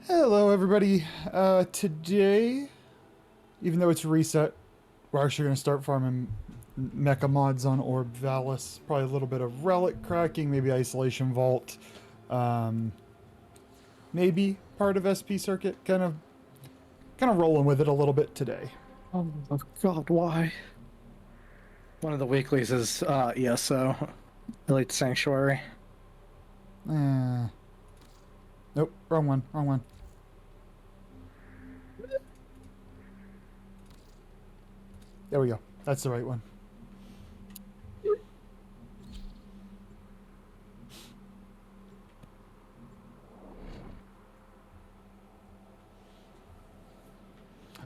Hello, everybody. Today, even though it's reset, we're actually going to start farming mecha mods on Orb Valis. Probably a little bit of relic cracking, maybe isolation vault, um, maybe part of SP circuit. Kind of rolling with it a little bit today. Oh God, why? One of the weeklies is ESO, Elite Sanctuary. Nope, wrong one, wrong one. There we go. That's the right one.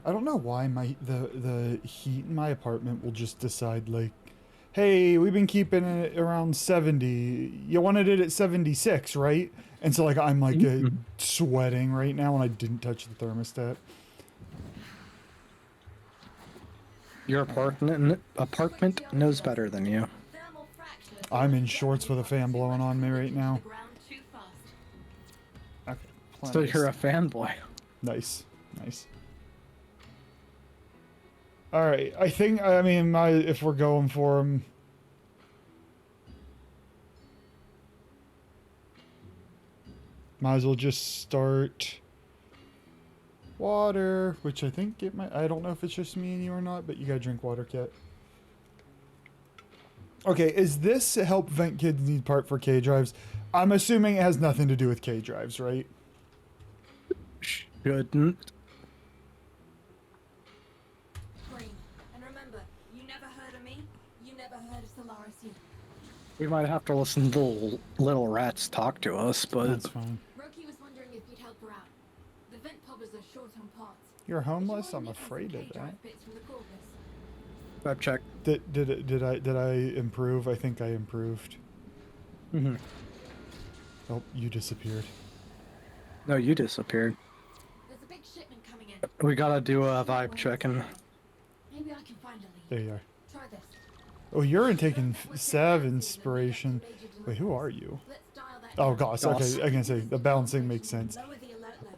I don't know why the heat in my apartment will just decide like, hey, we've been keeping it around 70. You wanted it at 76, right? And so like I'm like sweating right now and I didn't touch the thermostat. Your apartment knows better than you. I'm in shorts with a fan blowing on me right now. Okay. So you're a fanboy. Nice, nice. All right, I mean, if we're going for him, might as well just start water, which I think it might. I don't know if it's just me and you or not, but you gotta drink water, Cat. Okay, is this help vent kids need part for K drives? I'm assuming it has nothing to do with K drives, right? Shouldn't. We might have to listen to little rats talk to us, but that's fine. Roki was wondering if you'd help her out. The vent poppers are short on parts. You're homeless? I'm afraid of that. web check. Did I improve? I think I improved. Mm-hmm. Oh, you disappeared. No, you disappeared. There's a big shipment coming in. We gotta do a vibe check and. Maybe I can find a lead. There you are. Try this. Oh, you're taking Sav inspiration. Wait, who are you? Oh, Goss. Okay, I can say the balancing makes sense. Lower the alert level.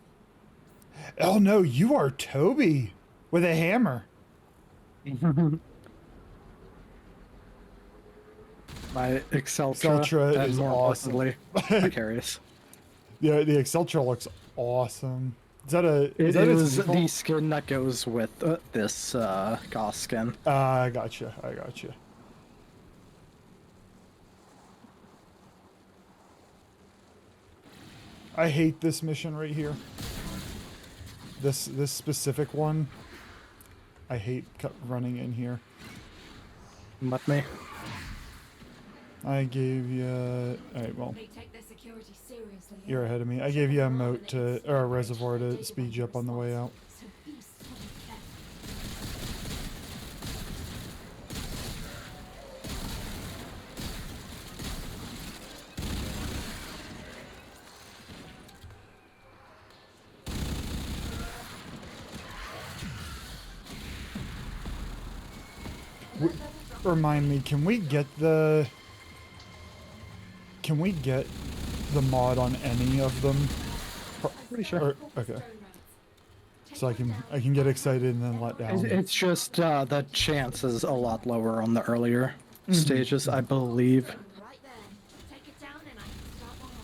Oh no, you are Toby with a hammer. My Exceltra is more awesome. Precarious. Yeah, the Exceltra looks awesome. Is that a? It Is that is its the skin that goes with this Goss skin. I gotcha. I gotcha. I hate this mission right here. This specific one. I hate running in here. Let me. I gave you. Alright, well. They take their security seriously. You're ahead of me. I gave you a moat to, or a reservoir to speed you up on the way out. So be careful. Remind me, can we get the mod on any of them? Pretty sure. Okay. So I can get excited and then let down. It's just the chance is a lot lower on the earlier stages, I believe. Right there. Take it down and I can start one off.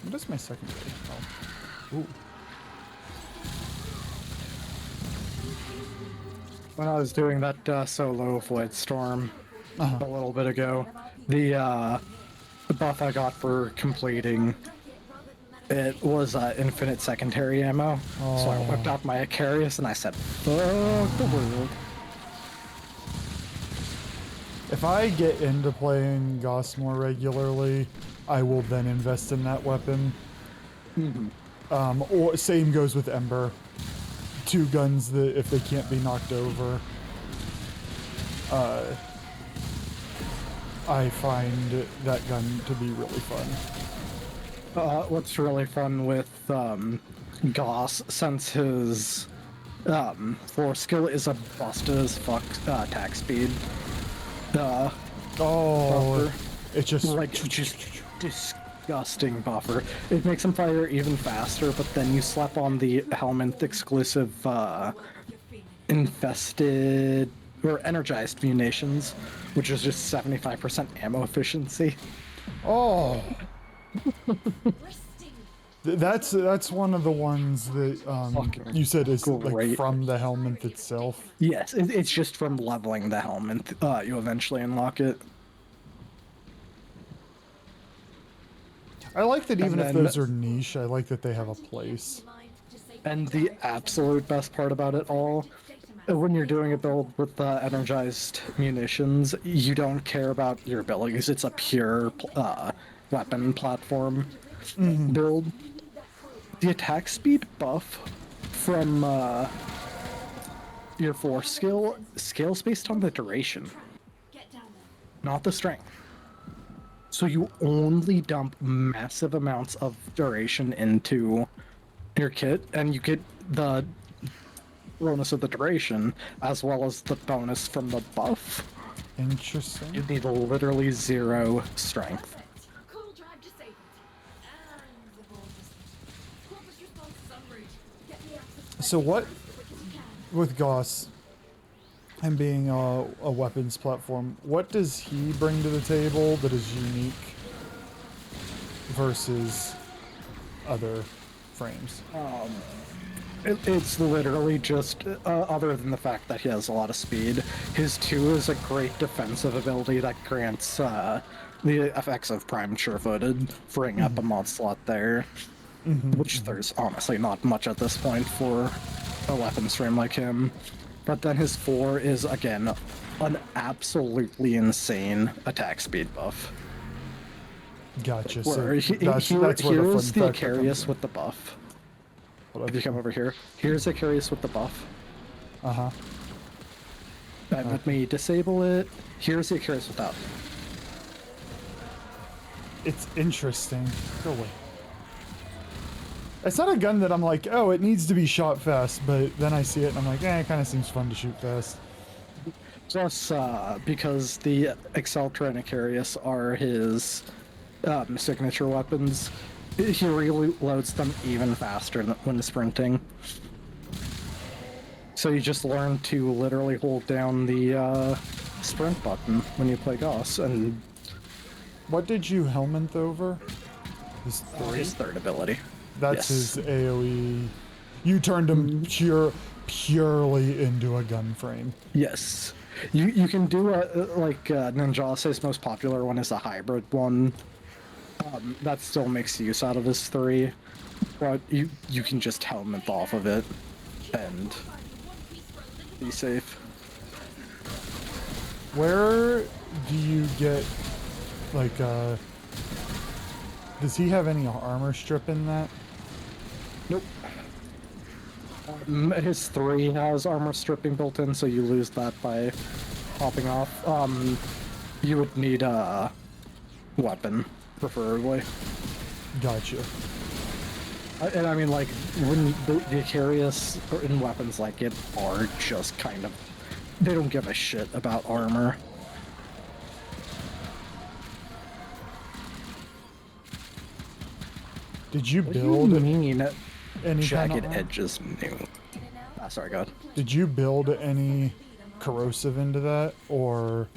What is my secondary? Oh. Ooh. When I was doing that solo Void Storm a little bit ago, the buff I got for completing it was infinite secondary ammo. So I whipped out my Icarius and I said, "Fuck the world." If I get into playing Goss more regularly, I will then invest in that weapon. Or same goes with Ember. Two guns that if they can't be knocked over, I find that gun to be really fun. What's really fun with Goss, since his floor skill is a busted as fuck attack speed, Oh, buffer. it just Like, just disgusting buffer. It makes him fire even faster, but then you slap on the helmet exclusive infested or energized munitions, which is just 75% ammo efficiency. oh. Resting. That's one of the ones that Fucking you said is like great. from the helmet itself. Yes, it's just from leveling the helmet. You eventually unlock it. I like that even if then- those are niche, I like that they have a place. And the absolute best part about it all, when you're doing a build with energized munitions, you don't care about your abilities. It's a pure weapon platform build. The attack speed buff from your force skill scales based on the duration, Get down there. not the strength. So you only dump massive amounts of duration into your kit, and you get the bonus of the duration as well as the bonus from the buff. Interesting. You need literally 0 strength. Cool drive disabled. And the ball is corpus response is en route. Get me access. So what Quick as you can. with Goss and being a weapons platform, what does he bring to the table that is unique versus other frames? It's literally just, other than the fact that he has a lot of speed, his 2 is a great defensive ability that grants the effects of Prime Sure-Footed, freeing up a mod slot there, which there's honestly not much at this point for a weapons frame like him. But then his 4 is, again, an absolutely insane attack speed buff. Gotcha. So Where that's where the here's fun the factor comes Acarius in. with the buff. Hold If you up. come over here, here's Acarius with the buff. Uh-huh. And let me disable it. Here's the Acarius without. It's interesting. Go away. It's not a gun that I'm like, oh, it needs to be shot fast, but then I see it and I'm like, it kind of seems fun to shoot fast. Plus, because the Exceltra and Acarius are his signature weapons, he reloads them even faster when sprinting. So you just learn to literally hold down the sprint button when you play Gauss, and What did you helmet over? His three? his third ability. That's yes. his AoE. You turned him purely into a gun frame. Yes. You can do like Ninjase's most popular one is a hybrid one. That still makes use out of his 3, but you can just helmet off of it and be safe. Where do you get, like, does he have any armor strip in that? Nope. His 3 has armor stripping built in, so you lose that by popping off. You would need a weapon, preferably. Gotcha. And I mean, like, when the Acarius in weapons like it are just kind of... They don't give a shit about armor. Did you What do build you mean any jagged kind of, edges new? Ah, sorry, God. Did you build any corrosive into that, or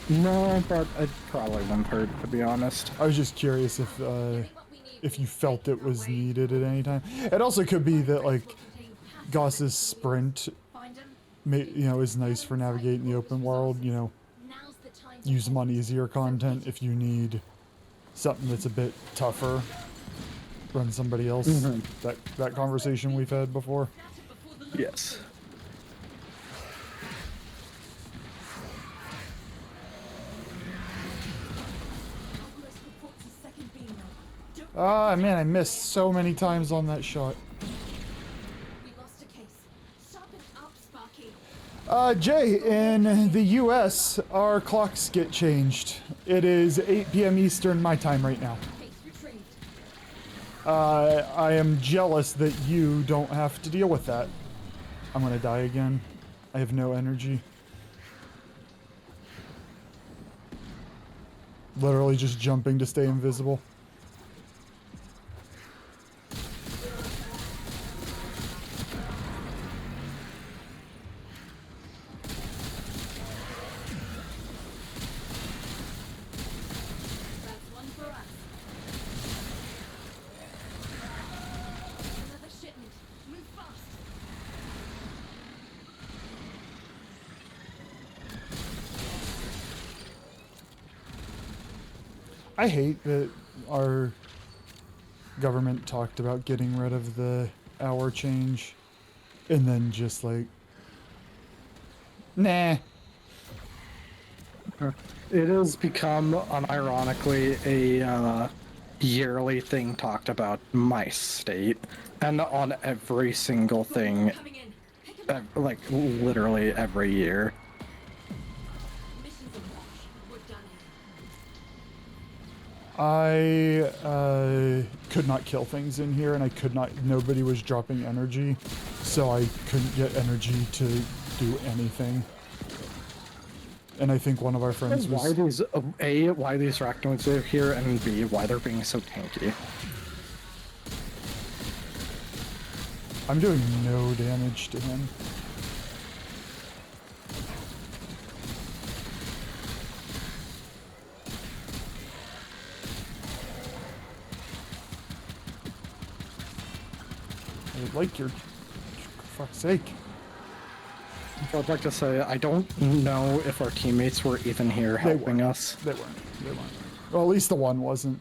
No, but it probably wouldn't hurt, to be honest. I was just curious if you felt it was needed at any time. It also could be that like Goss's sprint, Find him. is nice for navigating the open world. Now's the time to Use them on easier content if you need something that's a bit tougher. Run somebody else. That conversation we've had before. Yes. Outpost reports a second beam now. Don't Ah, man, I missed so many times on that shot. we lost a case. Sharpen up, Sparky. Jay, in the US, our clocks get changed. It is 8 p.m. Eastern my time right now. Case retrieved. I am jealous that you don't have to deal with that. I'm gonna die again. I have no energy. Literally just jumping to stay invisible. That's one for us. Another shipment. Move fast. I hate that our government talked about getting rid of the hour change and then just like, nah. It has become, unironically, a yearly thing talked about in my state, and on every single thing, Coming in. Pick him up. like literally every year. Missions are washed. We're done here. I could not kill things in here, and I could not. Nobody was dropping energy, so I couldn't get energy to do anything. And I think one of our friends Why was. these A, why these arachnoids are here, and B, why they're being so tanky. I'm doing no damage to him. I would like your. For fuck's sake. I'd like to say, I don't know if our teammates were even here helping us. They weren't. They weren't. Well, at least the one wasn't.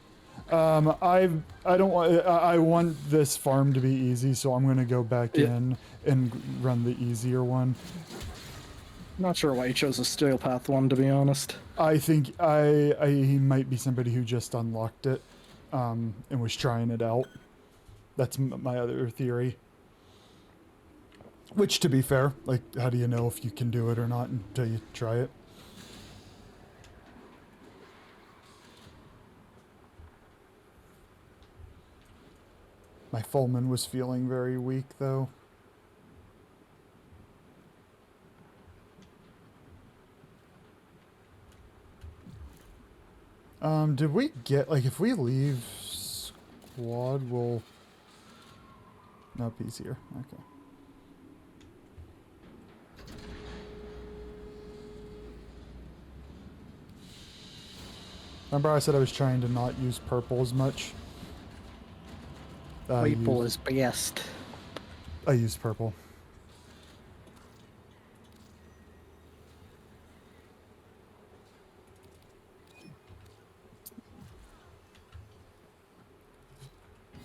I don't want. I want this farm to be easy, so I'm gonna go back Yeah. in and run the easier one. Not sure why he chose a steel path one, to be honest. I think he might be somebody who just unlocked it, and was trying it out. That's my other theory. Which, to be fair, like, how do you know if you can do it or not until you try it? My Fulman was feeling very weak, though. Did we get, like, if we leave squad, we'll... No, he's here. Okay. Remember I said I was trying to not use purple as much? Purple is best. I used purple.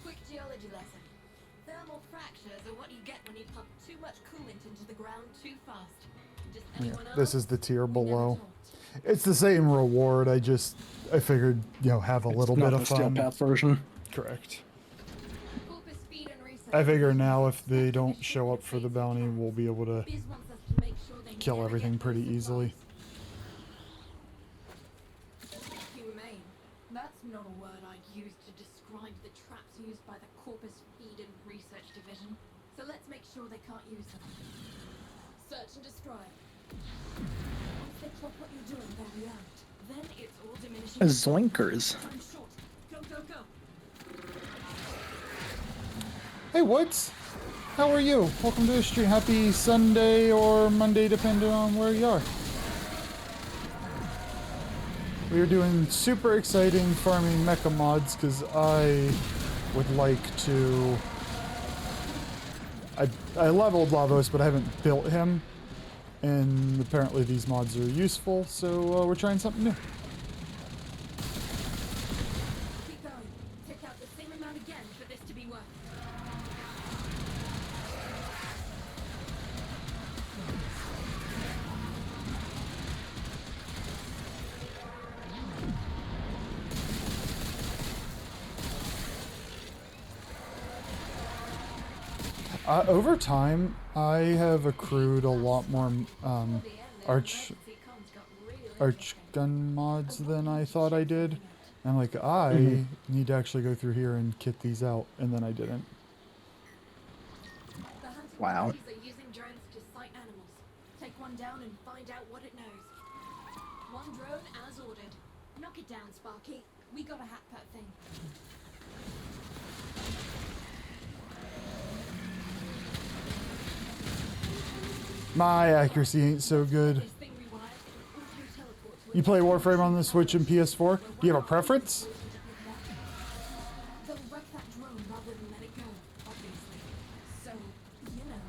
Quick geology lesson. Thermal fractures are what you get when you pump too much coolant into the ground too fast. Just Yeah, anyone this else? is the tier We never below. talked. It's the same reward. I figured, have a little bit Not of the steel fun. path version. Correct. Corpus feed and research. I figure now if they don't show up for the bounty, we'll be able to Biz wants us to make sure they kill never everything get pretty those easily. supplies. Humane. That's not a word I'd use to describe the traps used by the Corpus Feed and Research Division. So let's make sure they can't use them. Search and destroy. Once they clock what you're doing, they'll react. Then it's all diminishing. Zoinkers. I'm short. Go, go, go. Hey, Woods. How are you? Welcome to the stream. Happy Sunday or Monday, depending on where you are. We are doing super exciting farming mecha mods because I would like to... I leveled Lavos, but I haven't built him. And apparently these mods are useful, so we're trying something new. Keep going. Take out the same amount again for this to be worth. Over time, I have accrued a lot more arch gun mods than I thought I did. And I'm like, I need to actually go through here and kit these out, and then I didn't. The hunting Wow. parties are using drones to sight animals. Take one down and find out what it knows. One drone as ordered. Knock it down, Sparky. We gotta hack that thing. My accuracy ain't so good. This thing rewired. Auto teleport to You play Warframe on the Switch and PS4? Do you have a preference? They'll wreck that drone rather than let it go, obviously. So, you know,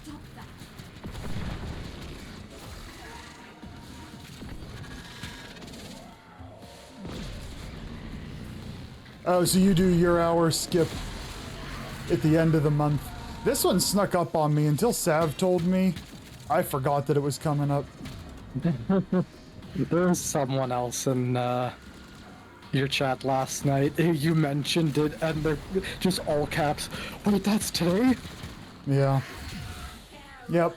stop that. Oh, so you do your hour skip at the end of the month. This one snuck up on me until Sav told me. I forgot that it was coming up. There's someone else in your chat last night. You mentioned it, and they're just all caps. Wait, that's today? Yeah. Yep.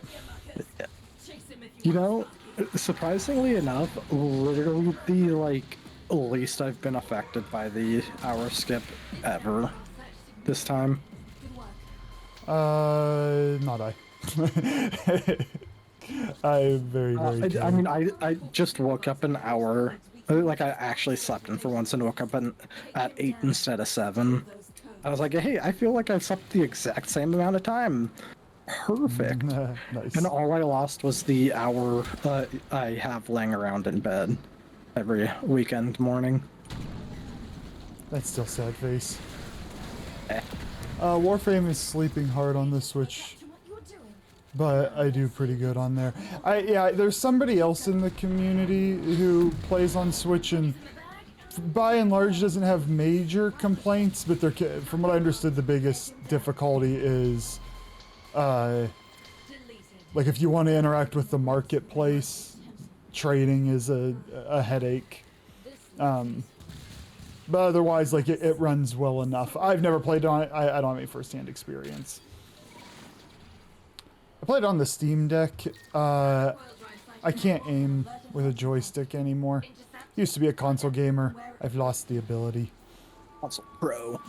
Chase him if You want, know, Sparky. surprisingly enough, literally the least I've been affected by the hour skip ever this time. Good work. Not I. I'm very, very I tired. mean, I just woke up an hour. Like, I actually slept in for once and woke up at 8 instead of 7. I was like, hey, I feel like I've slept the exact same amount of time. Perfect. Nice. And all I lost was the hour I have laying around in bed every weekend morning. That's still sad face. Eh. Warframe is sleeping hard on the Switch, To what you're doing. but I do pretty good on there. Yeah, there's somebody else in the community who plays on Switch and by and large doesn't have major complaints, but from what I understood, the biggest difficulty is Deleted. like if you want to interact with the marketplace, trading is a headache. But otherwise, like it runs well enough. I've never played on it. I don't have any first-hand experience. I played on the Steam Deck. I can't aim with a joystick anymore. Used to be a console gamer. I've lost the ability. Console Pro.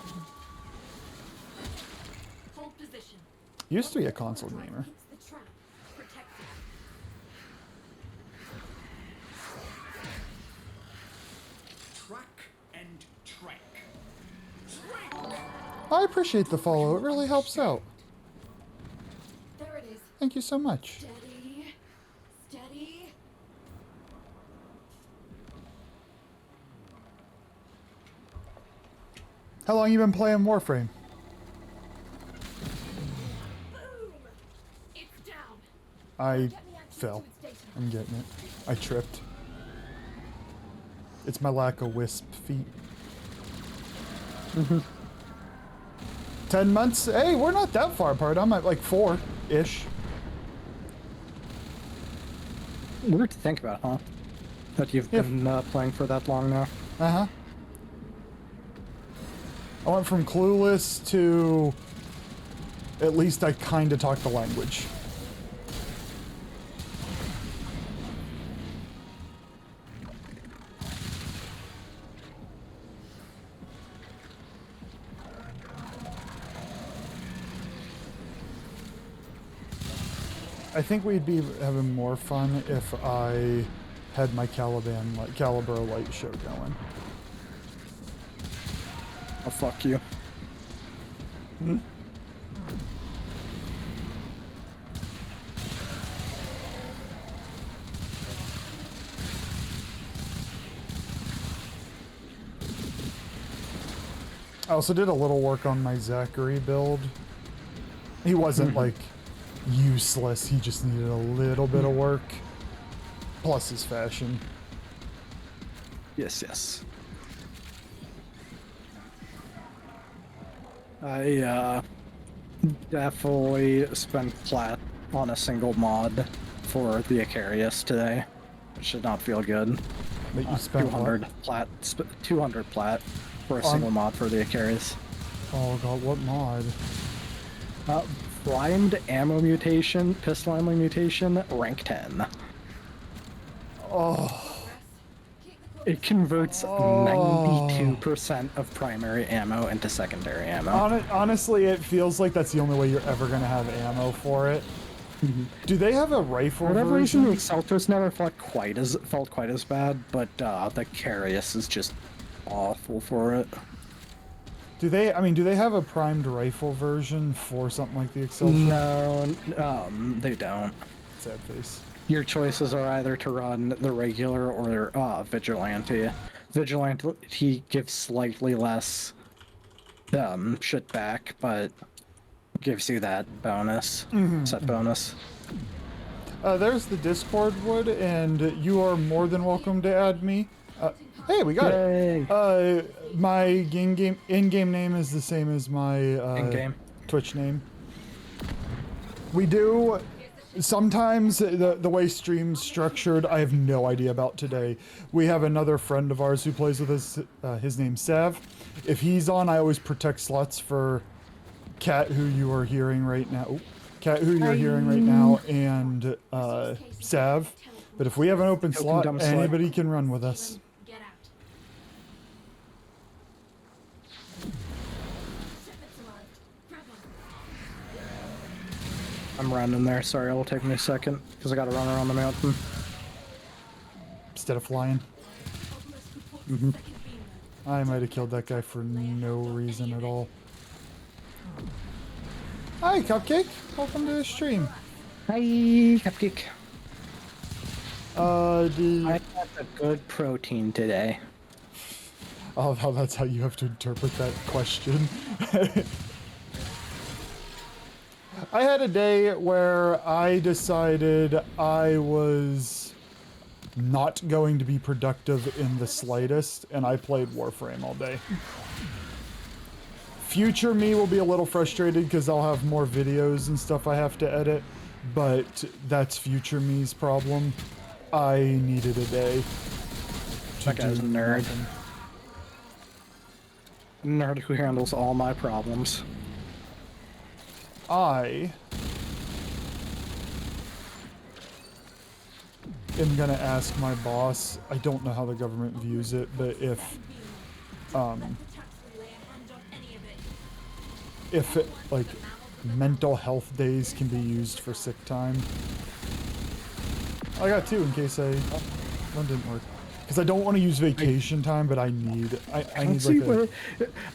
Hold position. Used to be a console gamer. Hits the trap. Protect it. Track and trek. I appreciate the follow. It really helps out. There it is. Thank you so much. Steady. Steady. How long you been playing Warframe? Boom! It's down. I Get me access fell. to its data. I'm getting it. I tripped. It's my lack of wisp feet. 10 months? Hey, we're not that far apart. I'm at like 4-ish. Weird to think about, huh? That you've Yeah. been playing for that long now. Uh-huh. I went from clueless to at least I kind of talk the language. I think we'd be having more fun if I had my Calibro light show going. Oh, fuck you. I also did a little work on my Zachary build. He wasn't like useless, he just needed a little bit of work. Plus his fashion. Yes, yes. I definitely spent plat on a single mod for the Icarius today. It should not feel good. That you spent 200 what? plat, 200 plat for a On- single mod for the Icarius. Oh god, what mod? Primed ammo mutation, pistol ammo mutation, rank 10. Oh, It converts 92% of primary ammo into secondary ammo. honestly, it feels like that's the only way you're ever gonna have ammo for it. Do they have a rifle For whatever reason, the version? Exceltos never felt quite as bad, but the Carius is just awful for it. Do they? I mean, do they have a primed rifle version for something like the Excel? No, they don't. Sad face. Your choices are either to run the regular or Vigilante. Vigilante gives slightly less shit back, but gives you that bonus, set bonus. There's the Discord wood, and you are more than welcome to add me. Hey, we got Yay. it. My in-game name is the same as my In-game. Twitch name. We do sometimes the way streams structured. I have no idea about today. We have another friend of ours who plays with us. His name's Sav. If he's on, I always protect slots for Cat, who you are hearing right now. Ooh, Cat, who you're hearing right now, and Sav. But if we have an open slot, dumb slut. anybody can run with us. Get out. Shipments arrived. Grab one. I'm running there. Sorry, it'll take me a second because I gotta run around the mountain. Instead of flying. Obelisk reports the second beam. I might have killed that guy for no reason at all. Hi, Cupcake. Welcome to the stream. Hi, Cupcake. I The had a good protein today. oh, that's how you have to interpret that question. I had a day where I decided I was not going to be productive in the slightest, and I played Warframe all day. Future me will be a little frustrated because I'll have more videos and stuff I have to edit, but that's future me's problem. I needed a day to That guy's a do nerd. nothing. Nerd who handles all my problems. I am gonna ask my boss. I don't know how the government views it, but if Let the tax lay a hand on any of it. like mental health days can be used for sick time. I got two in case one didn't work. Because I don't want to use vacation time, but I need Let's see like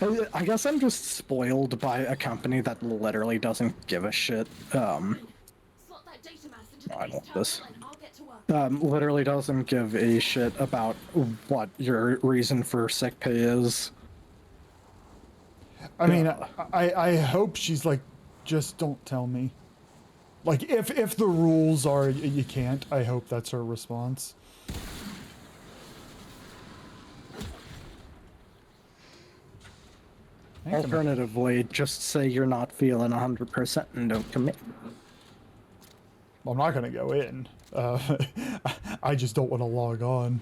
where- I guess I'm just spoiled by a company that literally doesn't give a shit. Slot that data mass into the I base want terminal this. and I'll get to work. Literally doesn't give a shit about what your reason for sick pay is. I mean, I hope she's like, just don't tell me. Like, if the rules are you can't, I hope that's her response. Alternatively, just say you're not feeling 100% and don't commit. I'm not gonna go in. I just don't want to log on.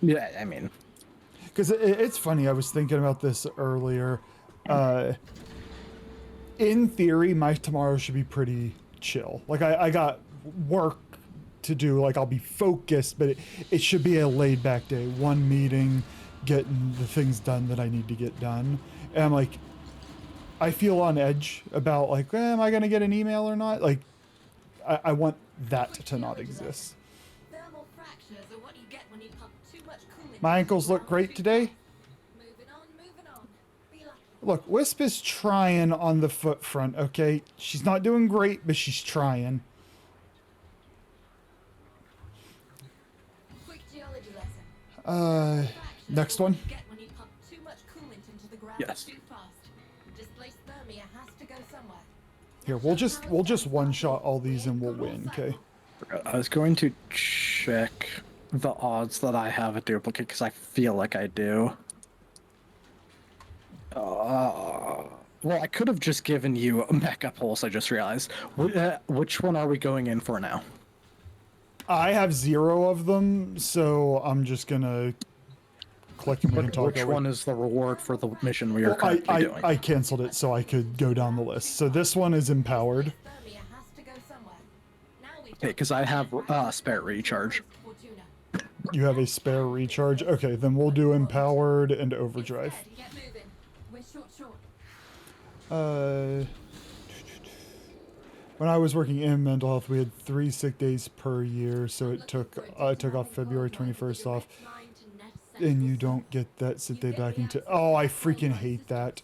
Yeah, I mean, Because it's funny, I was thinking about this earlier. In theory, my tomorrow should be pretty chill. Like, I got work to do, like, I'll be focused, but it should be a laid back day. One meeting, getting the things done that I need to get done. And I'm like, I feel on edge about, like, am I going to get an email or not? Like, I want that to not exist. Thermal fractures are what you get when you pump too much coolant. My ankles look great today. Moving on. Be lucky. Look, Wisp is trying on the foot front, okay? She's not doing great, but she's trying. Quick geology lesson. Next one. Get when you pump too much coolant into the ground Yes. too fast. Displaced thermia has to go somewhere. Here, we'll just one-shot all these and we'll win, okay? I was going to check the odds that I have a duplicate because I feel like I do. Well, I could have just given you a Mecha Pulse, I just realized. Which one are we going in for now? I have 0 of them, so I'm just gonna click and we can talk Which over. one is the reward for the mission we are currently doing? I canceled it so I could go down the list. So this one is empowered. Thermia has to go somewhere. Now we Okay, because I have spare recharge. Fortuna. You have a spare recharge. Okay, then we'll do empowered and overdrive. Get moving. We're short. when I was working in mental health, we had 3 sick days per year, so it took I took off February 21st off, and you don't get that sick day back until. Oh, I freaking hate that.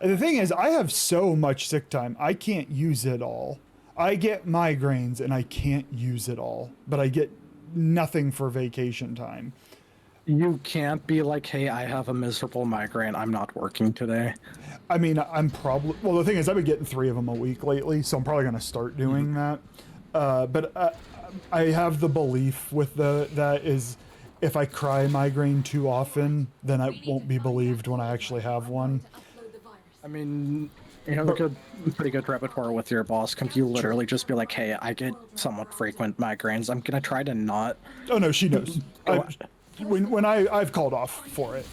And the thing is, I have so much sick time, I can't use it all. I get migraines and I can't use it all, but I get nothing for vacation time. You can't be like, hey, I have a miserable migraine. I'm not working today. I mean, I'm probably, well, the thing is, I've been getting 3 of them a week lately, so I'm probably going to start doing that. But I have the belief with that is, if I cry migraine too often, then I won't be believed when I actually have one. I mean, you have a pretty good repertoire with your boss. Can you literally just be like, hey, I get somewhat frequent migraines. I'm going to try to not. Oh, no, she knows. When I've called off for it.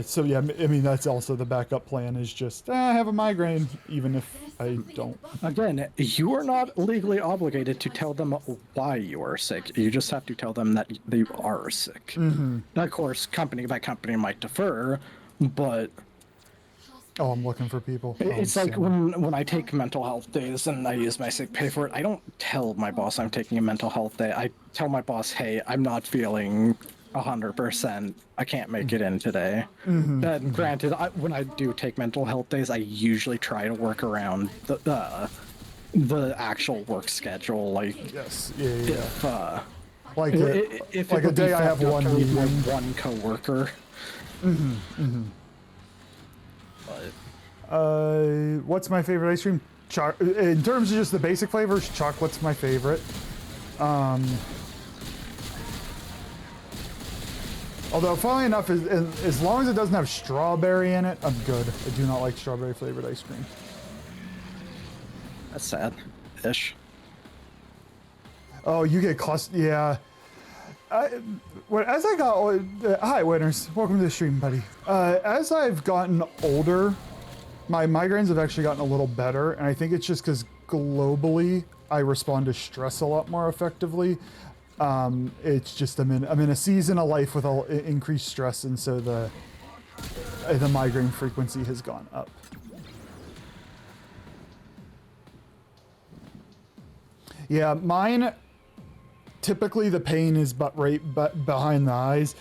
So yeah, I mean, that's also the backup plan, is just, I have a migraine, even if I don't. Again, you are not legally obligated to tell them why you are sick. You just have to tell them that you are sick. Mm-hmm. Now, of course, company by company might differ, but... Oh, I'm looking for people. It's like when I take mental health days and I use my sick pay for it, I don't tell my boss I'm taking a mental health day. I tell my boss, hey, I'm not feeling 100%. I can't make it in today. Mm-hmm. Granted, when I do take mental health days, I usually try to work around the actual work schedule. Like, yes, yeah. If like a day I have one meeting, one coworker. Mm-hmm. Mm-hmm. What's my favorite ice cream? In terms of just the basic flavors, chocolate's my favorite. Although, funnily enough, as long as it doesn't have strawberry in it, I'm good. I do not like strawberry flavored ice cream. That's sad-ish. Oh, you get cluster. Yeah. As I got hi, winners. Welcome to the stream, buddy. As I've gotten older, my migraines have actually gotten a little better, and I think it's just because globally I respond to stress a lot more effectively. It's just I'm in a season of life with increased stress, and so the migraine frequency has gone up. Yeah, mine. Typically, the pain is right behind the eyes,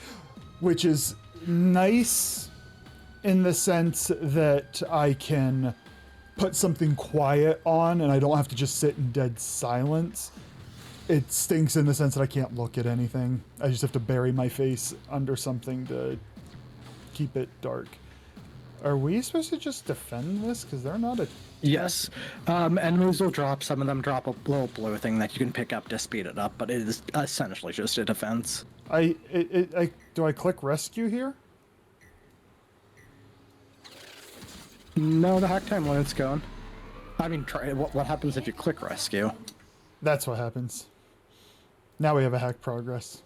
which is nice in the sense that I can put something quiet on and I don't have to just sit in dead silence. It stinks in the sense that I can't look at anything. I just have to bury my face under something to keep it dark. Are we supposed to just defend this? Because they're not a... Yes. Enemies will drop. Some of them drop a little blue thing that you can pick up to speed it up, but it is essentially just a defense. Do I click rescue here? No, the hack time limit's going. I mean, try what happens if you click rescue? That's what happens. Now we have a hack progress.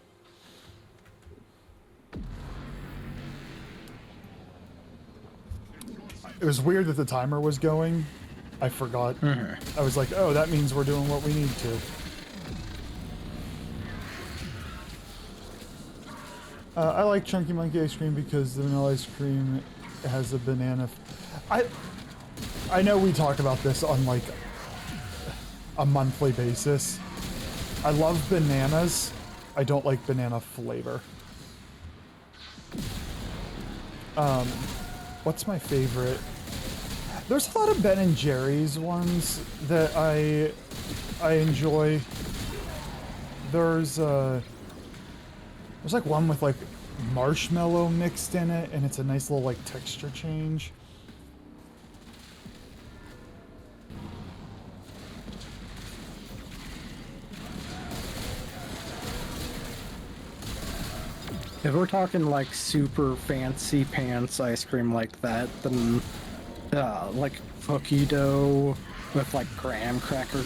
It was weird that the timer was going. I forgot. Mm-hmm. I was like, oh, that means we're doing what we need to. I like Chunky Monkey ice cream because the vanilla ice cream has a banana. I know we talk about this on like a monthly basis. I love bananas. I don't like banana flavor. What's my favorite? There's a lot of Ben & Jerry's ones that I enjoy. There's like one with like marshmallow mixed in it, and it's a nice little like texture change. If we're talking like super fancy pants ice cream like that, then like cookie dough with like graham cracker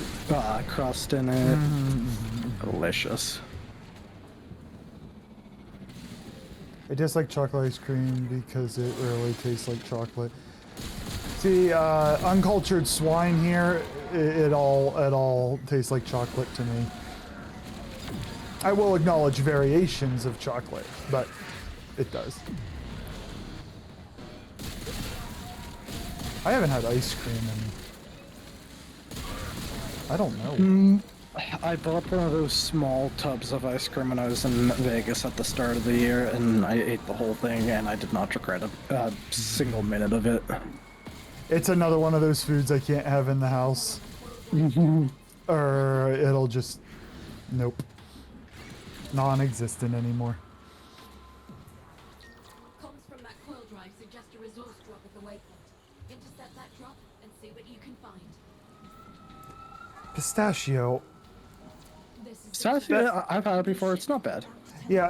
crust in it. Mm-hmm. Delicious. I dislike chocolate ice cream because it really tastes like chocolate. See, uncultured swine here, it all tastes like chocolate to me. I will acknowledge variations of chocolate, but it does. I haven't had ice cream in I don't know. I bought one of those small tubs of ice cream when I was in Vegas at the start of the year, and I ate the whole thing, and I did not regret a single minute of it. It's another one of those foods I can't have in the house. Or it'll just, nope, non-existent anymore. Comms from that coil drive suggest a resource drop at the waypoint. Intercept that drop and see what you can find. Pistachio. This is Pistachio, I've had it before. It's not bad. Yeah,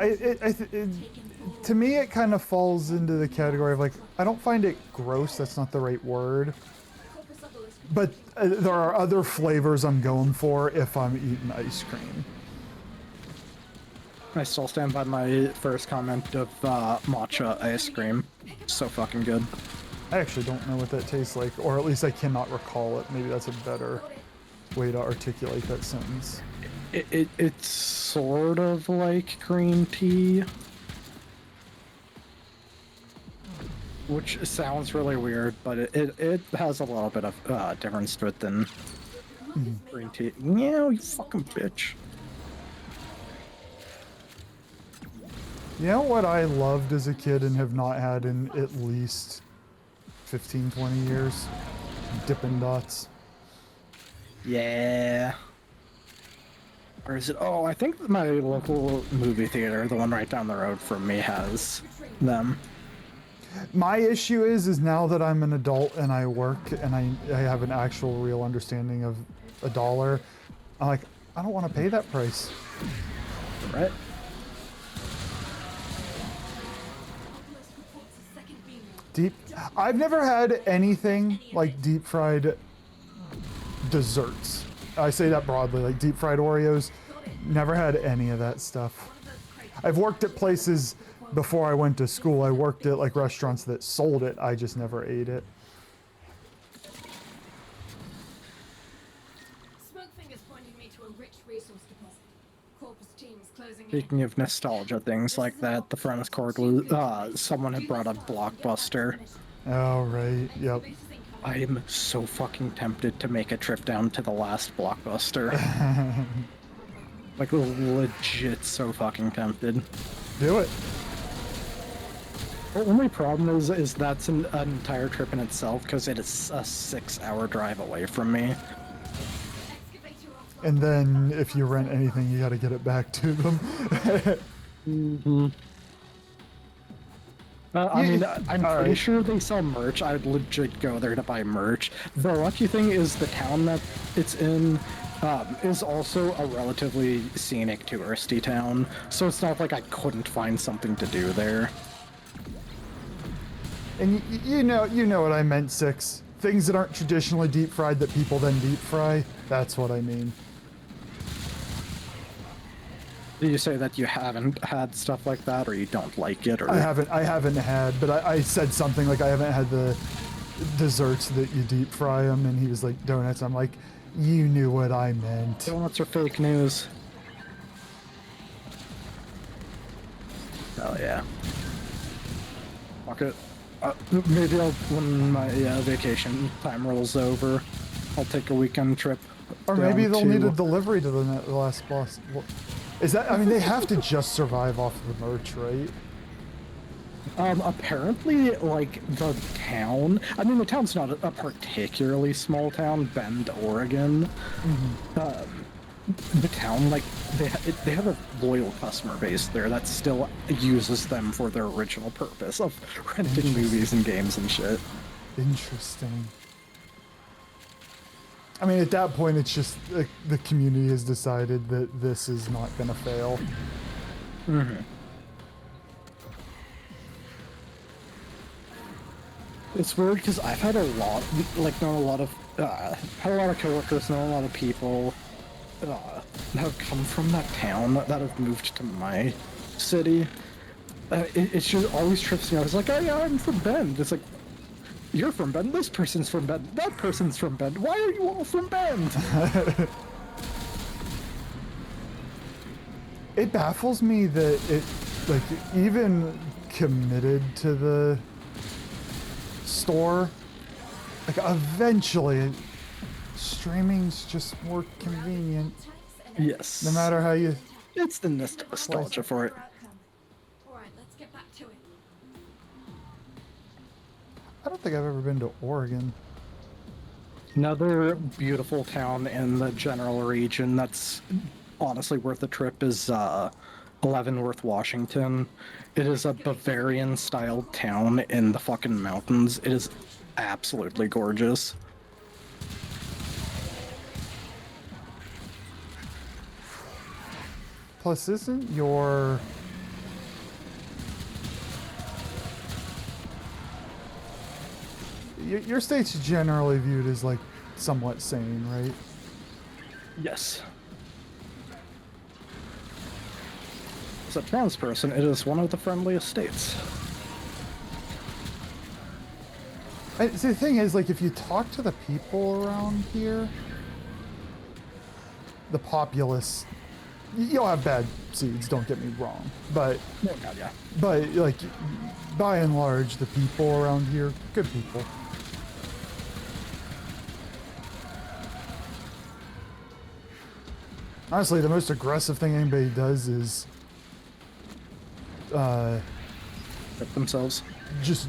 to me it kind of falls into the category of like, I don't find it gross, that's not the right word. Corpus obelisk. But there are other flavors I'm going for if I'm eating ice cream. I still stand by my first comment of matcha ice cream. So fucking good. I actually don't know what that tastes like, or at least I cannot recall it. Maybe that's a better way to articulate that sentence. It's sort of like green tea. Which sounds really weird, but it has a little bit of difference to it than green tea. Yeah, you fucking bitch. You know what I loved as a kid and have not had in at least 15, 20 years? Dippin' Dots. Yeah. Or is it? Oh, I think my local movie theater, the one right down the road from me, has them. My issue is now that I'm an adult and I work and I have an actual real understanding of a dollar, I'm like, I don't want to pay that price. Right? Obelisk reports a second beam wall. Deep. I've never had anything like deep fried desserts. I say that broadly, like deep fried Oreos. Never had any of that stuff. I've worked at places before I went to school. I worked at like restaurants that sold it. I just never ate it. Smoke fingers pointing me to a rich resource deposit. Corpus teams closing in. Speaking of nostalgia things like that, the front court was someone had brought up Blockbuster. Oh, right. Yep. I am so fucking tempted to make a trip down to the last Blockbuster. Like legit so fucking tempted. Do it. The only problem is that's an entire trip in itself because it is a 6-hour drive away from me. Excavator off. And then if you rent anything, you got to get it back to them. I mean, I'm All pretty right. sure they sell merch. I'd legit go there to buy merch. The lucky thing is the town that it's in is also a relatively scenic touristy town, so it's not like I couldn't find something to do there. And you know what I meant, Six. Things that aren't traditionally deep fried that people then deep fry. That's what I mean. Do you say that you haven't had stuff like that, or you don't like it, or I haven't had, but I said something like I haven't had the desserts that you deep fry them, and he was like donuts. I'm like, you knew what I meant. donuts are fake news? Hell yeah. Fuck it. Maybe when my vacation time rolls over, I'll take a weekend trip. Or maybe down they'll to- need a delivery to the last boss. Is that? I mean, they have to just survive off the merch, right? Apparently, like, the town... I mean, the town's not a particularly small town, Bend, Oregon. The town, like, they have a loyal customer base there that still uses them for their original purpose of renting movies and games and shit. Interesting. I mean, at that point, it's just the community has decided that this is not going to fail. It's weird because I've had a lot, like, known a lot of, had a lot of coworkers, known a lot of people that have come from that town that have moved to my city. It just always trips me out. It's like, oh yeah, I'm from Bend. It's like, you're from Bend, this person's from Bend, that person's from Bend. Why are you all from Bend? It baffles me that it, like, even committed to the store, like, eventually streaming's just more convenient. Yes. No matter how you. It's the nostalgia for it. Alright, let's get back to it. I don't think I've ever been to Oregon. Another beautiful town in the general region that's honestly worth the trip is Leavenworth, Washington. It is a Bavarian-styled town in the fucking mountains. It is absolutely gorgeous. Plus, isn't your state's generally viewed as like somewhat sane, right? Yes. As a trans person, it is one of the friendliest states. See, the thing is, like, if you talk to the people around here, the populace, you'll have bad seeds, don't get me wrong, but Oh god, yeah. but like, by and large, the people around here, good people. Honestly, the most aggressive thing anybody does is Hurt themselves. just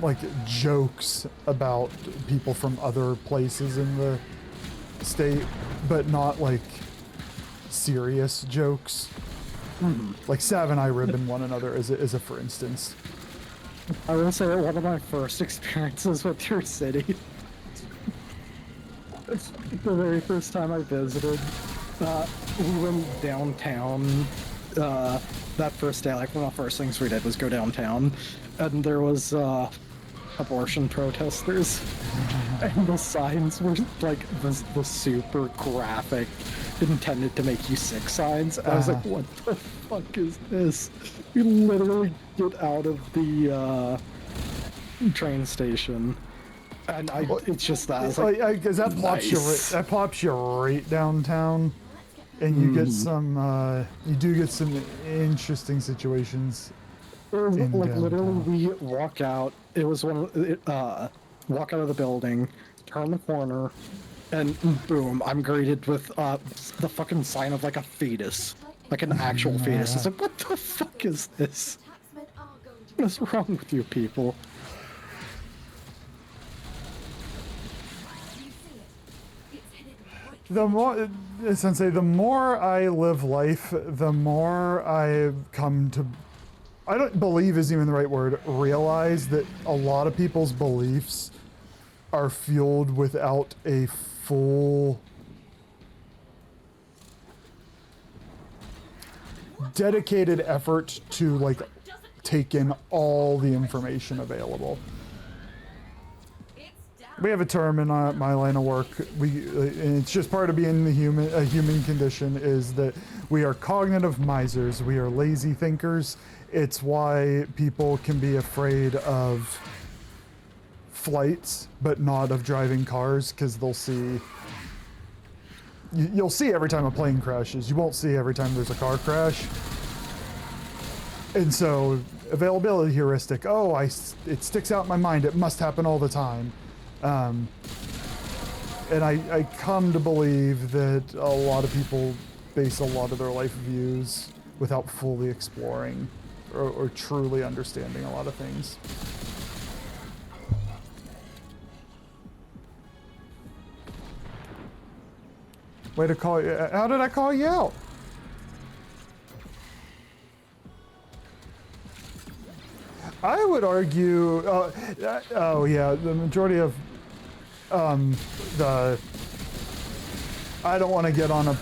like jokes about people from other places in the state, but not like serious jokes. Like Sav and I ribbing one another as a for instance. I will say that one of my first experiences with your city, the very first time I visited, we went downtown. That first day, like one of the first things we did was go downtown, and there was abortion protesters, and the signs were like the super graphic, intended to make you sick signs. I was like, what the fuck is this? You literally get out of the train station, and it's just that. I was like, Because that pops nice. that pops you right downtown, and you get some you do get some interesting situations. Like in literally, downtown. we walk out. It was one of walk out of the building, turn the corner, and boom! I'm greeted with the fucking sign of like a fetus, like an actual fetus. It's like, what the fuck is this? Taxmen are going to What's wrong with you people? you see it. It's headed right The more, Sensei, the more I live life, the more I've come to, I don't believe is even the right word, realize that a lot of people's beliefs are fueled without a full dedicated effort to like take in all the information available. it's down. We have a term in my line of work. And it's just part of being a human condition is that we are cognitive misers. We are lazy thinkers. It's why people can be afraid of flights, but not of driving cars, because they'll see. You'll see every time a plane crashes. You won't see every time there's a car crash. And so, availability heuristic. Oh, it sticks out in my mind. It must happen all the time. And I come to believe that a lot of people base a lot of their life views without fully exploring or truly understanding a lot of things. Way to call you. How did I call you out? I would argue. Oh yeah, the majority of the. I don't want to get on a.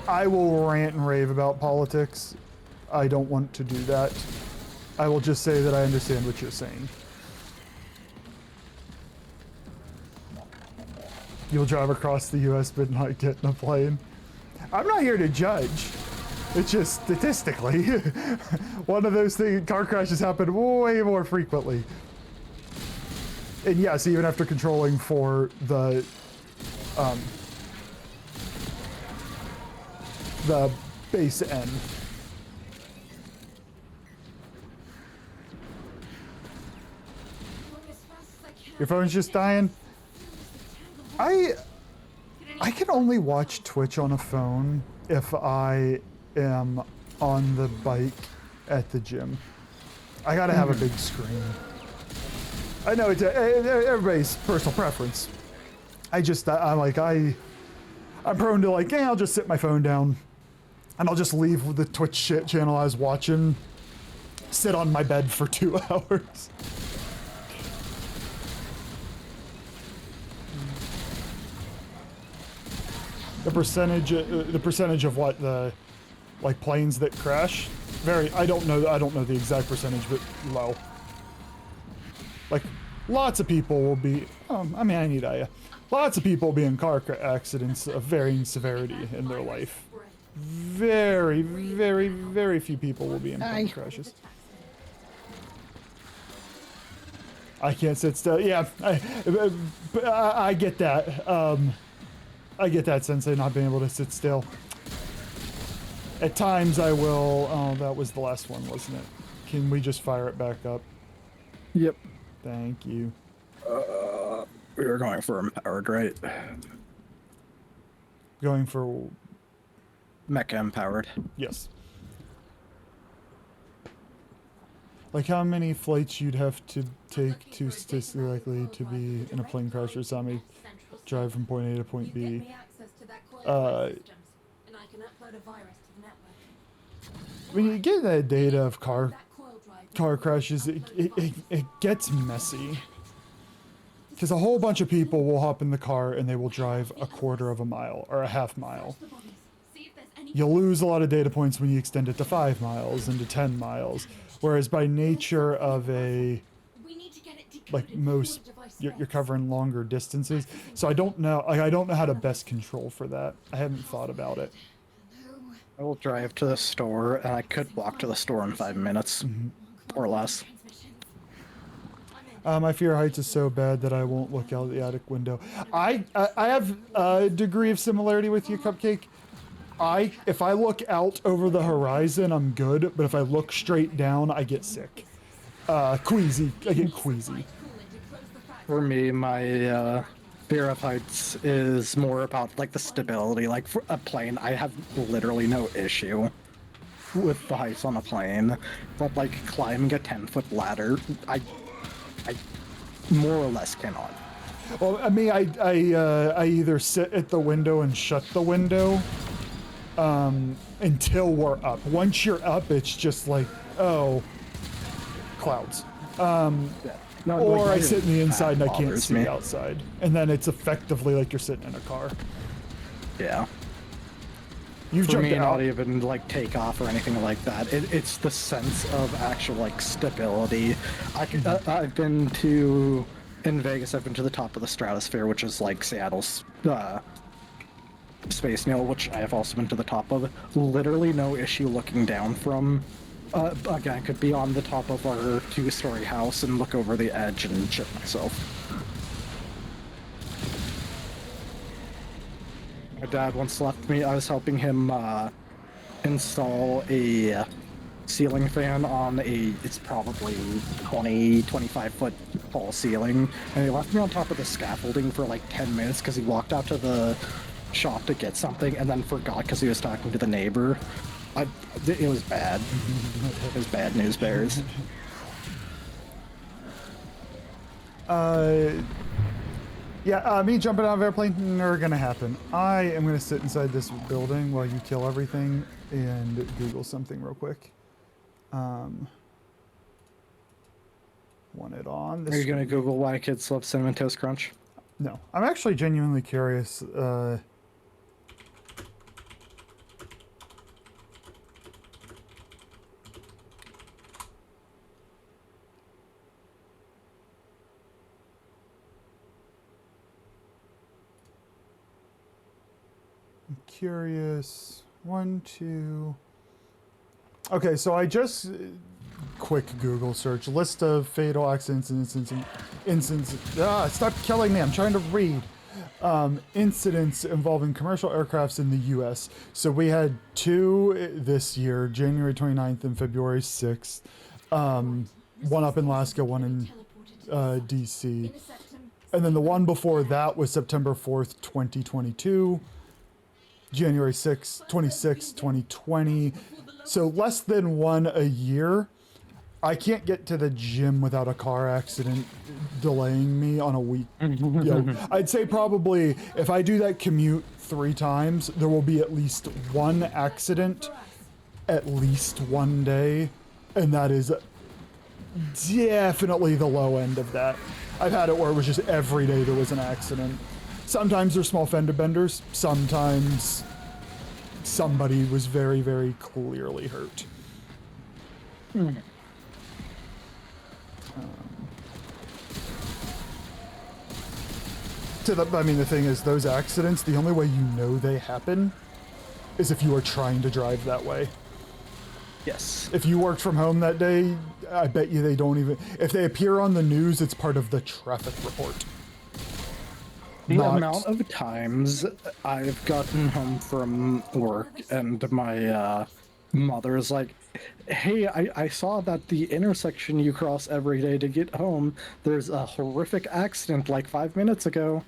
I will rant and rave about politics. I don't want to do that. I will just say that I understand what you're saying. You'll drive across the U.S. but not get in a plane. I'm not here to judge. It's just statistically, one of those things. Car crashes happen way more frequently. And yes, even after controlling for the base N. Going as fast as I can. Your phone's just dying. I I can only watch Twitch on a phone if I am on the bike at the gym. I gotta have a big screen. I know it's everybody's personal preference. I'm prone to like, I'll just sit my phone down and I'll just leave the Twitch shit channel I was watching, sit on my bed for 2 hours. The percentage of what the like planes that crash, I don't know the exact percentage, but low. Like lots of people will be lots of people will be in car accidents of varying severity in their life. Very, very, very few people will be in plane crashes. I can't sit still. Yeah, I get that. I get that, Sensei, not being able to sit still. At times I will... Oh, that was the last one, wasn't it? Can we just fire it back up? Yep. Thank you. We were going for empowered, right? Going for... Mecha empowered. Yes. Like how many flights you'd have to take to statistically likely to be in a plane crash or zombie drive from point A to point B. When you get that data of car crashes, it gets messy. Because a whole bunch of people will hop in the car and they will drive a quarter of a mile or a half mile. You'll lose a lot of data points when you extend it to 5 miles and to 10 miles. Whereas by nature of you're covering longer distances. So I don't know how to best control for that. I haven't thought about it. I will drive to the store, and I could walk to the store in 5 minutes, or less. My fear of heights is so bad that I won't look out the attic window. I have a degree of similarity with you, Cupcake. If I look out over the horizon, I'm good, but if I look straight down, I get sick. Queasy. I get queasy. For me, my fear of heights is more about like the stability. Like for a plane, I have literally no issue with the heights on a plane, but like climbing a 10-foot ladder, I more or less cannot. Well, I mean, I either sit at the window and shut the window until we're up. Once you're up, it's just like, oh, clouds. No, or like, I sit in the inside and I can't bothers see me. outside. And then it's effectively like you're sitting in a car. Yeah. You've For jumped me, out. not even like take off or anything like that. It's the sense of actual like stability. I've been to in Vegas. I've been to the top of the stratosphere, which is like Seattle's Space Needle, which I have also been to the top of. Literally no issue looking down from. Again, I could be on the top of our 2-story house and look over the edge and shit myself. My dad once left me. I was helping him install a ceiling fan on it's probably 25 foot tall ceiling, and he left me on top of the scaffolding for like 10 minutes because he walked out to the shop to get something and then forgot because he was talking to the neighbor. It was bad. It was bad news bears. Me jumping out of airplane, never gonna happen. I am gonna sit inside this building while you kill everything and Google something real quick. Want it on this. Are you gonna Google why kids love Cinnamon Toast Crunch? No, I'm actually genuinely curious. Curious. 1, 2. Okay, so I just quick Google search list of fatal accidents and incidents. Stop killing me! I'm trying to read. Incidents involving commercial aircrafts in the U.S. So we had 2 this year, January 29th and February 6th. One up in Alaska, one in D.C. And then the one before that was September 4th, 2022, January 6th, 26th, 2020. So less than one a year. I can't get to the gym without a car accident delaying me on a week. I'd say probably if I do that commute 3 times, there will be at least one accident at least one day. And that is definitely the low end of that. I've had it where it was just every day there was an accident. Sometimes they're small fender benders. Sometimes somebody was very, very clearly hurt. I mean, the thing is, those accidents, the only way you know they happen is if you are trying to drive that way. Yes. If you worked from home that day, I bet you they don't even... If they appear on the news, it's part of the traffic report. The amount of times I've gotten home from work and my mother's like, hey, I saw that the intersection you cross every day to get home, there's a horrific accident like 5 minutes ago.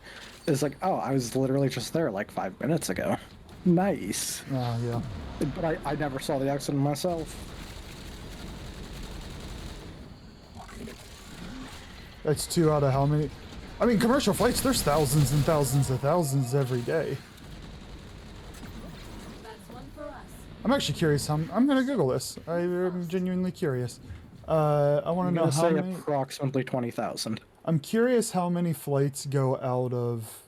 It's like, oh, I was literally just there like 5 minutes ago. Nice. Yeah. But I never saw the accident myself. That's 2 out of how many? I mean, commercial flights, there's thousands and thousands of thousands every day. That's one for us. I'm actually curious how... I'm going to Google this. I'm genuinely curious. I want to know how many... approximately 20,000. I'm curious how many flights go out of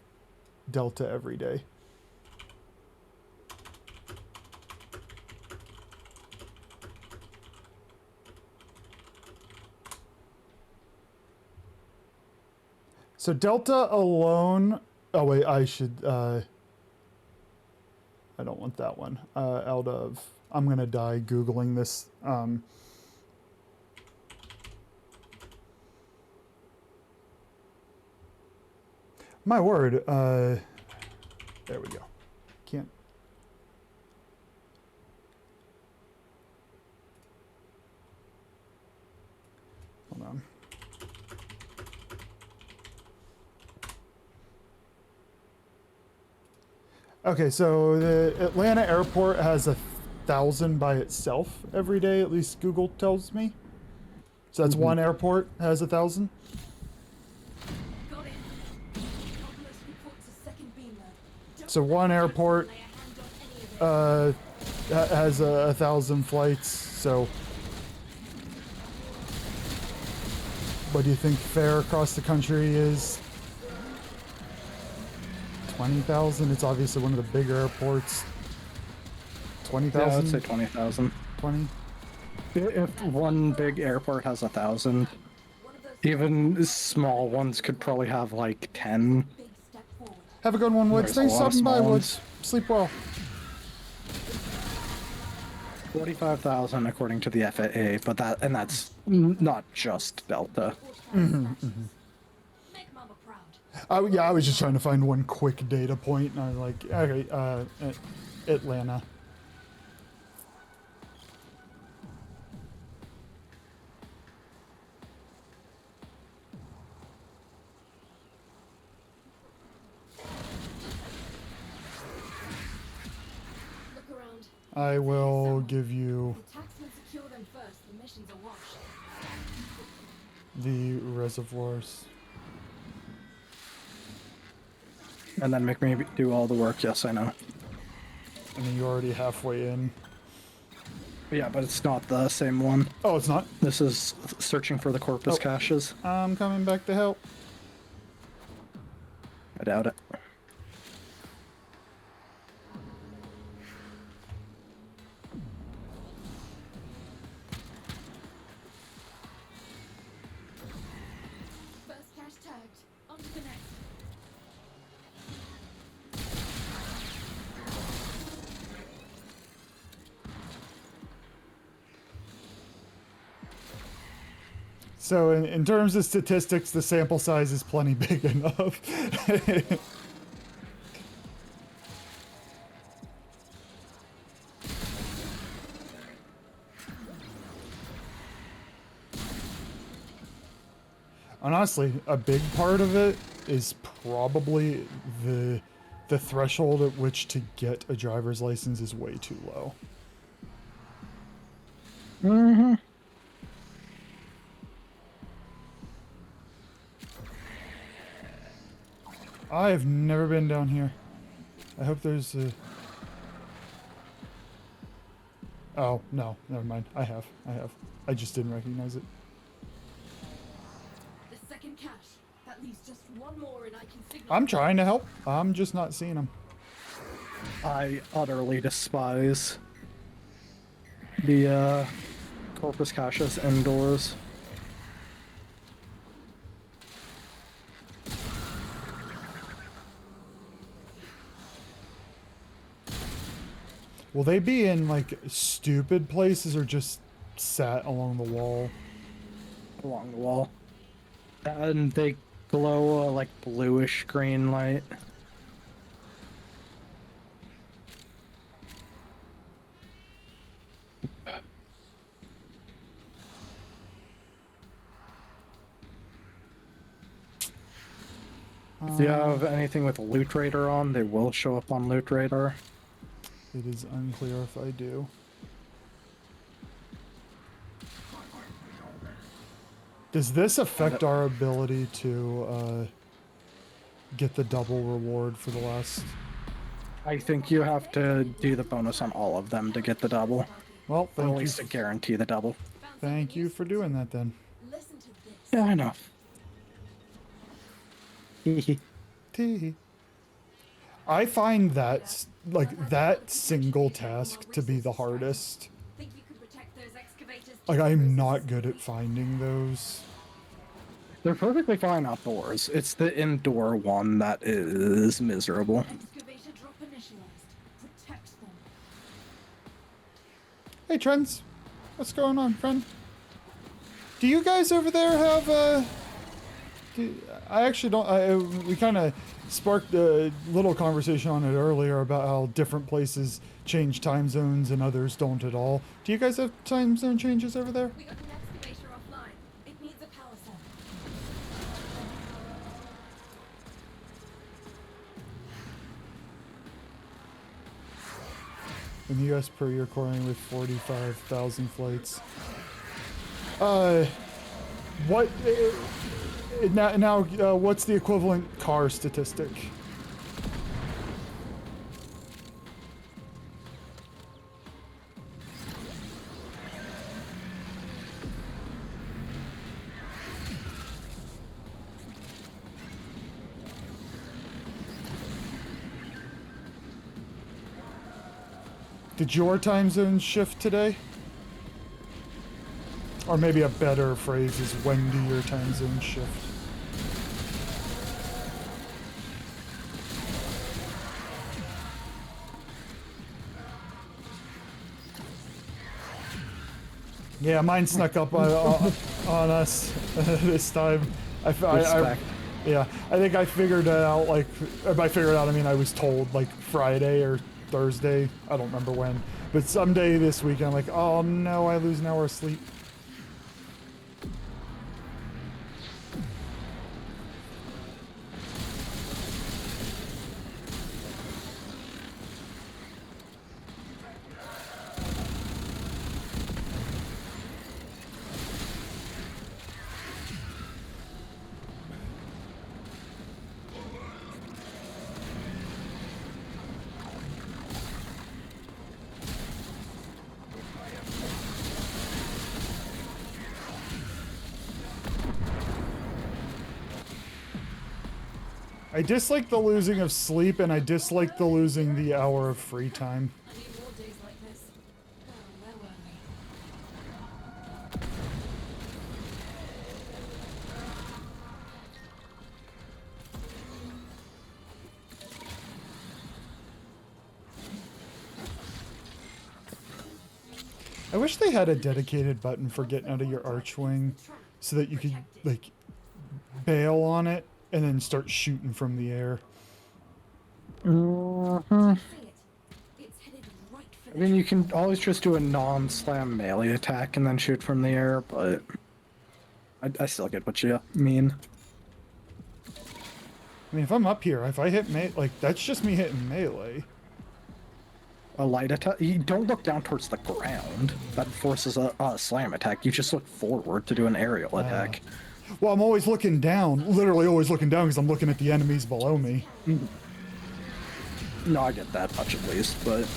Delta every day. So Delta alone... Oh wait, I should... I don't want that one. Out of... I'm gonna die Googling this. My word. There we go. Can't... Hold on. Okay, so the Atlanta airport has 1,000 by itself every day, at least Google tells me. So that's one airport has 1,000. Got it. Complex report to second beam there. So one airport Lay a hand on any of it. has 1,000 flights. So what do you think fare across the country is? 20,000. It's obviously one of the bigger airports. 20,000. Yeah, I'd say 20,000. 20. If one big airport has 1,000, even small ones could probably have like 10. Big step forward. Have a good one, Woods. There's a Thanks lot of stopping by, small Woods. Sleep well. 45,000 according to the FAA, but that's not just Delta. Make Mama proud. Yeah, I was just trying to find one quick data point, and I was like, okay, Atlanta. Look around. I will give you Taxmen secure them first. The mission's a wash. the reservoirs. And then make me do all the work, yes, I know. I mean, you're already halfway in. Yeah, but it's not the same one. Oh, it's not? This is searching for the corpus Oh. caches. I'm coming back to help. I doubt it. First cache tagged. On to the next. So in terms of statistics, the sample size is plenty big enough. And honestly, a big part of it is probably the threshold at which to get a driver's license is way too low. Mm-hmm. I've never been down here. I hope there's a... Oh, no, never mind. I have. I just didn't recognize it. The second cache. That leaves just one more and I can signal. I'm trying to help. I'm just not seeing them. I utterly despise the Corpus caches indoors. Will they be in, like, stupid places or just sat along the wall? Along the wall. And they glow a, like, bluish green light. If you have anything with Loot Radar on, they will show up on Loot Radar. It is unclear if I do. Does this affect our ability to get the double reward for the last... I think you have to do the bonus on all of them to get the double. Well, Or at least to guarantee the double. thank you for doing that then. Listen to this. Yeah, I know. Tee. I find that, like, that single task to be the hardest. Think you could protect those excavators? Like, I'm not good at finding those. They're perfectly fine outdoors. It's the indoor one that is miserable. Excavator drop initialized. Protect them. Hey, Trends. What's going on, friend? Do you guys over there have, I actually don't... we kind of sparked a little conversation on it earlier about how different places change time zones and others don't at all. Do you guys have time zone changes over there? We got an excavator offline. It needs a power cell. In the US per year, correlating with 45,000 flights. What... now, what's the equivalent car statistic? Did your time zone shift today? Or maybe a better phrase is, when do your time zones shift? Yeah, mine snuck up on us this time. Yeah, I think I figured it out, like, by figured out, I mean I was told, like, Friday or Thursday, I don't remember when, but someday this week I'm like, oh no, I lose an hour of sleep. I dislike the losing of sleep, and I dislike the losing the hour of free time. I need more days like this. Oh, where were we? I wish they had a dedicated button for getting out of your archwing, so that you could, like, bail on it and then start shooting from the air. Mm-hmm. See it. It's headed right for I the mean, you can always just do a non-slam melee attack and then shoot from the air, but I still get what you mean. mean, if I'm up here, if I hit like, that's just me hitting melee. A light attack? You don't look down towards the ground. That forces a slam attack. You just look forward to do an aerial attack. Well, I'm always looking down, literally always looking down because I'm looking at the enemies below me. No, I get that much at least, but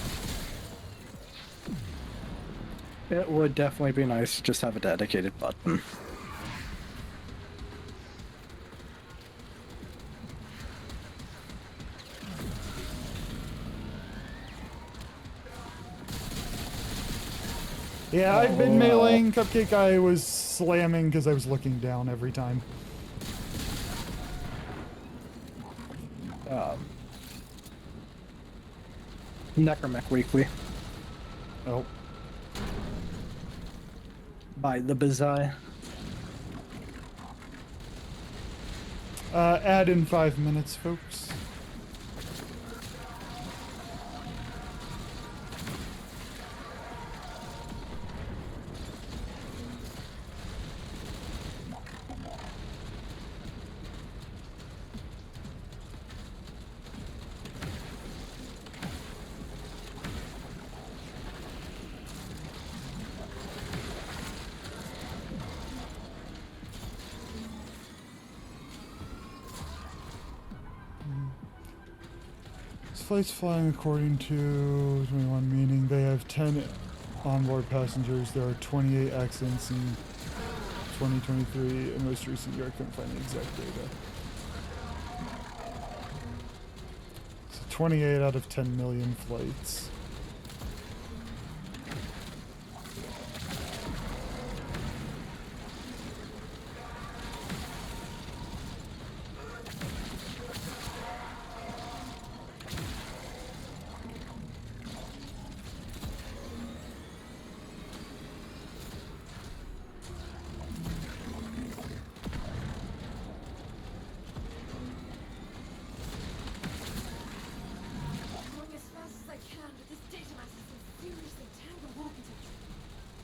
it would definitely be nice to just have a dedicated button. Yeah, I've been meleeing Cupcake. I was slamming because I was looking down every time. Necromech Weekly Oh. by the Bizai. Add in 5 minutes, folks. Flights flying according to 21, meaning they have 10 onboard passengers. There are 28 accidents in 2023. In most recent year, I couldn't find the exact data. So 28 out of 10 million flights. Going as fast as I can, but this data mass is so seriously tangled warp potential.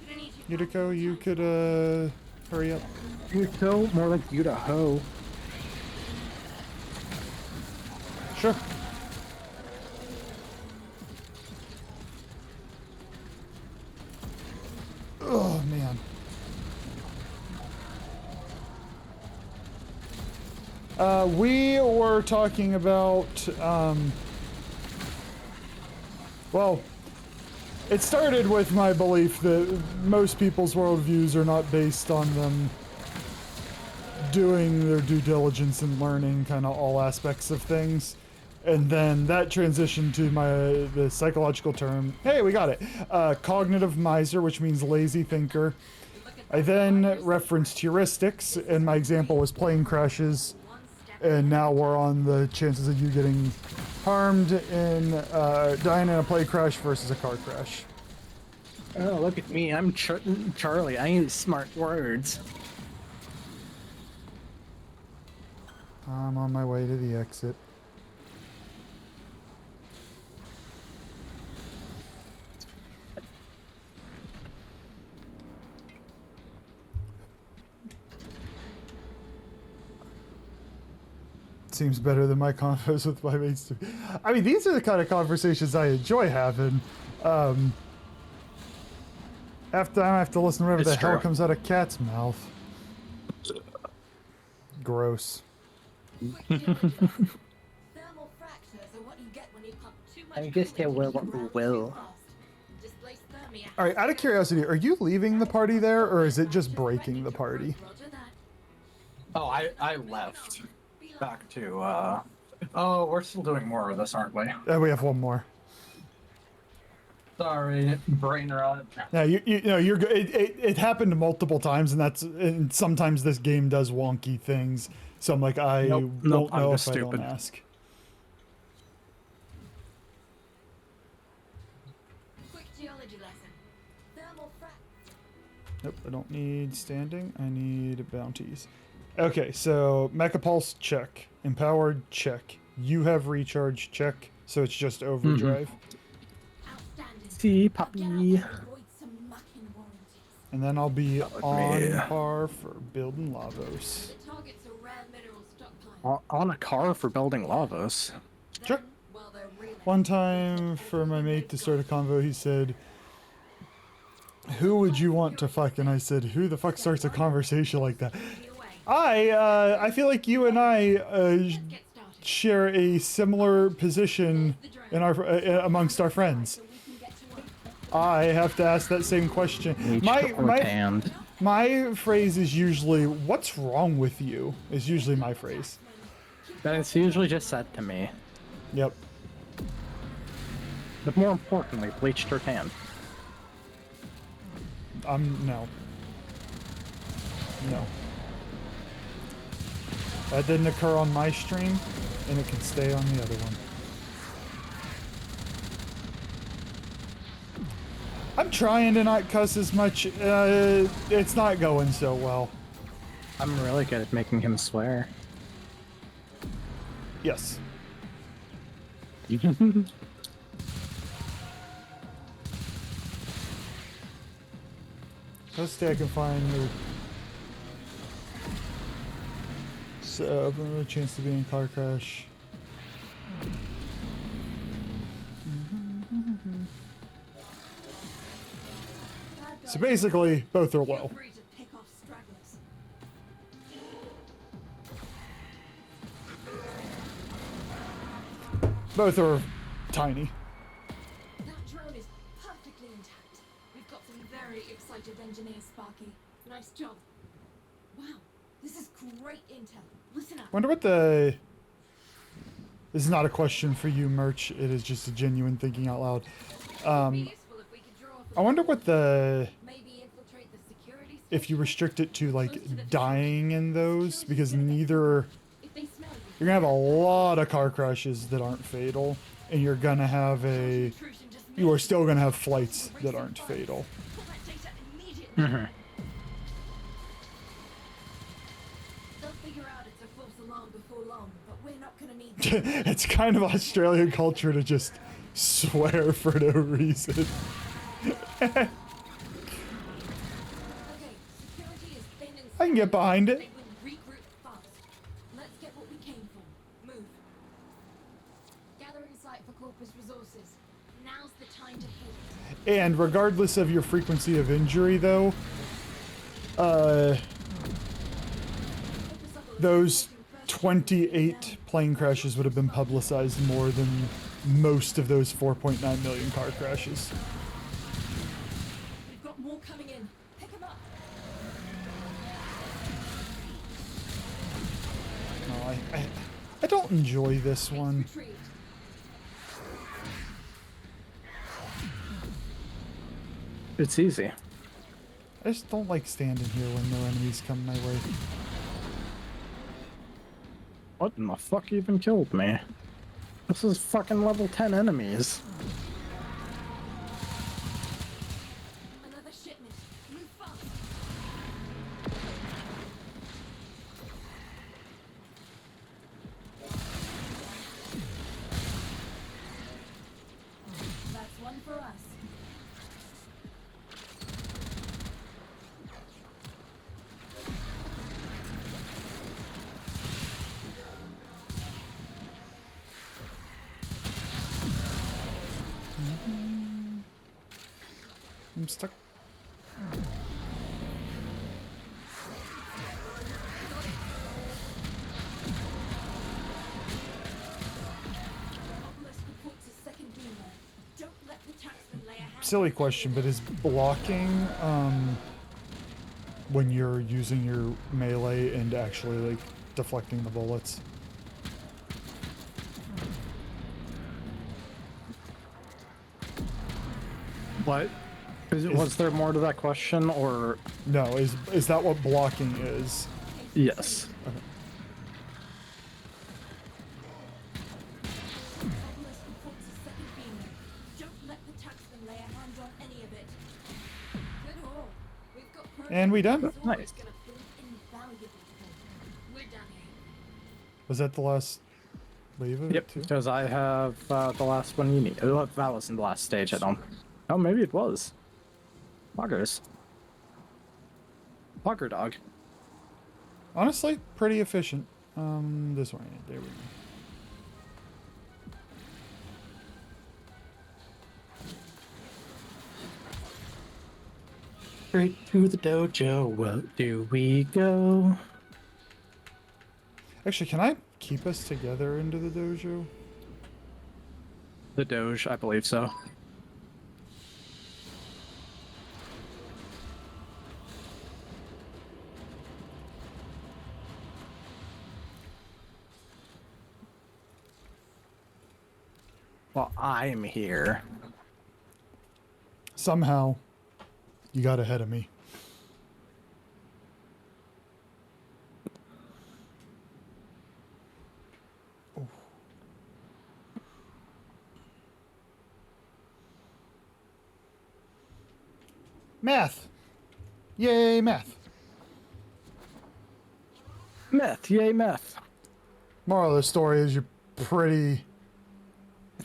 Gonna need you back Yutiko, in you time. could, hurry up. Yuto, more like you to hoe. Sure. Oh, man. We were talking about, well, it started with my belief that most people's worldviews are not based on them doing their due diligence and learning kind of all aspects of things. And then that transitioned to the psychological term, hey, we got it, cognitive miser, which means lazy thinker. I then referenced heuristics, and my example was plane crashes, and now we're on the chances of you getting harmed in, dying in a plane crash versus a car crash. Oh, look at me. I'm Charlie. I use smart words. I'm on my way to the exit. Seems better than my convos with my mates. I mean, these are the kind of conversations I enjoy having. After I have to listen to whatever It's the hell true. comes out of Cat's mouth. Gross. Quick geology lesson. Thermal fractures are what you get when you pump too much I guess coolant they into will your what we rounds will. too fast. Displace thermia. All right, out of curiosity, are you leaving the party there, or is it just breaking the party? Roger that. Oh, I left. Back to, oh, we're still doing more of this, aren't we? We have one more. Sorry, brain rot. Yeah, you know, you're good. It happened multiple times, and sometimes this game does wonky things. So I'm like, I Nope, won't I'm know if just I stupid. don't ask. Quick geology lesson. Thermal fractures. Nope, I don't need standing. I need bounties. Okay, so Mecha Pulse, check. Empowered, check. You have recharge, check. So it's just overdrive. Outstanding. See, Now get out puppy. there and avoid some mucking warranties. And then I'll be That was on me. par for building Lavos. The target's a rare mineral stockpile. On a car for building lavas. Sure. Well, they're really One time for my mate to start a convo, he said, "Who would you want to fuck?" And I said, "Who the fuck starts a conversation like that?" I feel like you and I get started. share a similar position in our amongst our friends. So we can get to work. I have to ask that same question. Hand. My phrase is usually, "What's wrong with you?" is usually my phrase. It's usually just said to me. Yep. But more importantly, bleached or tanned. No. No. That didn't occur on my stream, and it can stay on the other one. I'm trying to not cuss as much. It's not going so well. I'm really good at making him swear. Yes. Let's see if I can find the... So, a chance to be in a car crash. So basically, both are low. Feel free to pick off stragglers. Both are tiny. That drone is perfectly intact. We've got some very excited engineers, Sparky. Nice job. Wow, this is great intel. Listen up. Wonder what the... This is not a question for you, Merch. It is just a genuine thinking out loud. It'd be useful if we could draw up a I wonder what the... maybe infiltrate the security If you station. restrict it to, Close to like, the dying in those, because neither... If they smell you, You're gonna have a lot of car crashes that aren't fatal, and you're gonna have a... intrusion just You are missed. still gonna have flights that aren't fatal. Pull that data immediately. They'll figure out it's a false alarm before long, but we're not gonna need that. It's kind of Australian culture to just swear for no reason. Okay, security is thin and I can get behind it. they will regroup fast. Let's get what we came for. Move. Gathering site for Corpus Resources. Now's the time to hit it. And regardless of your frequency of injury, though, Focus on the those first 28 plane crashes would have been publicized more than most of those 4.9 million car crashes. We've got more coming in. Pick 'em up. No, I don't enjoy this one. Retrieved. It's easy. I just don't like standing here when no enemies come my way. What in the fuck even killed me? This is fucking level 10 enemies. Another shipment. Move fast. That's one for us. I'm stuck. Obelisk reports a second beamer. Don't let the taxman lay a hand. Silly question, but is blocking when you're using your melee and actually like deflecting the bullets? What? Was there more to that question, or...? No, is that what blocking is? Yes. Obelisk reports a second beamer. Don't let the taxman lay a hand on any of it. Good haul. We've got And we done. progress. Nice. It's gonna prove invaluable to them. We're done here. Was that the last wave of Yep, it too? because I have the last one you need. Oh, that wasn't the last stage, I don't... Oh, maybe it was. Poggers. Pogger dog. Honestly, pretty efficient. This one. There we go. Straight to the dojo, what do we go? Actually, can I keep us together into the dojo? The doge, I believe so. Well, I'm here. Somehow, you got ahead of me. Oh. Math! Yay, math! Meth, yay meth. Moral of the story is you're pretty...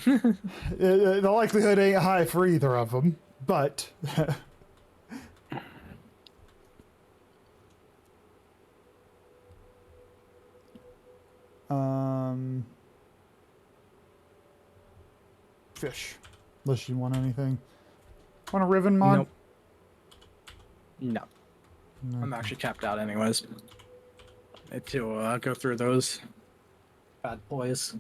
the likelihood ain't high for either of them, but... Fish. Unless you want anything. Want a Riven mod? Nope. No. I'm actually capped out anyways. Need to go through those bad boys.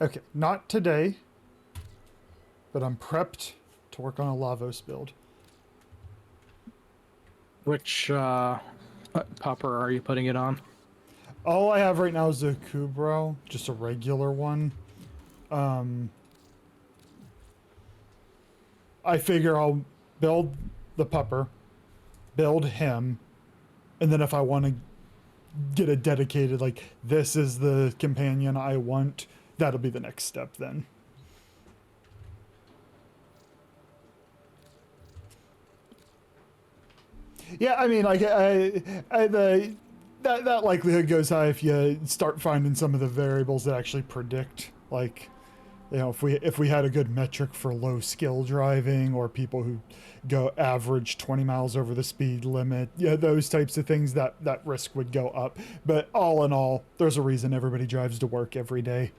Okay, not today, but I'm prepped to work on a Lavos build. Which popper are you putting it on? All I have right now is a Kubro, just a regular one. I figure I'll build the pupper, build him, and then if I want to get a dedicated, like, this is the companion I want, that'll be the next step then. Yeah, I mean, like, that likelihood goes high if you start finding some of the variables that actually predict, like, you know, if we had a good metric for low skill driving or people who go average 20 miles over the speed limit, yeah, those types of things, that risk would go up. But all in all, there's a reason everybody drives to work every day.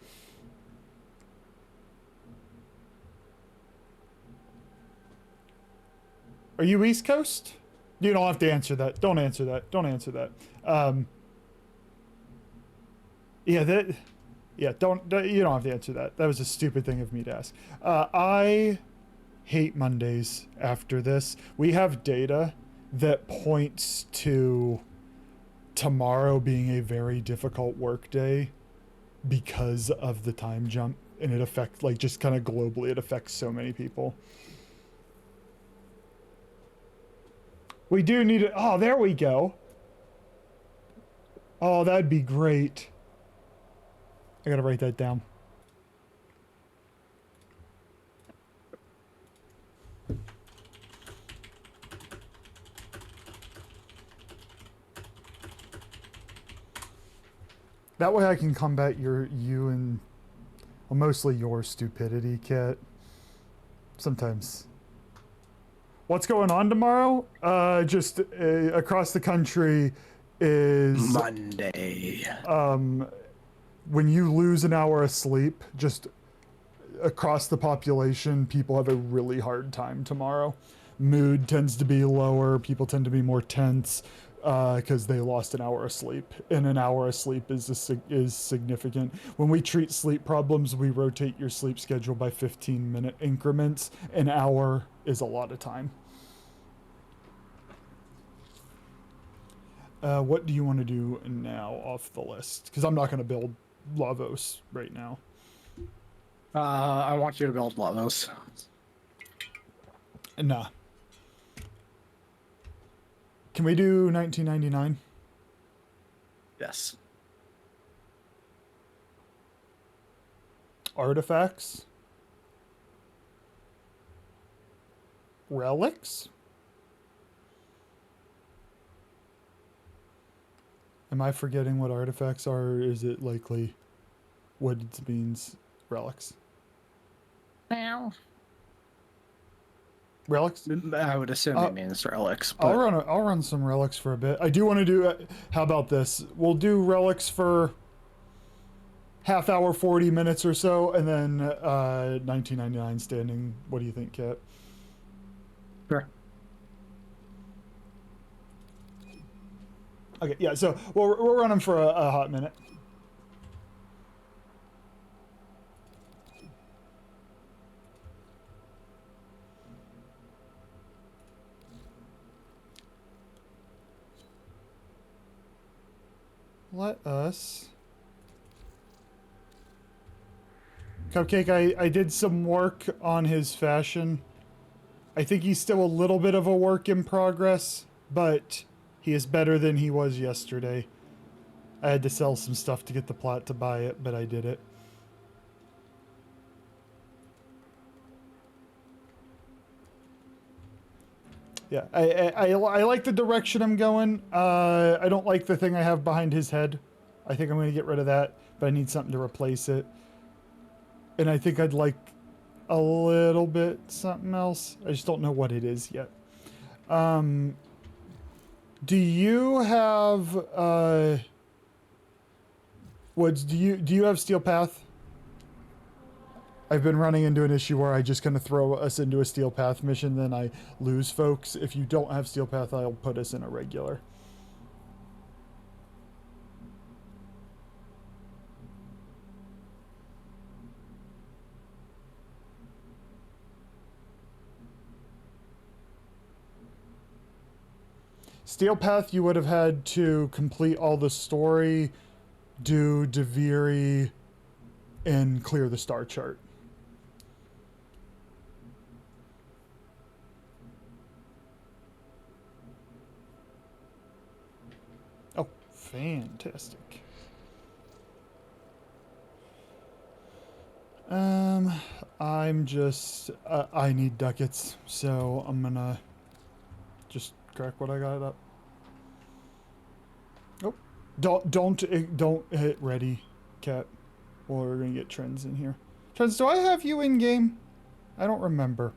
Are you East Coast? You don't have to answer that. Don't answer that. Don't answer that. You don't have to answer that. That was a stupid thing of me to ask. I hate Mondays after this. We have data that points to tomorrow being a very difficult work day because of the time jump, and it affects, like, just kind of globally, it affects so many people. We do need it. Oh, there we go. Oh, that'd be great. I gotta write that down. That way I can combat you and, well, mostly your stupidity, Kit. Sometimes. What's going on tomorrow? Just across the country is Monday. When you lose an hour of sleep, just across the population, people have a really hard time tomorrow. Mood tends to be lower. People tend to be more tense because they lost an hour of sleep, and an hour of sleep is significant. When we treat sleep problems, we rotate your sleep schedule by 15-minute increments. An hour is a lot of time. What do you want to do now off the list? Because I'm not going to build Lavos right now. I want you to build Lavos. Nah. Can we do 1999? Yes. Artifacts? Relics? Am I forgetting what artifacts are, or is it likely what it means relics? Now, Relics? I would assume he means relics, I'll but run some relics for a bit. I do want to do. How about this? We'll do relics for half hour, 40 minutes or so, and then 1999 standing. What do you think, Kat? sure. Okay, yeah. So we'll run them for a hot minute. Let us. Cupcake, I did some work on his fashion. I think he's still a little bit of a work in progress, but he is better than he was yesterday. I had to sell some stuff to get the plot to buy it, but I did it. Yeah, I like the direction I'm going. I don't like the thing I have behind his head. I think I'm going to get rid of that, but I need something to replace it. And I think I'd like a little bit something else. I just don't know what it is yet. Do you have Woods? Do you have Steel Path? I've been running into an issue where I just kind of throw us into a Steel Path mission, then I lose folks. If you don't have Steel Path, I'll put us in a regular. Steel Path, you would have had to complete all the story, do Deviri, and clear the star chart. Oh, fantastic. I'm just, I need ducats, so I'm gonna just crack what I got up. Oh, don't hit ready, Cat. Or we're gonna get Trends in here. Trends, do I have you in game? I don't remember.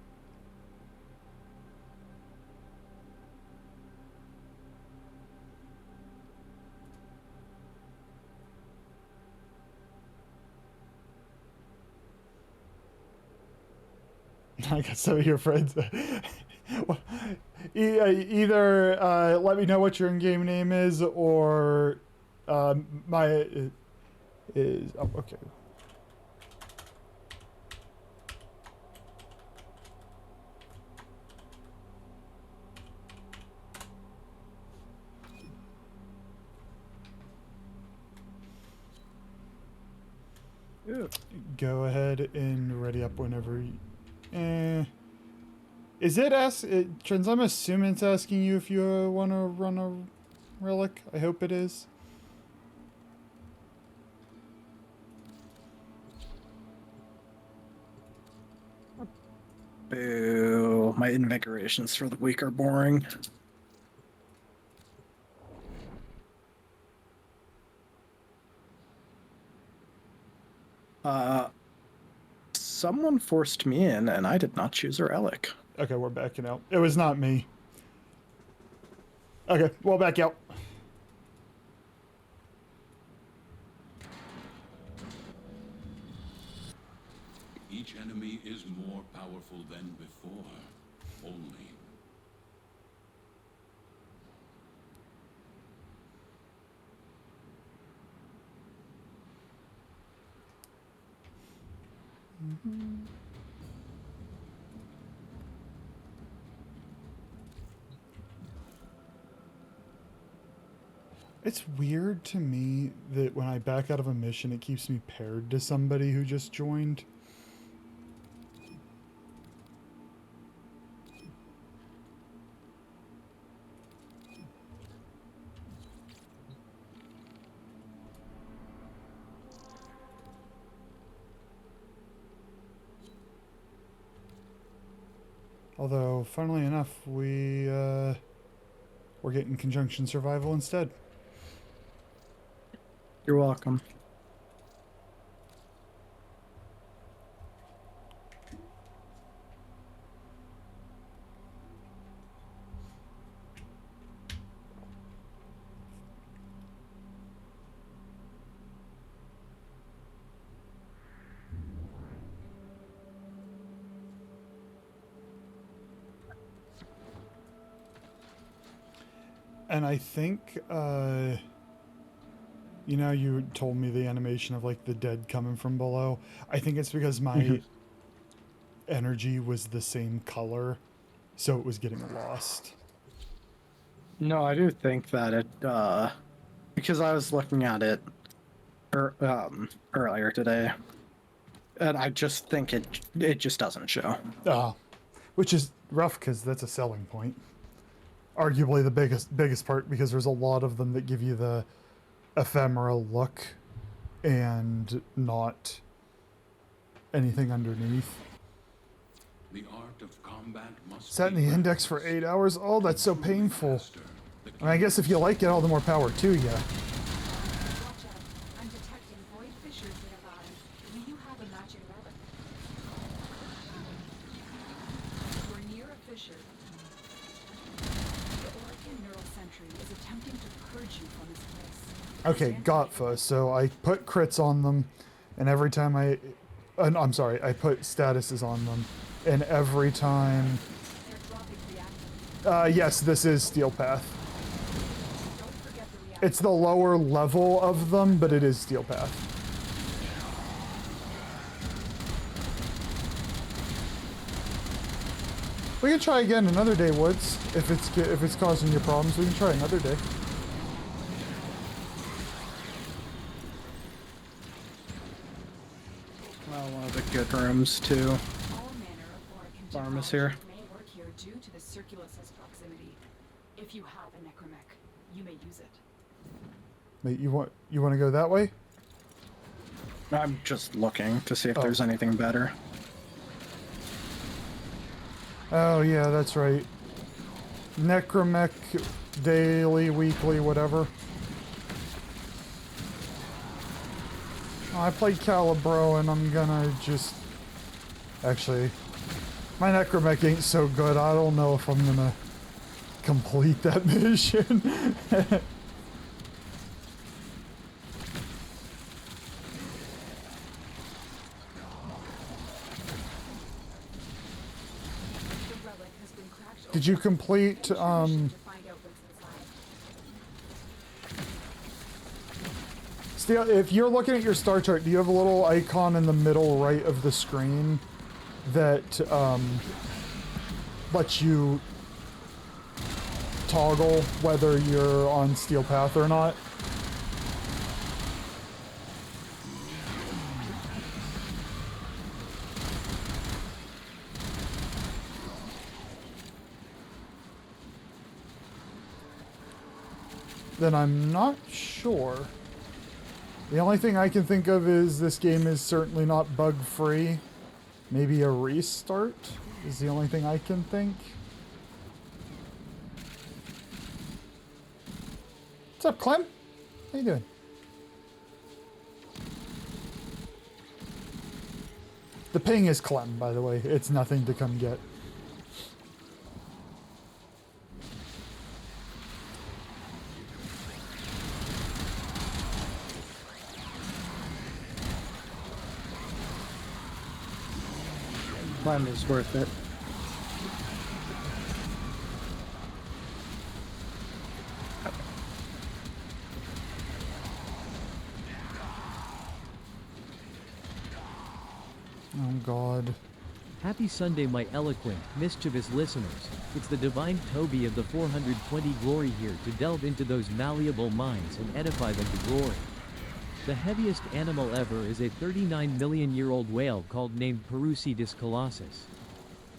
I got some of your friends. Well, either let me know what your in-game name is, or my is oh, okay. Ew. Go ahead and ready up whenever. Is it Trends? I'm assuming it's asking you if you want to run a relic. I hope it is. Boo. My invigorations for the week are boring. Someone forced me in, and I did not choose a relic. Okay, we're backing out. It was not me. Okay, we'll back out. Each enemy is more powerful than before. Only. It's weird to me that when I back out of a mission, it keeps me paired to somebody who just joined. Although, funnily enough, we're getting conjunction survival instead. You're welcome. And I think, you know, you told me the animation of like the dead coming from below. I think it's because my energy was the same color, so it was getting lost. No, I do think that it, because I was looking at it earlier today, and I just think it just doesn't show. Which is rough because that's a selling point. Arguably the biggest part, because there's a lot of them that give you the ephemeral look and not anything underneath. The art of combat must Sat in be the index for 8 hours. Oh, that's so painful. I mean, I guess if you like it, all the more power to you. Watch out. I'm detecting void fissures nearby. Do you have a matching relic? We're near a fissure. The Orichan Neural Sentry is attempting to purge you from this place. Okay, Gotfa. So I put crits on them, and every time I'm sorry, I put statuses on them, and every time... They're dropping reactors. Yes, this is Steel Path. Don't forget the reactor. It's the lower level of them, but it is Steel Path. We can try again another day, Woods. If it's causing you problems, we can try another day. Well, one of the good rooms too. All manner of Orichan Farm is technology here. may work here due to the Circulus's proximity. If you have a necromech, you may use it. Mate, you want to go that way? I'm just looking to see if there's anything better. Oh yeah, that's right. Necromech, daily, weekly, whatever. I played Calibro and I'm gonna just... Actually, my Necromech ain't so good. I don't know if I'm gonna complete that mission. The relic has been cracked Did you complete, to find out what's inside. Steel, if you're looking at your star chart, do you have a little icon in the middle right of the screen that lets you toggle whether you're on Steel Path or not? Then I'm not sure. The only thing I can think of is this game is certainly not bug-free. Maybe a restart is the only thing I can think. What's up, Clem? How you doing? The ping is Clem, by the way. It's nothing to come get. Clem is worth it. Oh, God. Happy Sunday, my eloquent, mischievous listeners. It's the divine Toby of the 420 glory here to delve into those malleable minds and edify them to glory. The heaviest animal ever is a 39-million-year-old whale named Perusidis colossus.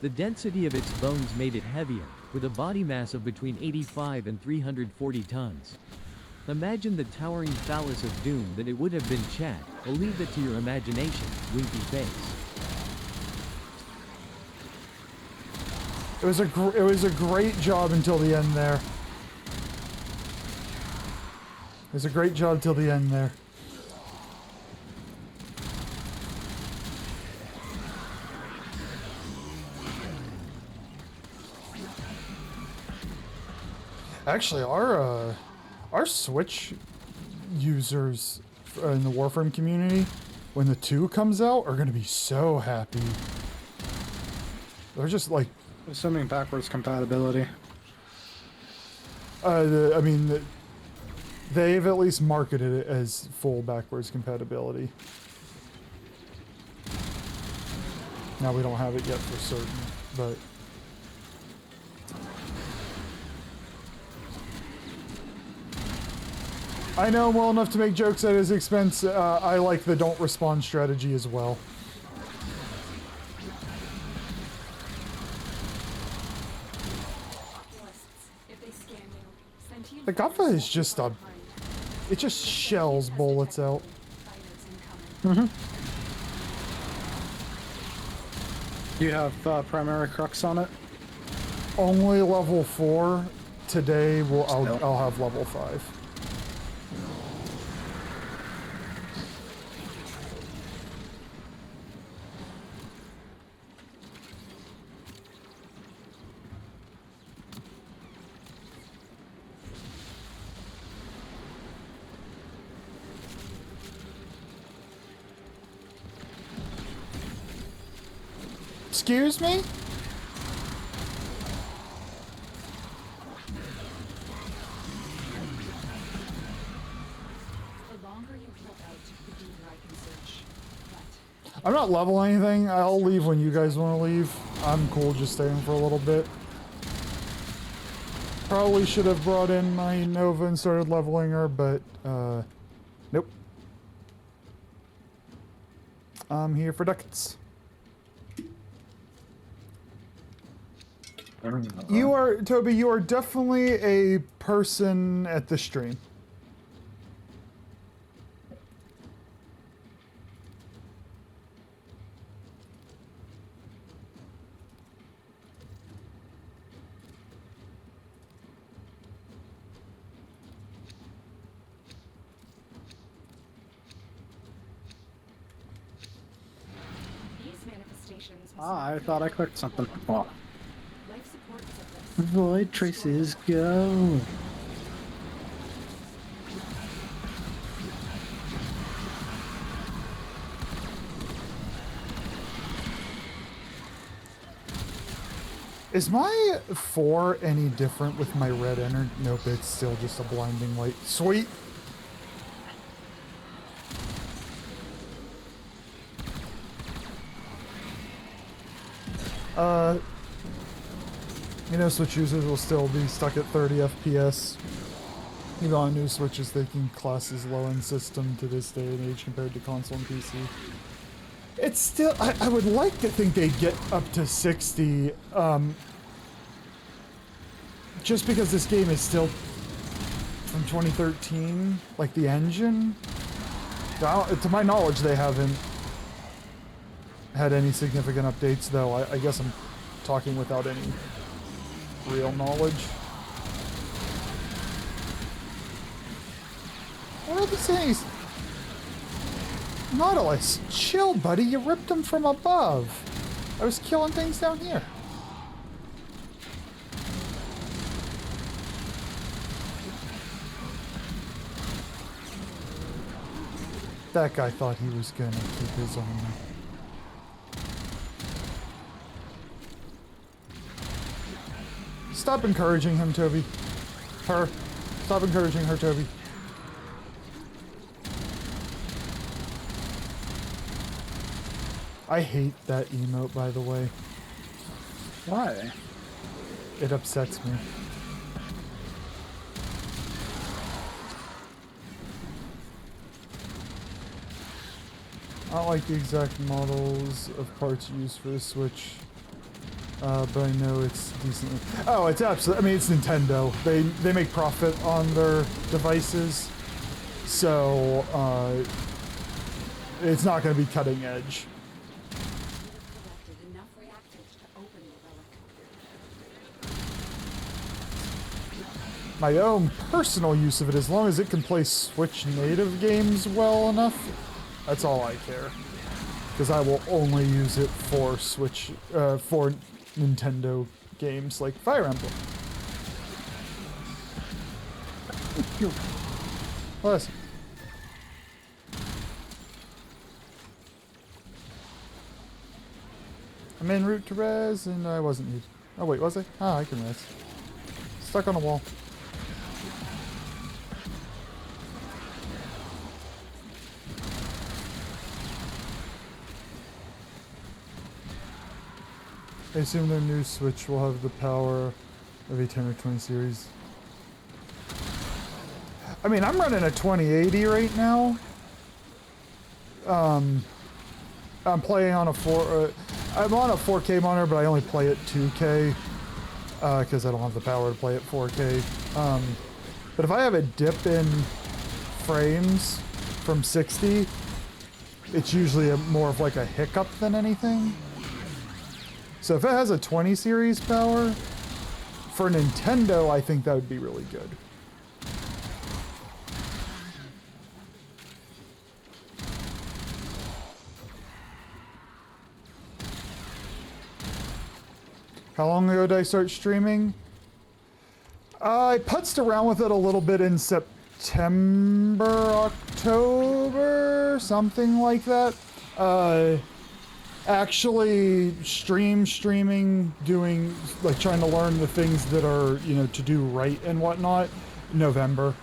The density of its bones made it heavier, with a body mass of between 85 and 340 tons. Imagine the towering phallus of doom that it would have been, chat. I'll leave that to your imagination, winky face. It was a great job until the end there. It was a great job till the end there. Actually, our Switch users in the Warframe community, when the 2 comes out, are going to be so happy. They're just like... Assuming backwards compatibility. I mean, they've at least marketed it as full backwards compatibility. Now we don't have it yet for certain, but I know him well enough to make jokes at his expense. I like the don't respond strategy as well. The Gaffa is just a... It just shells bullets out. You have primary crux on it? Only level 4. Today I'll have level 5. Excuse me? I'm not leveling anything. I'll leave when you guys want to leave. I'm cool just staying for a little bit. Probably should have brought in my Nova and started leveling her, but nope. I'm here for ducats. You are, Toby, you are definitely a person at the stream. I thought I clicked something. Well. Void traces go. Is my 4 any different with my red energy? Nope, it's still just a blinding light. Sweet! You know, Switch users will still be stuck at 30 FPS. Even on new Switches, they can class as low-end system to this day and age compared to console and PC. It's still... I would like to think they'd get up to 60, just because this game is still from 2013, like the engine. To my knowledge, they haven't had any significant updates, though. I guess I'm talking without any real knowledge. What are these things? Nautilus, chill, buddy. You ripped them from above. I was killing things down here. That guy thought he was gonna keep his own. Stop encouraging him, Toby. Her. Stop encouraging her, Toby. I hate that emote, by the way. Why? It upsets me. I don't like the exact models of parts used for the Switch. But I know it's decently... Oh, it's absolutely... I mean, it's Nintendo. They make profit on their devices. So, it's not going to be cutting edge. My own personal use of it, as long as it can play Switch native games well enough, that's all I care. Because I will only use it for Switch, for Nintendo games like Fire Emblem. Bless. I'm en route to res, and I wasn't used. Oh wait, was I? Ah, I can res. Stuck on a wall. I assume their new Switch will have the power of a 10 or 20 series. I mean, I'm running a 2080 right now. I'm playing on a I'm on a 4K monitor, but I only play at 2K because I don't have the power to play at 4K. But if I have a dip in frames from 60, it's usually more of like a hiccup than anything. So if it has a 20 series power, for Nintendo, I think that would be really good. How long ago did I start streaming? I putzed around with it a little bit in September, October, something like that. Actually streaming, doing, like trying to learn the things that are, you know, to do right and whatnot, November.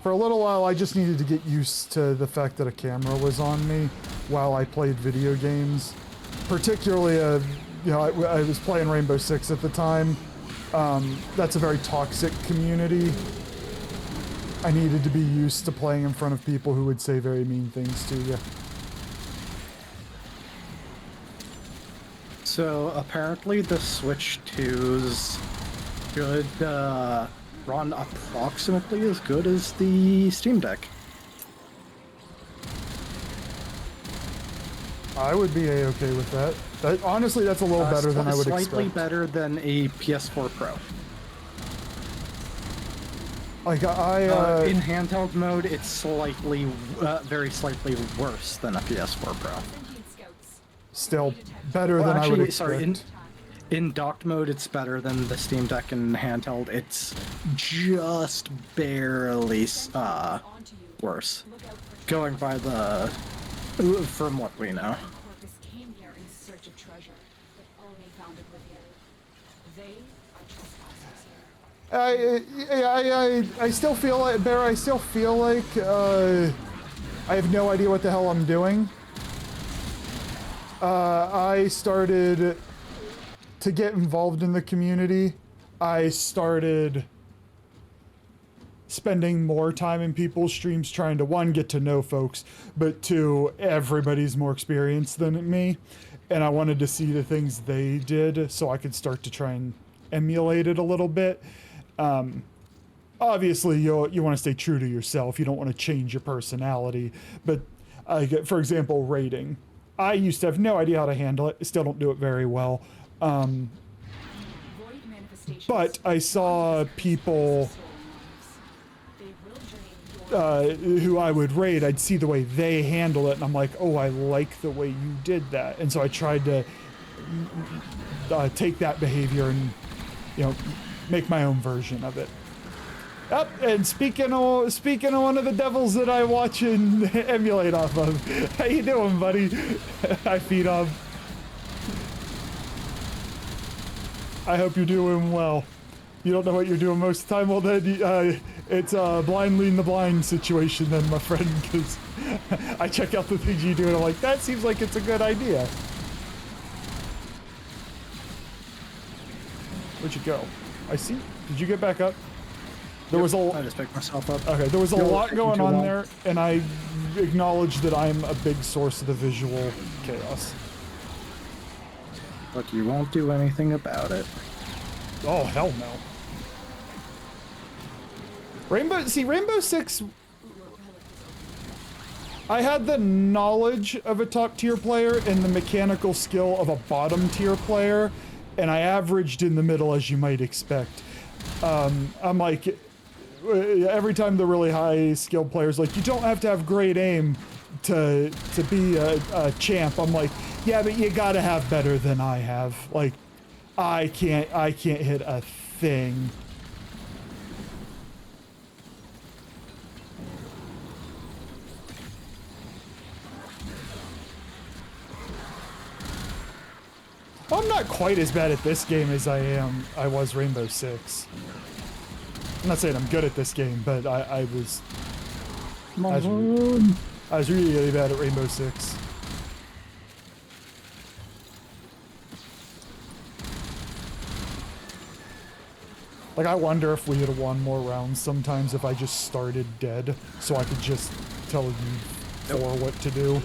For a little while, I just needed to get used to the fact that a camera was on me while I played video games. Particularly, you know, I was playing Rainbow Six at the time. That's a very toxic community. I needed to be used to playing in front of people who would say very mean things to you. So apparently the Switch 2's should run approximately as good as the Steam Deck. I would be a-okay with that. Honestly, that's a little better than I would expect. Slightly better than a PS4 Pro. Like in handheld mode, it's slightly, very slightly worse than a PS4 Pro. Still better than I would expect. Sorry, in docked mode, it's better than the Steam Deck in handheld. It's just barely worse. Going by the from what we know. Came here in search of treasure, but only found oblivion. They are trespassers here. I still feel like, Bear, I still feel like I have no idea what the hell I'm doing. I started to get involved in the community. I started spending more time in people's streams trying to, one, get to know folks, but two, everybody's more experienced than me. And I wanted to see the things they did so I could start to try and emulate it a little bit. Obviously, you want to stay true to yourself. You don't want to change your personality. But for example, raiding. I used to have no idea how to handle it. I still don't do it very well. But I saw people who I would raid, I'd see the way they handle it, and I'm like, oh, I like the way you did that. And so I tried to take that behavior and, you know, make my own version of it. Yep, and speaking of one of the devils that I watch and emulate off of, how you doing, buddy? I feed off. I hope you're doing well. You don't know what you're doing most of the time? Well, then it's a blind leading the blind situation then, my friend, because I check out the things you do and I'm like, that seems like it's a good idea. Where'd you go? I see. Did you get back up? There was I just picked myself up. Okay, there was a lot going on there, and I acknowledge that I'm a big source of the visual chaos. But you won't do anything about it. Oh, hell no. Rainbow Six, I had the knowledge of a top tier player and the mechanical skill of a bottom tier player, and I averaged in the middle, as you might expect. I'm like, every time the really high skilled players like, you don't have to have great aim to be a champ. I'm like, yeah, but you gotta have better than I have. Like, I can't hit a thing. I'm not quite as bad at this game as I was Rainbow Six. I'm not saying I'm good at this game, but I was. I was really, really bad at Rainbow Six. Like, I wonder if we had won more rounds sometimes if I just started dead, so I could just tell you four what to do.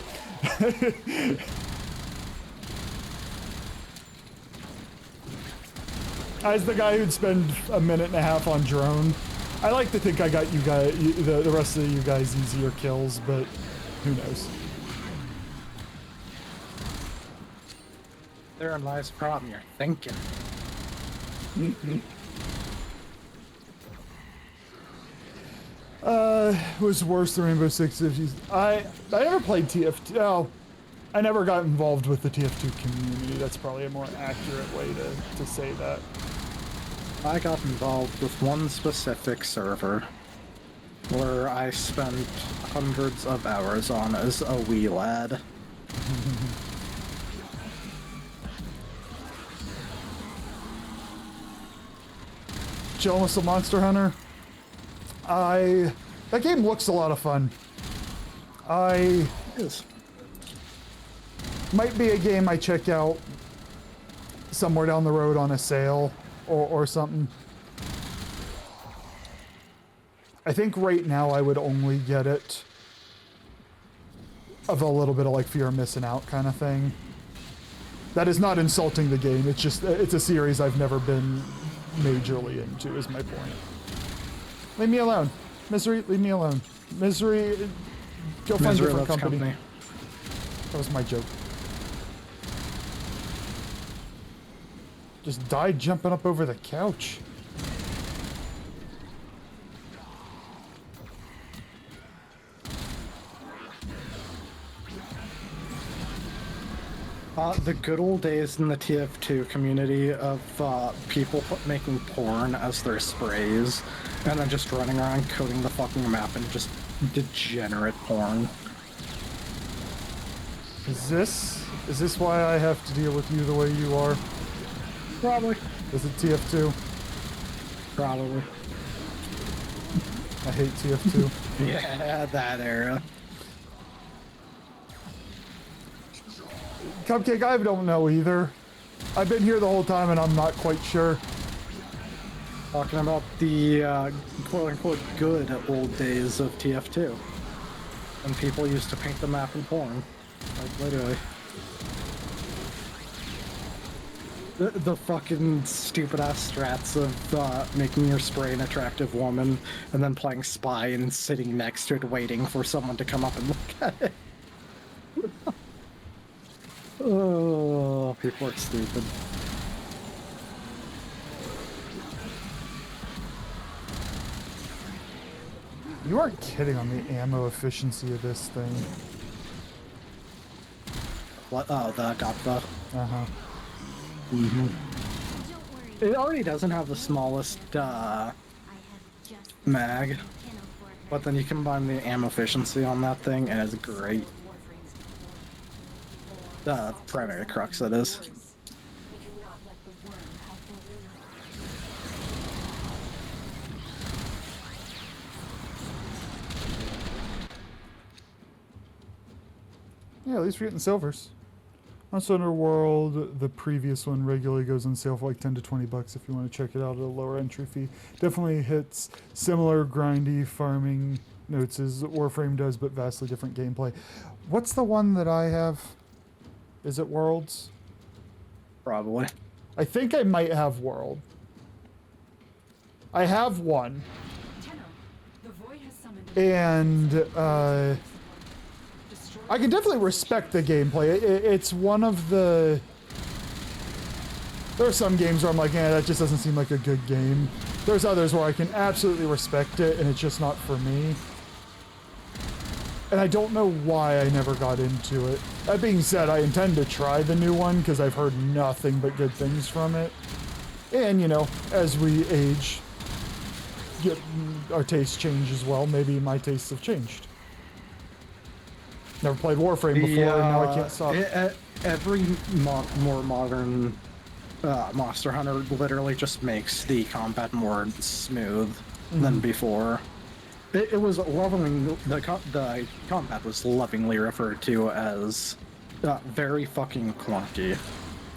As the guy who'd spend a minute and a half on drone, I like to think I got you guys, the rest of you guys easier kills, but who knows? Therein lies the problem. You're thinking. Was worse than Rainbow Six Siege. I never played TF2. Oh, I never got involved with the TF2 community. That's probably a more accurate way to say that. I got involved with one specific server where I spent hundreds of hours on as a wee lad. Chilling with some Monster Hunter. That game looks a lot of fun. It is. Might be a game I check out somewhere down the road on a sale or something. I think right now I would only get it of a little bit of like fear of missing out kind of thing. That is not insulting the game. It's just, it's a series I've never been majorly into is my point. Leave me alone. Misery, leave me alone. Misery, go find a Misery different loves company. That was my joke. Just died jumping up over the couch. The good old days in the TF2 community of people making porn as their sprays, and then just running around coding the fucking map and just degenerate porn. Is this why I have to deal with you the way you are? Probably. Is it TF2? Probably. I hate TF2. Yeah, that era. Cupcake, I don't know either. I've been here the whole time and I'm not quite sure. Talking about the quote-unquote good old days of TF2. When people used to paint the map in porn. Like, literally. The fucking stupid-ass strats of making your spray an attractive woman, and then playing spy and sitting next to it waiting for someone to come up and look at it. Oh, people are stupid. You aren't kidding on the ammo efficiency of this thing. What? Oh, the Gotha. Uh-huh. It already doesn't have the smallest mag, but then you combine the ammo efficiency on that thing, and it's great. The primary crux, that is. Yeah, at least we're getting silvers. Monster Hunter World, the previous one regularly goes on sale for like 10 to 20 bucks if you want to check it out at a lower entry fee. Definitely hits similar grindy farming notes as Warframe does, but vastly different gameplay. What's the one that I have? Is it Worlds? Probably. I think I might have World. I have one. And I can definitely respect the gameplay. It's one of the... There are some games where I'm like, yeah, that just doesn't seem like a good game. There's others where I can absolutely respect it, and it's just not for me. And I don't know why I never got into it. That being said, I intend to try the new one, because I've heard nothing but good things from it. And, you know, as we age, our tastes change as well. Maybe my tastes have changed. Never played Warframe before, and now I can't stop. Every more modern Monster Hunter literally just makes the combat more smooth than before. It was lovingly the combat was lovingly referred to as very fucking clunky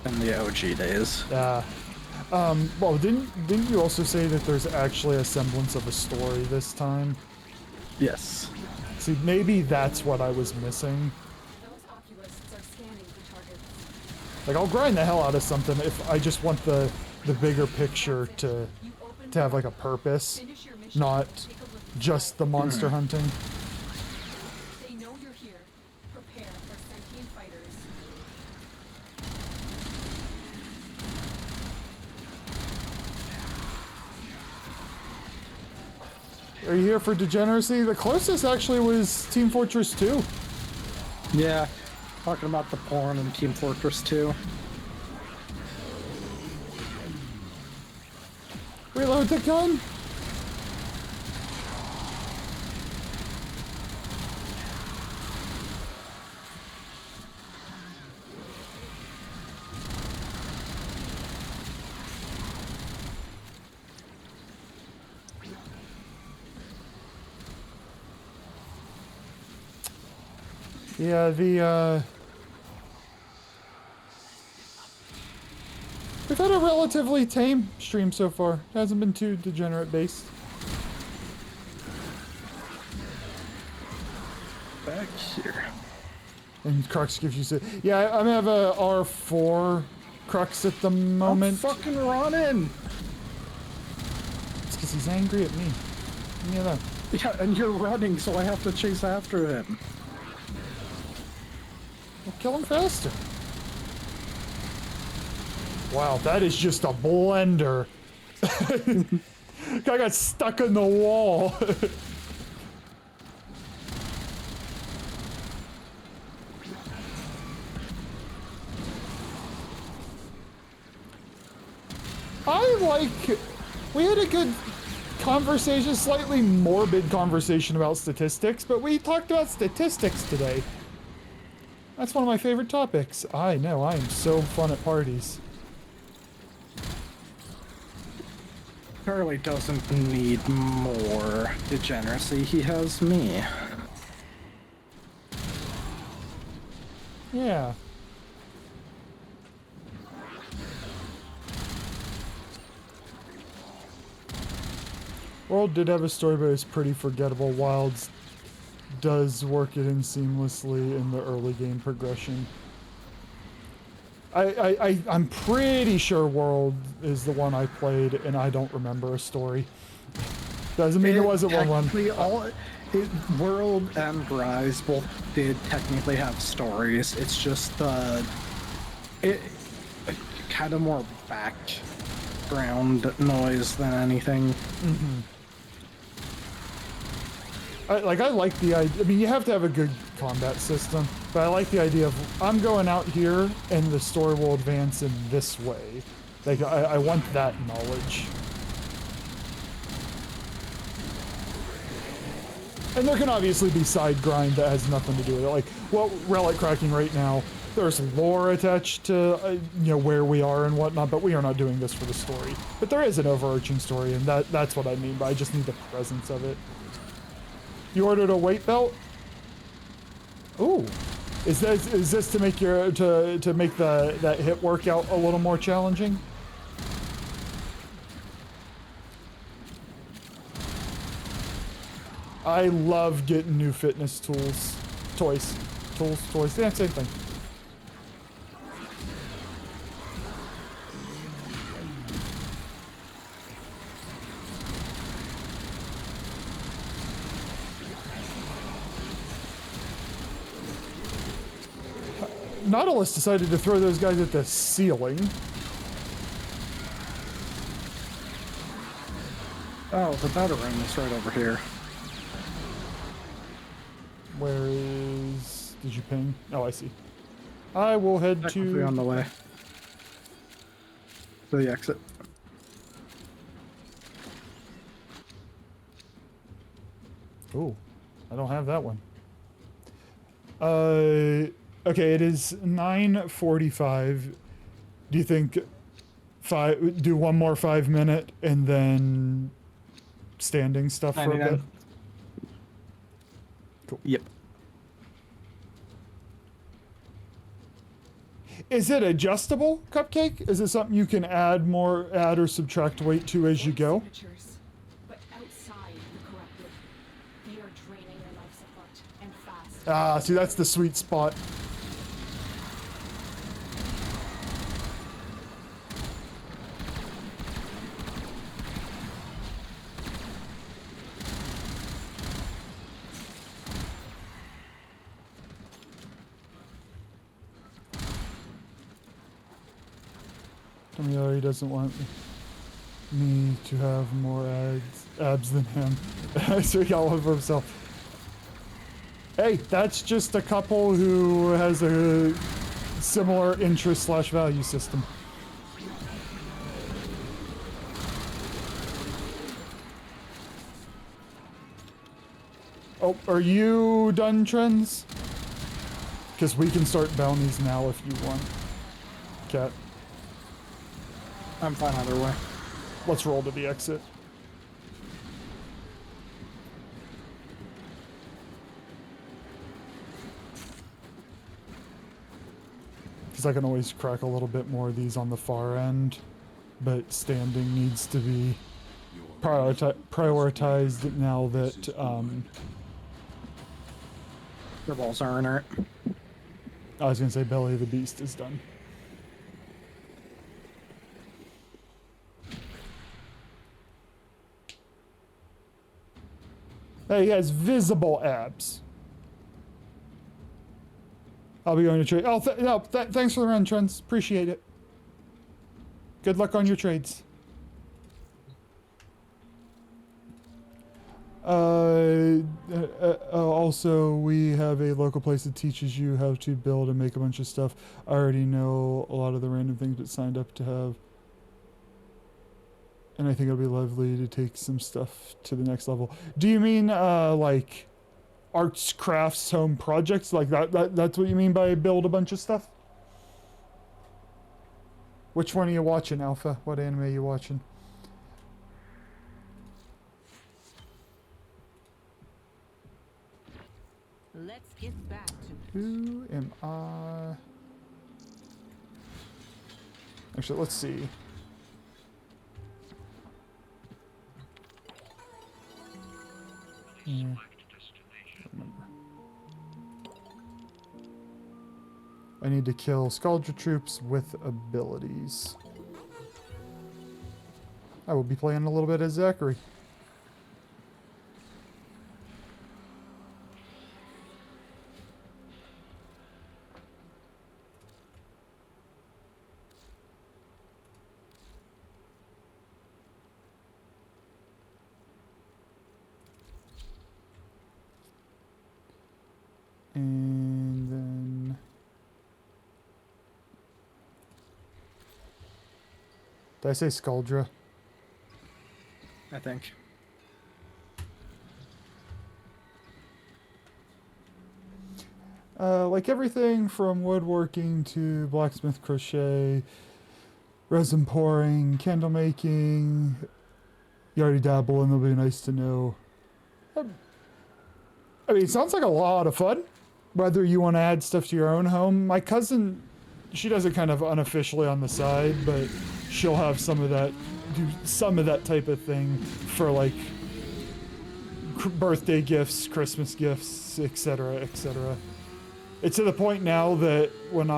in the OG days. Well, didn't you also say that there's actually a semblance of a story this time? Yes. See, maybe that's what I was missing. Those oculists are scanning for targets. Like, I'll grind the hell out of something if I just want the bigger picture to have like a purpose, Finish your mission. not Take a look. just the monster hunting. They know you're here. Prepare for sentient fighters. Are you here for degeneracy? The closest actually was Team Fortress 2. Yeah. Talking about the porn in Team Fortress 2. Reload the gun. Yeah, we've had a relatively tame stream so far. It hasn't been too degenerate based. Back here. And Crux gives you yeah, I have a R4 Crux at the moment. I'm fucking running! It's because he's angry at me. Leave me alone. Yeah, and you're running, so I have to chase after him. We'll kill him faster. Wow, that is just a blender. Guy got stuck in the wall. We had a good conversation, slightly morbid conversation about statistics, but we talked about statistics today. That's one of my favorite topics. I know, I am so fun at parties. Charlie doesn't need more degeneracy, he has me. Yeah. World did have a story, but it's pretty forgettable. Wilds does work it in seamlessly in the early game progression. I'm pretty sure World is the one I played, and I don't remember a story. Doesn't mean it wasn't one. World and Rise both did technically have stories. It's just it kind of more background noise than anything. Mm-hmm. I like the idea. I mean, you have to have a good combat system, but I like the idea of I'm going out here and the story will advance in this way. Like, I want that knowledge. And there can obviously be side grind that has nothing to do with it. Like, well, relic cracking right now, there's lore attached to, where we are and whatnot, but we are not doing this for the story. But there is an overarching story, and that's what I mean, but I just need the presence of it. You ordered a weight belt? Ooh. Is this to make to make that hit workout a little more challenging? I love getting new fitness toys, yeah, same thing. Nautilus decided to throw those guys at the ceiling. Oh, the battle room is right over here. Where is... Did you ping? Oh, I see. I will head Technically on the way to the exit. Ooh, I don't have that one. Okay, it is 9:45. Do you think do one more 5-minute and then standing stuff for a bit? Yep. Is it adjustable, Cupcake? Is it something you can add or subtract weight to as you go? Signatures, but outside the corrupted. They are draining your life support, and fast. Ah, see, that's the sweet spot. He doesn't want me to have more abs than him. So he all over himself. Hey, that's just a couple who has a similar interest/value system. Oh, are you done, Trends? Because we can start bounties now if you want. Cat. I'm fine either way. Let's roll to the exit. Because I can always crack a little bit more of these on the far end, but standing needs to be prioritized now that Your balls are inert. I was going to say Belly of the Beast is done. Hey, he has visible abs. I'll be going to trade. Oh, thanks for the run, Trends. Appreciate it. Good luck on your trades. Also, we have a local place that teaches you how to build and make a bunch of stuff. I already know a lot of the random things, but signed up to have. And I think it'll be lovely to take some stuff to the next level. Do you mean, like, arts, crafts, home projects? Like, that's what you mean by build a bunch of stuff? Which one are you watching, Alpha? What anime are you watching? Let's get back to Who am I? Actually, let's see. Yeah. I need to kill Scaldra troops with abilities. I will be playing a little bit as Zachary. And then... Did I say Scaldra? I think. Like everything from woodworking to blacksmith, crochet, resin pouring, candle making. You already dabble and it'll be nice to know. I mean, it sounds like a lot of fun. Whether you want to add stuff to your own home. My cousin, she does it kind of unofficially on the side, but she'll have some of that, do some of that type of thing for like birthday gifts, Christmas gifts, etc., etc. It's to the point now that when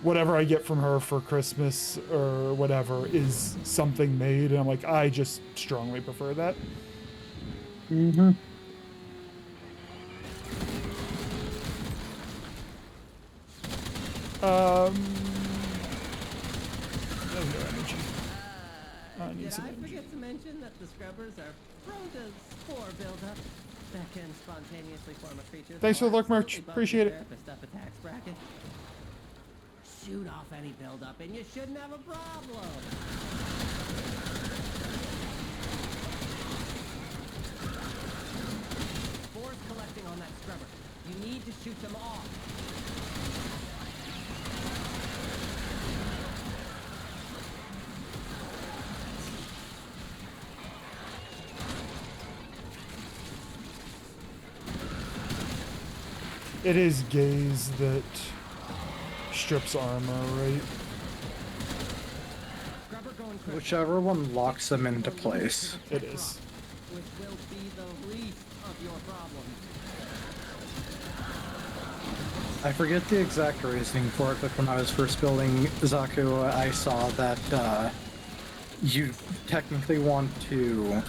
whatever I get from her for Christmas or whatever is something made, and I'm like, I just strongly prefer that. Mm-hmm. I need some I energy. forget to mention that the scrubbers are prone to spore buildup that can spontaneously form a creature. Thanks for the look, Merch. Appreciate it. Up attacks bracket. Shoot off any buildup and you shouldn't have a problem. Spores collecting on that scrubber. You need to shoot them off. It is gaze that strips armor, right? Scrubber going quick. Whichever one locks them into place. It is. Which will be the least of your problems. I forget the exact reasoning for it, but when I was first building Zaku, I saw that you technically want to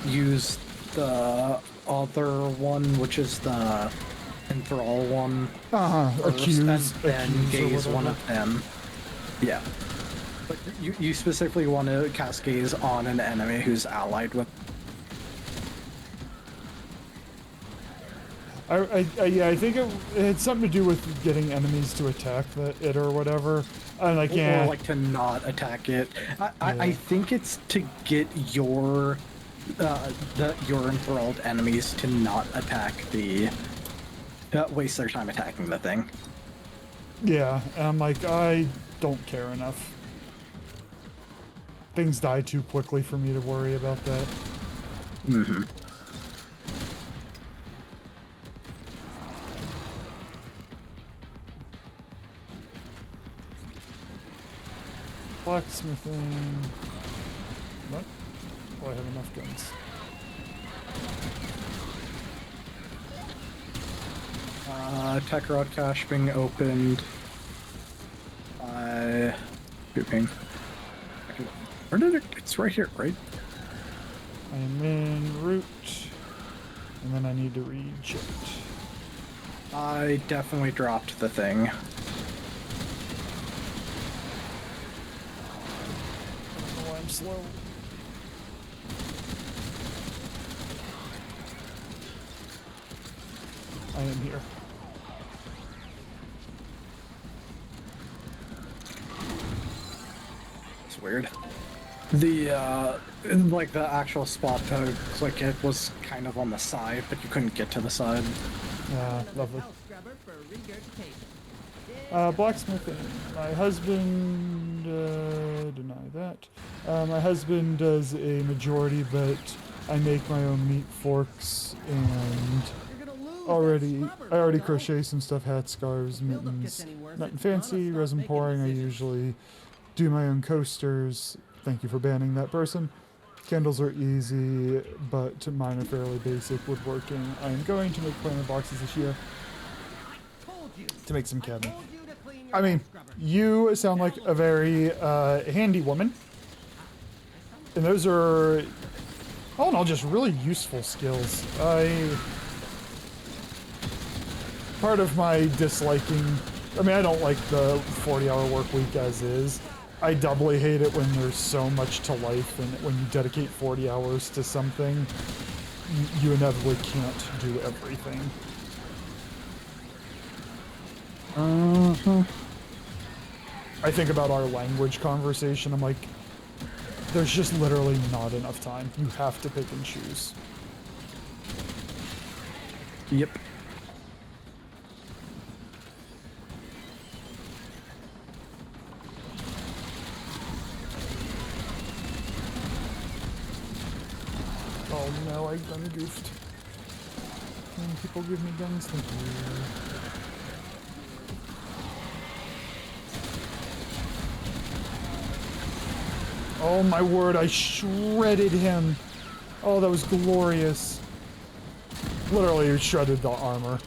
use the other one, which is the enthrall one, first, and then gaze one of them. Yeah. But you specifically want to cast gaze on an enemy who's allied with. Yeah, I think it had something to do with getting enemies to attack it or whatever. And like, yeah. Or like to not attack it. I think it's to get your your enthralled enemies to not attack the waste their time attacking the thing. Yeah, and I'm like, I don't care enough. Things die too quickly for me to worry about that. Mm-hmm. Blacksmithing. What? Oh, I have enough guns. Tech rod cache being opened by pooping. Where did it? It's right here, right? I am in route, and then I need to recheck. I definitely dropped the thing. I don't know why I'm slow. I am here. It's weird. The like the actual spot to click it was kind of on the side, but you couldn't get to the side. Lovely. Health scrubber for regurgitation. Blacksmithing. My husband, deny that. My husband does a majority, but I make my own meat forks and You're gonna lose that I scrubber, already Bucko. crochet some stuff, hats, scarves, Build-up mittens, gets any worse, nothing it's gonna fancy, start resin making pouring. I decisions. usually do my own coasters. Thank you for banning that person. Candles are easy, but mine are fairly basic woodworking. I am going to make planter boxes this year Told you. to make some I cabinet. told you to clean your I mean, health scrubber. you sound like a very handy woman. And those are, all in all, just really useful skills. Part of my disliking, I mean, I don't like the 40-hour work week as is. I doubly hate it when there's so much to life, and when you dedicate 40 hours to something, you inevitably can't do everything. I think about our language conversation, I'm like, there's just literally not enough time. You have to pick and choose. Yep. Oh no, I done goofed. Can people give me guns? Thank you. Oh my word, I shredded him. Oh, that was glorious. Literally shredded the armor.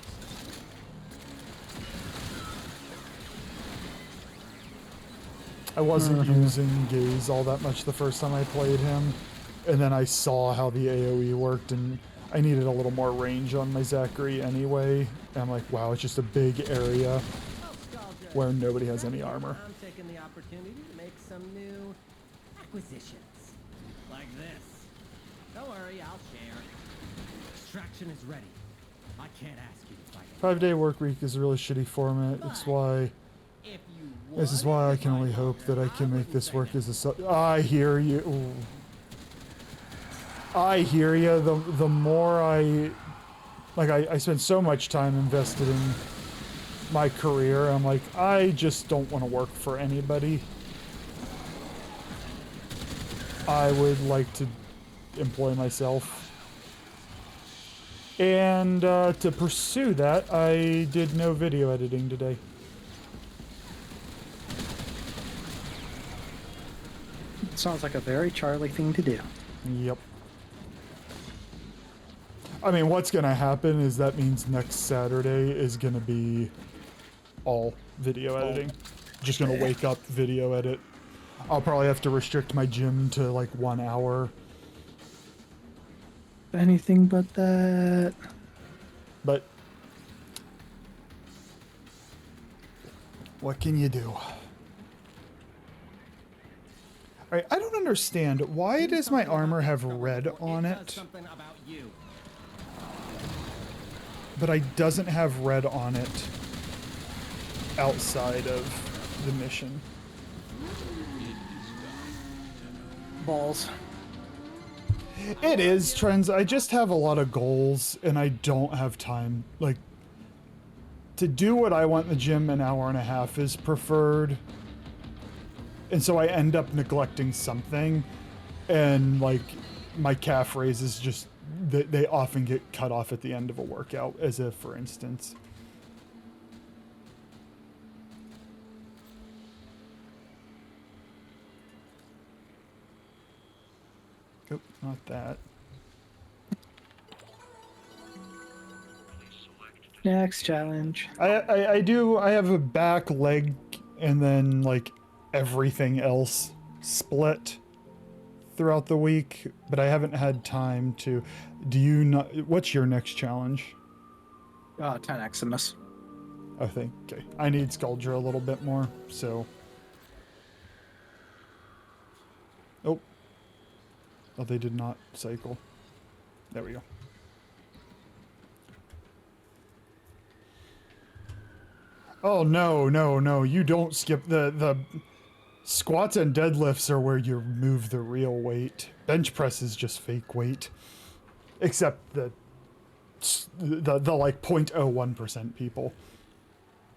I wasn't using gaze all that much the first time I played him, and then I saw how the AoE worked, and I needed a little more range on my Zachary anyway. And I'm like, wow, it's just a big area Nostalgia. where nobody has any armor. I'm taking the opportunity to make some new acquisitions. Like this. Don't worry, I'll share. Extraction is ready. I can't ask you to fight it. 5-day work week is a really shitty format. It's why. If you This is want why I it, can only hope that I can make this work as a I hear you. Ooh. I hear you. The more I spend so much time invested in my career. I'm like, I just don't want to work for anybody. I would like to employ myself. And to pursue that, I did no video editing today. Sounds like a very Charlie thing to do. Yep. I mean, what's gonna happen is that means next Saturday is gonna be all video editing. Just gonna wake up, video edit. I'll probably have to restrict my gym to like 1 hour. Anything but that. But what can you do? Alright, I don't understand. Why does my armor have red on it, Something about you. but it doesn't have red on it outside of the mission? Balls. It is, Trends. I just have a lot of goals, and I don't have time. Like, to do what I want in the gym, an hour and a half is preferred. And so I end up neglecting something. And, like, my calf raises just, they often get cut off at the end of a workout, as if, for instance. Oh, not that. Next challenge. I have a back, leg, and then like everything else split throughout the week, but I haven't had time to. Do you not? What's your next challenge? 10 Eximus. I think. Okay. I need Skuldra a little bit more, so. Oh. Oh, they did not cycle. There we go. Oh, no, no, no. You don't skip the squats and deadlifts are where you move the real weight. Bench press is just fake weight. Except the like 0.01% people.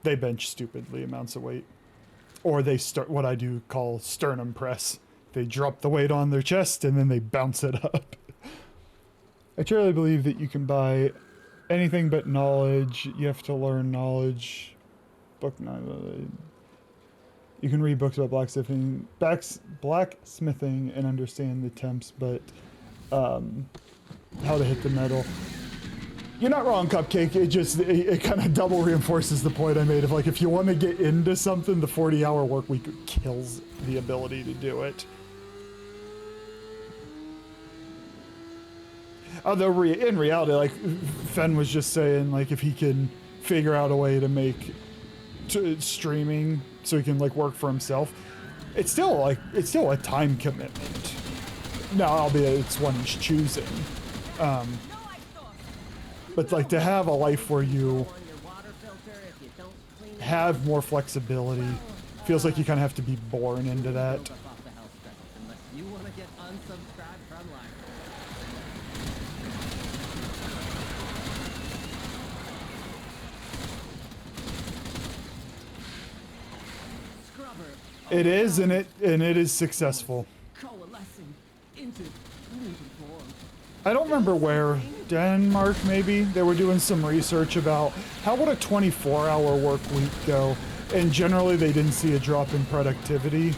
They bench stupidly amounts of weight. Or they start what I do call sternum press. They drop the weight on their chest and then they bounce it up. I truly believe that you can buy anything but knowledge. You have to learn knowledge. You can read books about blacksmithing and understand the temps, but how to hit the metal. You're not wrong, Cupcake. It kind of double reinforces the point I made of like if you want to get into something, the 40-hour work week kills the ability to do it. Although in reality, like Fen was just saying, like if he can figure out a way to make streaming so he can like work for himself, it's still a time commitment. Now, albeit it's one he's choosing. But like to have a life where you have more flexibility, feels like you kind of have to be born into that. Unless you want to get unsubscribed from life. It is, and it is successful. Coalescing into new form. I don't remember where, Denmark maybe, they were doing some research about how would a 24-hour work week go, and generally they didn't see a drop in productivity.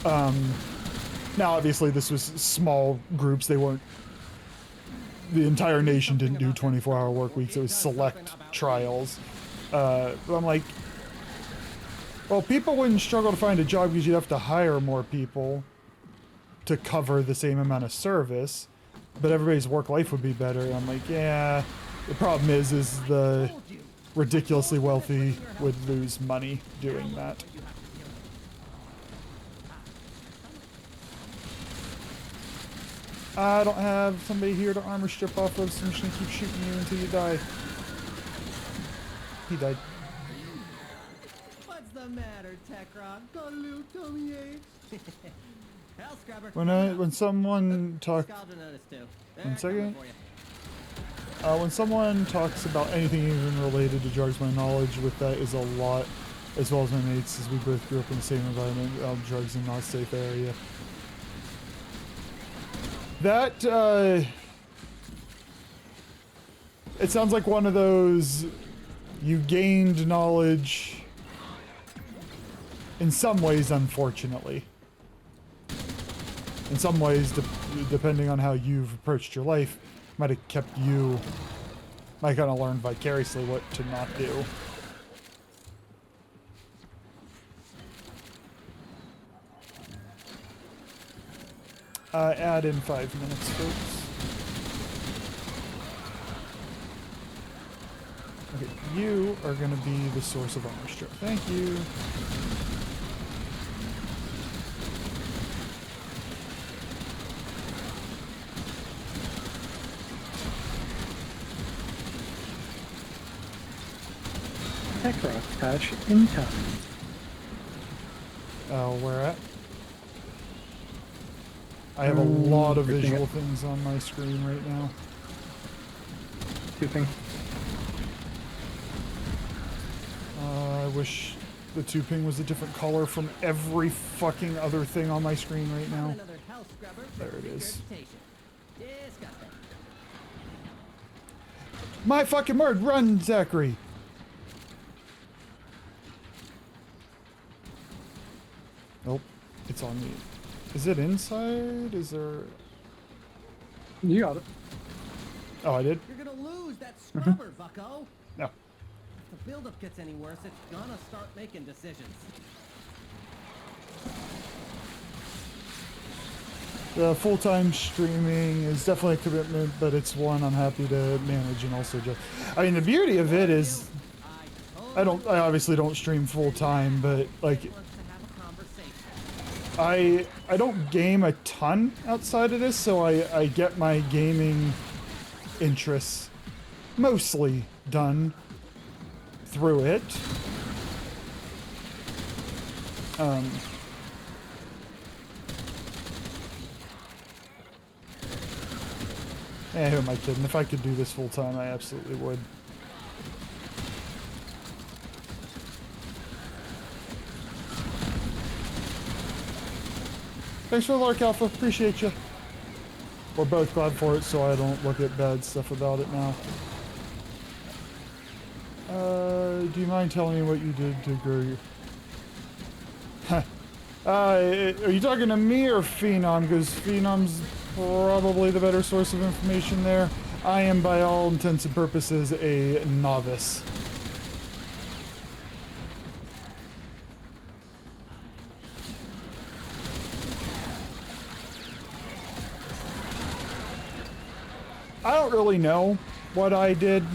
Now obviously this was small groups, they weren't, the entire nation didn't do 24-hour work weeks, it was select trials. But I'm like, well, people wouldn't struggle to find a job because you'd have to hire more people to cover the same amount of service, but everybody's work life would be better. And I'm like, yeah, the problem is the ridiculously wealthy would lose money doing that. I don't have somebody here to armor strip off of, so I'm just gonna keep shooting you until you die. He died. What's the matter, Techrock? Hell, Scrubber. When someone talks, Scalder noticed too. one second. Coming for you. When someone talks about anything even related to drugs, my knowledge with that is a lot, as well as my mates, as we both grew up in the same environment, drugs in not safe area. It sounds like one of those, you gained knowledge in some ways, unfortunately. In some ways, depending on how you've approached your life, might have kept you, might kind of learn vicariously what to not do. Add in 5 minutes, folks. Okay, you are going to be the source of armor strip. Thank you. Tech rock patch in time. Oh, where at? I have a lot of visual things on my screen right now. Tubing. I wish the tubing was a different color from every fucking other thing on my screen right now. Another house scrubber for There it is. regurgitation. Disgusting. My fucking word, run, Zachary! Nope, it's on me. Is it inside? Is there... You got it. Oh, I did? You're gonna lose that scrubber, bucko. No. If the buildup gets any worse, it's gonna start making decisions. The full-time streaming is definitely a commitment, but it's one I'm happy to manage and also just... I mean, the beauty of it is... I obviously don't stream full-time, but, like... Wants to have a conversation. I don't game a ton outside of this, so I get my gaming interests mostly done through it. Who am I kidding? If I could do this full time, I absolutely would. Thanks for the Lark Alpha, appreciate you. We're both glad for it, so I don't look at bad stuff about it now. Do you mind telling me what you did to grow your... Are you talking to me or Phenom? Because Phenom's probably the better source of information there. I am, by all intents and purposes, a novice. I don't really know what I did.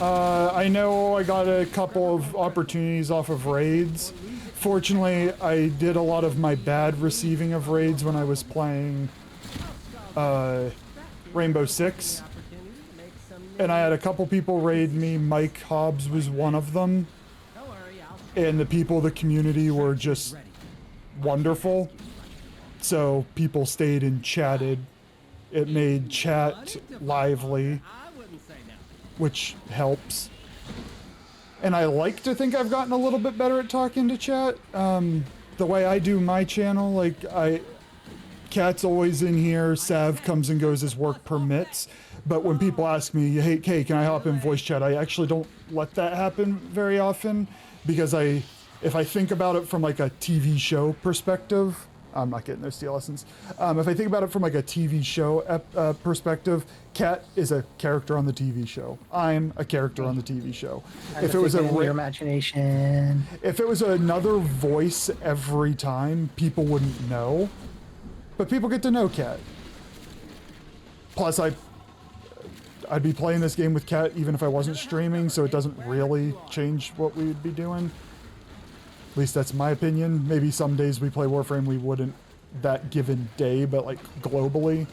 I know I got a couple of opportunities off of raids. Fortunately, I did a lot of my bad receiving of raids when I was playing Rainbow Six. And I had a couple people raid me. Mike Hobbs was one of them. And the people of the community were just wonderful. So people stayed and chatted. It made chat lively, which helps. And I like to think I've gotten a little bit better at talking to chat. The way I do my channel, like Cat's always in here, Sav comes and goes as work permits. But when people ask me, hey, can I hop in voice chat? I actually don't let that happen very often because if I think about it from like a TV show perspective, I'm not getting those steel lessons. If I think about it from like a TV show perspective, Cat is a character on the TV show. I'm a character on the TV show. If it was your imagination. If it was another voice every time, people wouldn't know. But people get to know Cat. Plus, I'd be playing this game with Cat even if I wasn't streaming, so it doesn't really change what we'd be doing. At least that's my opinion. Maybe some days we play Warframe we wouldn't that given day, but like globally,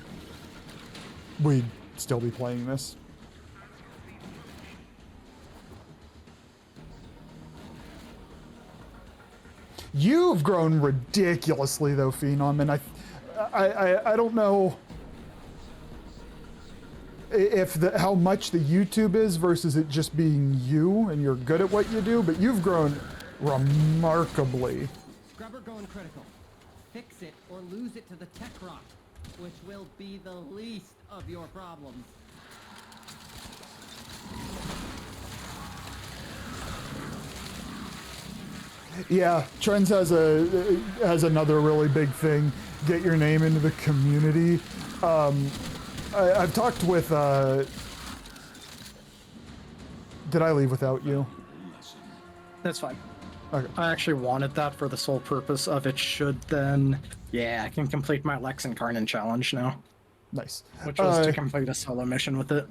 we'd still be playing this. You've grown ridiculously though, Phenom, and I don't know if how much the YouTube is versus it just being you and you're good at what you do, but you've grown remarkably. Scrubber going critical. Fix it or lose it to the tech rock, which will be the least of your problems. Yeah, Trends has another really big thing. Get your name into the community. I've talked with. Did I leave without you? That's fine. Okay. I actually wanted that for the sole purpose of it should then... Yeah, I can complete my Lex Incarnate challenge now, Nice. which was to complete a solo mission with it.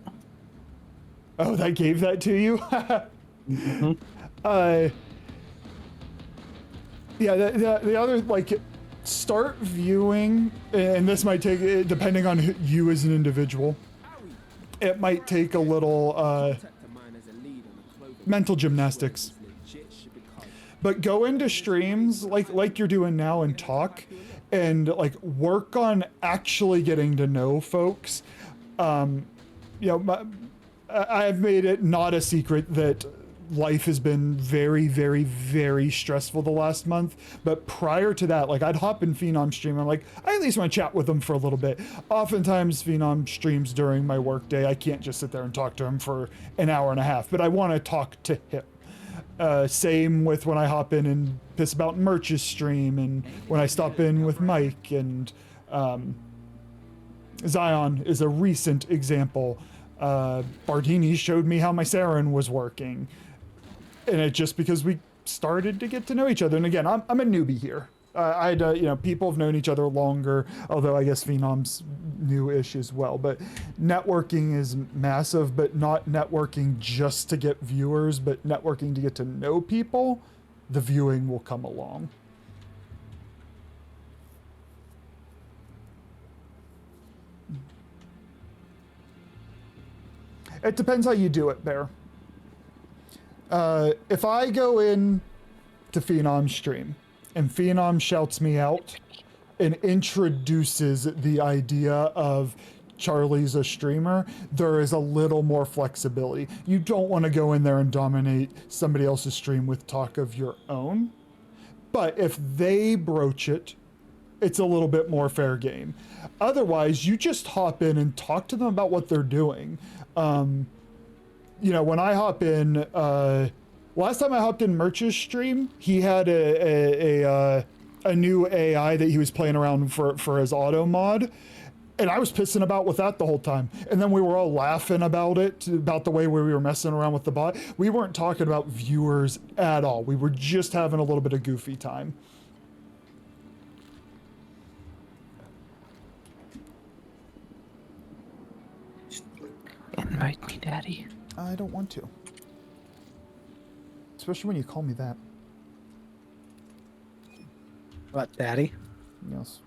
Oh, that gave that to you? Yeah, the other, like, start viewing, and this might take, depending on you as an individual, it might take a little mental gymnastics. But go into streams like you're doing now and talk, and like work on actually getting to know folks. You know, I've made it not a secret that life has been very, very, very stressful the last month. But prior to that, like I'd hop in Phenom stream. I'm like, I at least want to chat with them for a little bit. Oftentimes Phenom streams during my work day. I can't just sit there and talk to him for an hour and a half, but I want to talk to him. Same with when I hop in and piss about Merch's stream, and when I stop in with Mike, and Zion is a recent example. Bardini showed me how my Saren was working, and it just because we started to get to know each other. And again, I'm a newbie here. You know, people have known each other longer, although I guess Phenom's new-ish as well. But networking is massive, but not networking just to get viewers, but networking to get to know people. The viewing will come along. It depends how you do it, Bear. If I go in to Phenom's stream, and Phenom shouts me out and introduces the idea of Charlie's a streamer, there is a little more flexibility. You don't want to go in there and dominate somebody else's stream with talk of your own. But if they broach it, it's a little bit more fair game. Otherwise, you just hop in and talk to them about what they're doing. You know, when I hop in, last time I hopped in Merch's stream, he had a new AI that he was playing around for his auto mod, and I was pissing about with that the whole time. And then we were all laughing about it, about the way we were messing around with the bot. We weren't talking about viewers at all. We were just having a little bit of goofy time. Invite me, Daddy. I don't want to. Especially when you call me that. What, Daddy? Yes.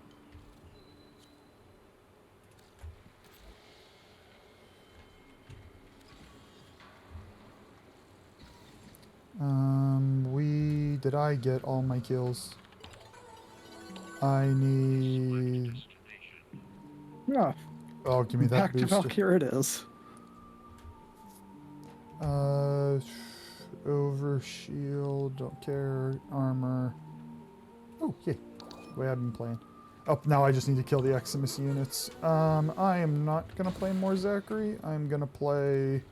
Did I get all my kills? I need... Yeah. Oh, give me that Back to booster. here it is. Overshield, don't care, armor. Oh, yay. The way I've been playing. Oh, now I just need to kill the Eximus units. I am not gonna play more Zachary. I'm gonna play...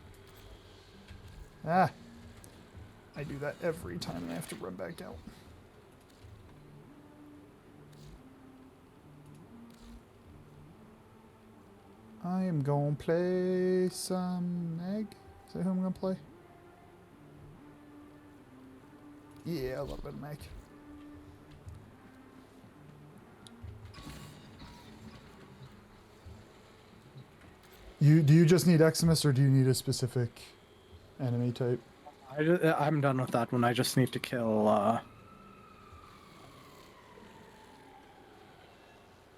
I do that every time and I have to run back out. I am gonna play some Egg. Is that who I'm gonna play? Yeah, a little bit of Meg. Do you just need Eximus, or do you need a specific enemy type? I'm done with that one. I just need to kill,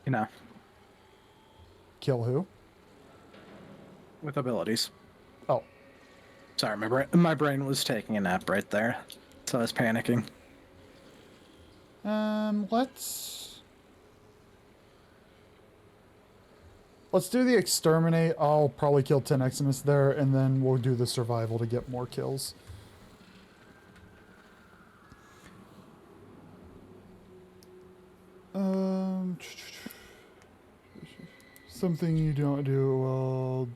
you know, Kill who? with abilities. Oh. Sorry, my brain was taking a nap right there, so I was panicking. Let's do the exterminate. I'll probably kill 10 Eximus there, and then we'll do the survival to get more kills. Something you don't do well.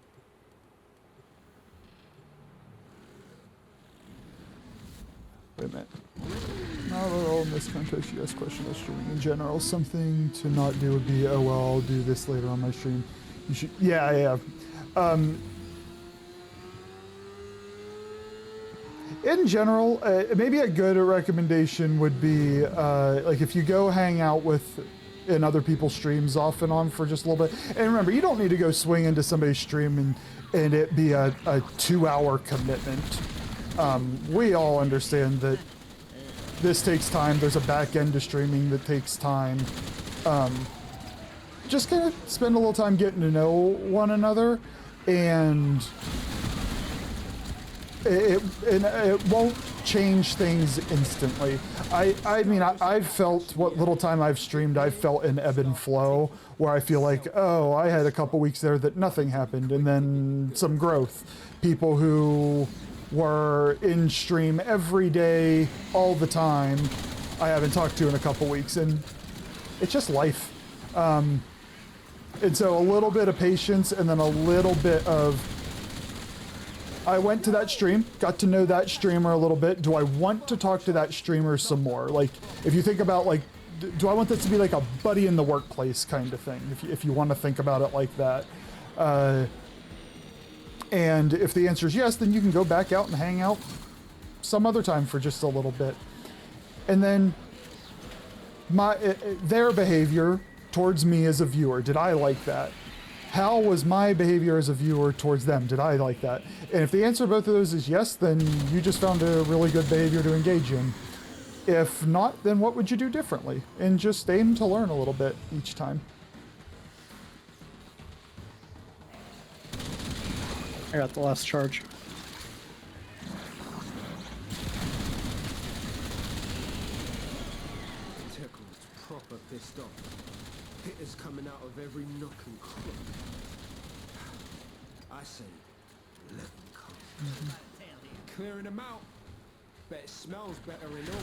Wait a minute. No, in this context, you guys question about streaming in general. Something to not do would be, oh well, I'll do this later on my stream. You should, yeah. In general, maybe a good recommendation would be, like if you go hang out in other people's streams off and on for just a little bit. And remember, you don't need to go swing into somebody's stream and it be a 2-hour commitment. We all understand that this takes time. There's a back end to streaming that takes time. Just kind of spend a little time getting to know one another, and it won't change things instantly. I mean, I've felt what little time I've streamed, I've felt an ebb and flow where I feel like, oh, I had a couple weeks there that nothing happened, and then some growth. People who were in stream every day, all the time, I haven't talked to in a couple weeks, and it's just life. And so a little bit of patience, and then a little bit of, I went to that stream, got to know that streamer a little bit. Do I want to talk to that streamer some more? Like, if you think about, like, do I want this to be like a buddy in the workplace kind of thing, if you want to think about it like that. And if the answer is yes, then you can go back out and hang out some other time for just a little bit. And then their behavior towards me as a viewer, did I like that? How was my behavior as a viewer towards them? Did I like that? And if the answer to both of those is yes, then you just found a really good behavior to engage in. If not, then what would you do differently? And just aim to learn a little bit each time. I got the last charge. Tickle's proper pissed off. Hitters coming out of every nook and crook. I say, let them come. Clearing them out. Bet it smells better in all.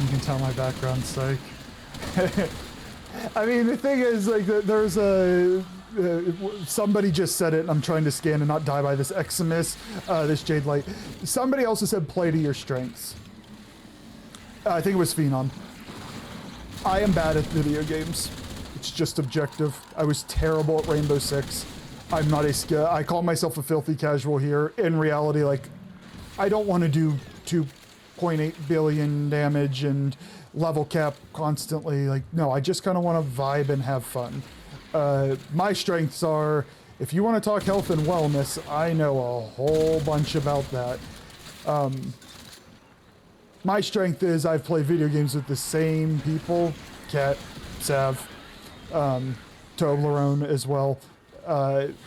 You can tell my background's psych. I mean, the thing is, like, there's a... somebody just said it, and I'm trying to scan and not die by this Eximus, this Jade Light. Somebody also said play to your strengths. I think it was Phenom. I am bad at video games. It's just objective. I was terrible at Rainbow Six. I'm not a skill. I call myself a filthy casual here. In reality, like, I don't want to do 2.8 billion damage and level cap constantly. Like, no, I just kind of want to vibe and have fun. My strengths are, if you want to talk health and wellness, I know a whole bunch about that. My strength is I've played video games with the same people, Cat, Sav, Toblerone as well,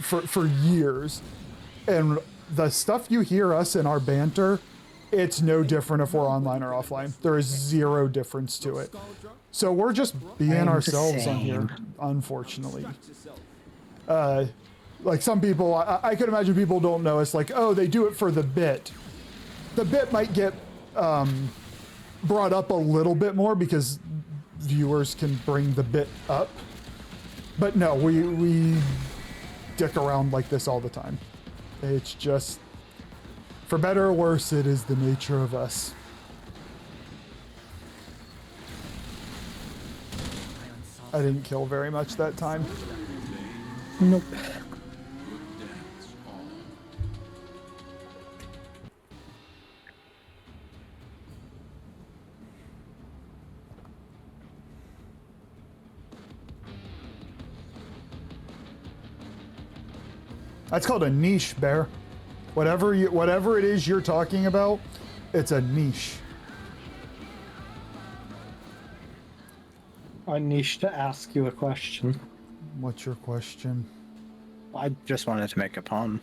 for years. And the stuff you hear us in our banter, it's no different if we're online or offline. There is zero difference to it. So we're just being ourselves on here, unfortunately. Like some people, I could imagine people don't know us, like, oh, they do it for the bit. The bit might get brought up a little bit more because viewers can bring the bit up. But no, we dick around like this all the time. It's just, for better or worse, it is the nature of us. I didn't kill very much that time. Nope. That's called a niche, Bear. Whatever it is you're talking about, it's a niche. I need to ask you a question. What's your question? I just wanted to make a pun.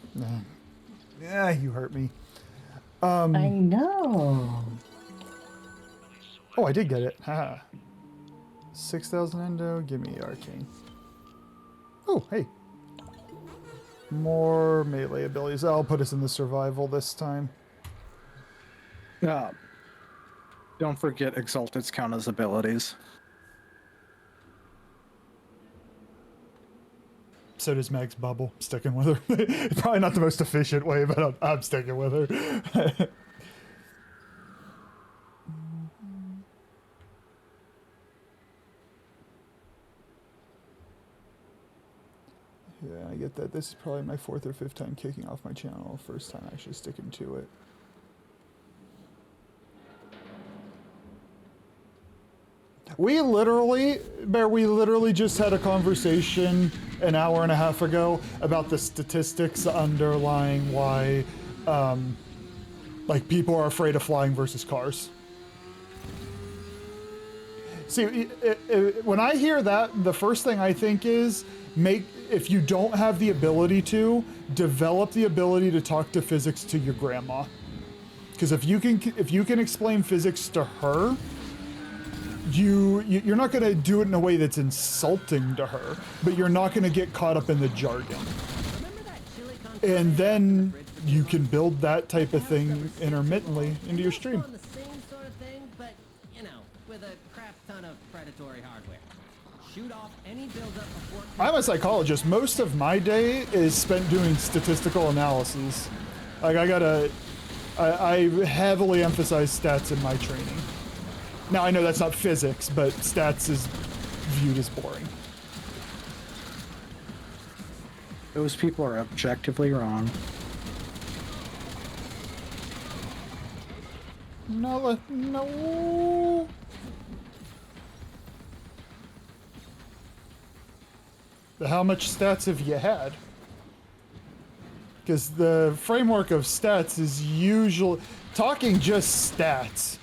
Yeah, you hurt me. I know. Oh, I did get it. Haha. 6,000 endo. Give me arcane. Oh, hey. More melee abilities. I'll put us in the survival this time. Don't forget Exalted's count as abilities. So does Meg's bubble. I'm sticking with her. Probably not the most efficient way, but I'm sticking with her. Yeah, I get that. This is probably my 4th or 5th time kicking off my channel. First time actually sticking to it. We literally just had a conversation an hour and a half ago about the statistics underlying why, like, people are afraid of flying versus cars. See, when I hear that, the first thing I think is, if you don't have the ability to, develop the ability to talk to physics to your grandma. Because if you can explain physics to her, you're not going to do it in a way that's insulting to her, but you're not going to get caught up in the jargon. And then you can build that type of thing intermittently into your stream. The same sort of thing, but you know, with a crap ton of predatory hardware. Shoot off any buildup before. I'm a psychologist. Most of my day is spent doing statistical analyses. Like I heavily emphasize stats in my training. Now I know that's not physics, but stats is viewed as boring. Those people are objectively wrong. No. How much stats have you had? Because the framework of stats is usually talking just stats.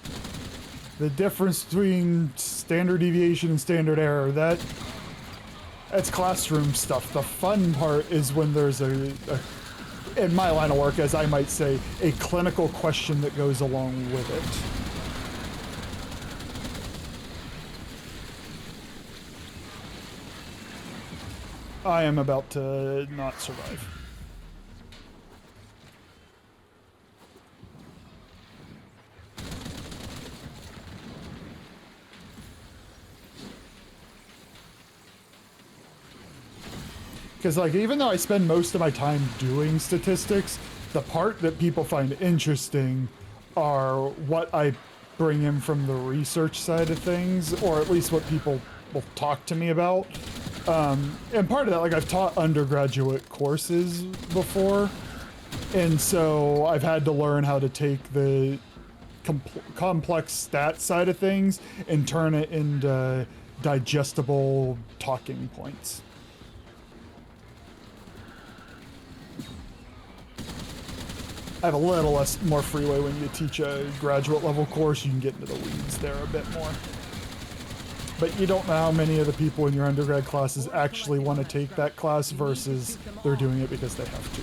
The difference between standard deviation and standard error, that's classroom stuff. The fun part is when there's in my line of work, as I might say, a clinical question that goes along with it. I am about to not survive. Because, like, even though I spend most of my time doing statistics, the part that people find interesting are what I bring in from the research side of things, or at least what people will talk to me about. And part of that, like, I've taught undergraduate courses before, and so I've had to learn how to take the complex stat side of things and turn it into digestible talking points. I have a little more freeway when you teach a graduate level course. You can get into the weeds there a bit more. But you don't know how many of the people in your undergrad classes actually want to take that class versus they're doing it because they have to.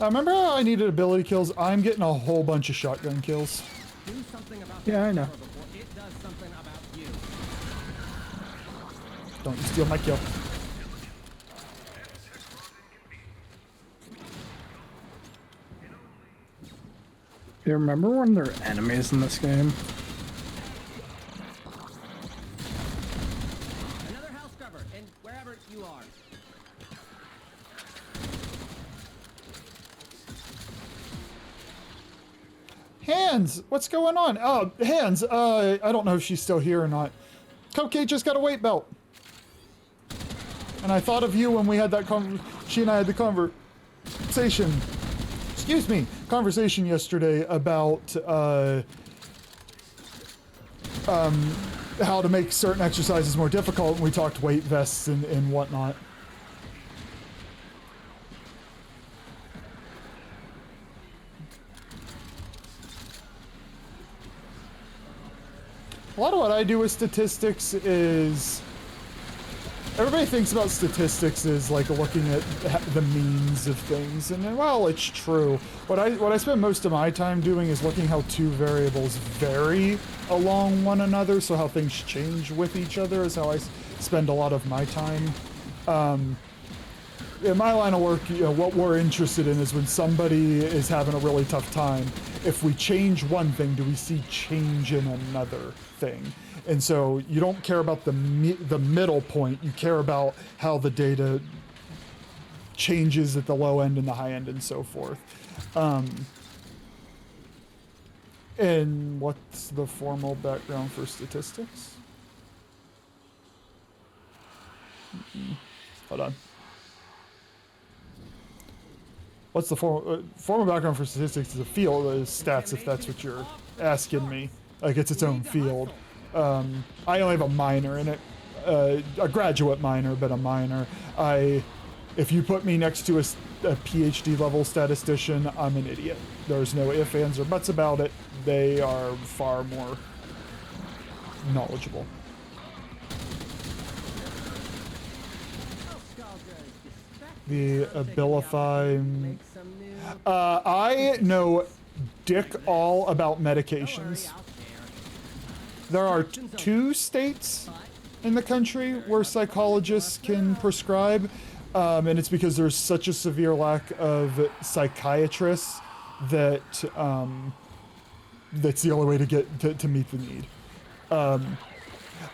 Remember how I needed ability kills? I'm getting a whole bunch of shotgun kills. Yeah, I know. Don't you steal my kill. You remember when there are enemies in this game? Another house cover, and wherever you are. Hands, what's going on? Oh, Hands, I don't know if she's still here or not. Cupcake just got a weight belt. And I thought of you when we had that she and I had the conversation yesterday about how to make certain exercises more difficult, and we talked weight vests and whatnot. A lot of what I do with statistics is, everybody thinks about statistics as like looking at the means of things, and while it's true, what I spend most of my time doing is looking how two variables vary along one another, so how things change with each other is how I spend a lot of my time. in my line of work, what we're interested in is when somebody is having a really tough time, if we change one thing, do we see change in another thing? And so you don't care about the middle point, you care about how the data changes at the low end and the high end and so forth. And what's the formal background for statistics? Hold on. What's the formal background for statistics is a field, stats, if that's what you're asking me. Like, it's its own field. I only have a minor in it, a graduate minor, but a minor. If you put me next to a PhD level statistician, I'm an idiot. There's no ifs, ands, or buts about it. They are far more knowledgeable. The Abilify. I know dick all about medications. There are 2 states in the country where psychologists can prescribe, and it's because there's such a severe lack of psychiatrists that that's the only way to get to meet the need.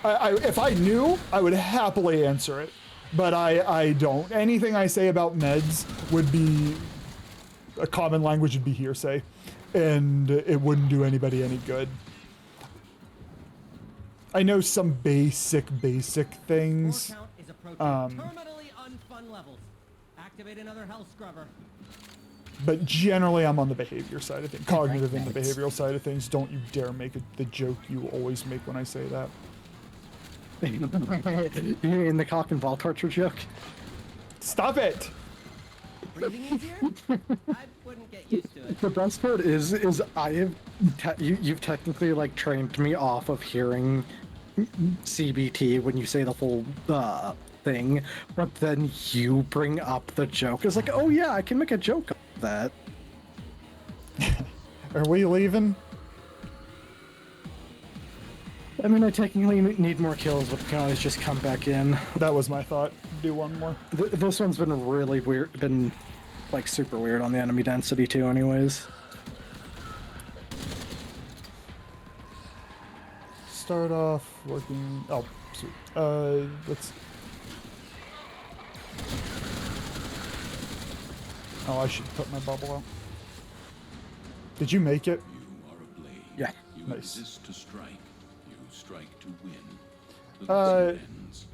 If I knew, I would happily answer it, but I don't. Anything I say about meds would be a common language, would be hearsay, and it wouldn't do anybody any good. I know some basic things. Terminally unfun levels. Activate another health scrubber. But generally, I'm on the behavior side of things, cognitive and the behavioral side of things. Don't you dare make the joke you always make when I say that. You mean the cock and ball torture joke? Stop it! Breathing easier? I wouldn't get used to it. The best part is I have you've technically like trained me off of hearing CBT when you say the full thing, but then you bring up the joke. It's like, oh yeah, I can make a joke of that. Are we leaving? I mean, I technically need more kills, but I can always just come back in. That was my thought. Do one more. This one's been really weird, been like super weird on the enemy density too anyways. Start off working. Oh, sweet. Let's. Oh, I should put my bubble out. Did you make it? You are a blade. Yeah. You Nice. exist to strike. You strike to win. The lesson ends.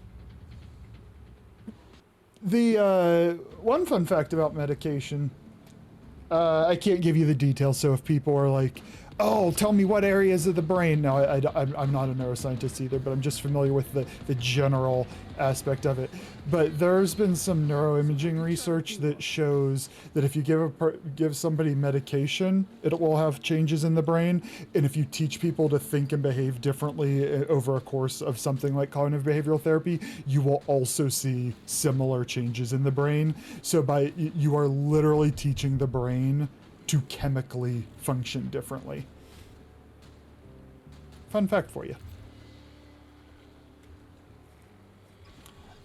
The one fun fact about medication, I can't give you the details, so if people are like, oh, tell me what areas of the brain. No, I'm not a neuroscientist either, but I'm just familiar with the general aspect of it. But there's been some neuroimaging research that shows that if you give somebody medication, it will have changes in the brain. And if you teach people to think and behave differently over a course of something like cognitive behavioral therapy, you will also see similar changes in the brain. So you are literally teaching the brain to chemically function differently. Fun fact for you.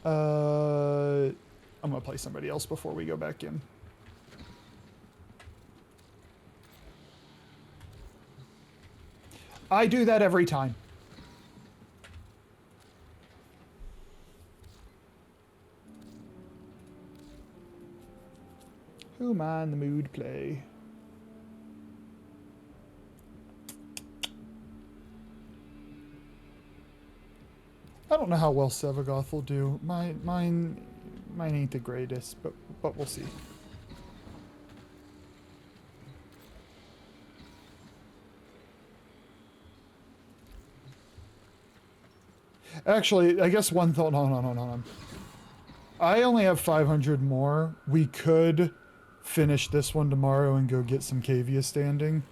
I'm gonna play somebody else before we go back in. I do that every time. Who am I in the mood to play? I don't know how well Sevagoth will do. Mine ain't the greatest, but we'll see. Actually, I guess one thought. No. I only have 500 more. We could finish this one tomorrow and go get some Cavia standing.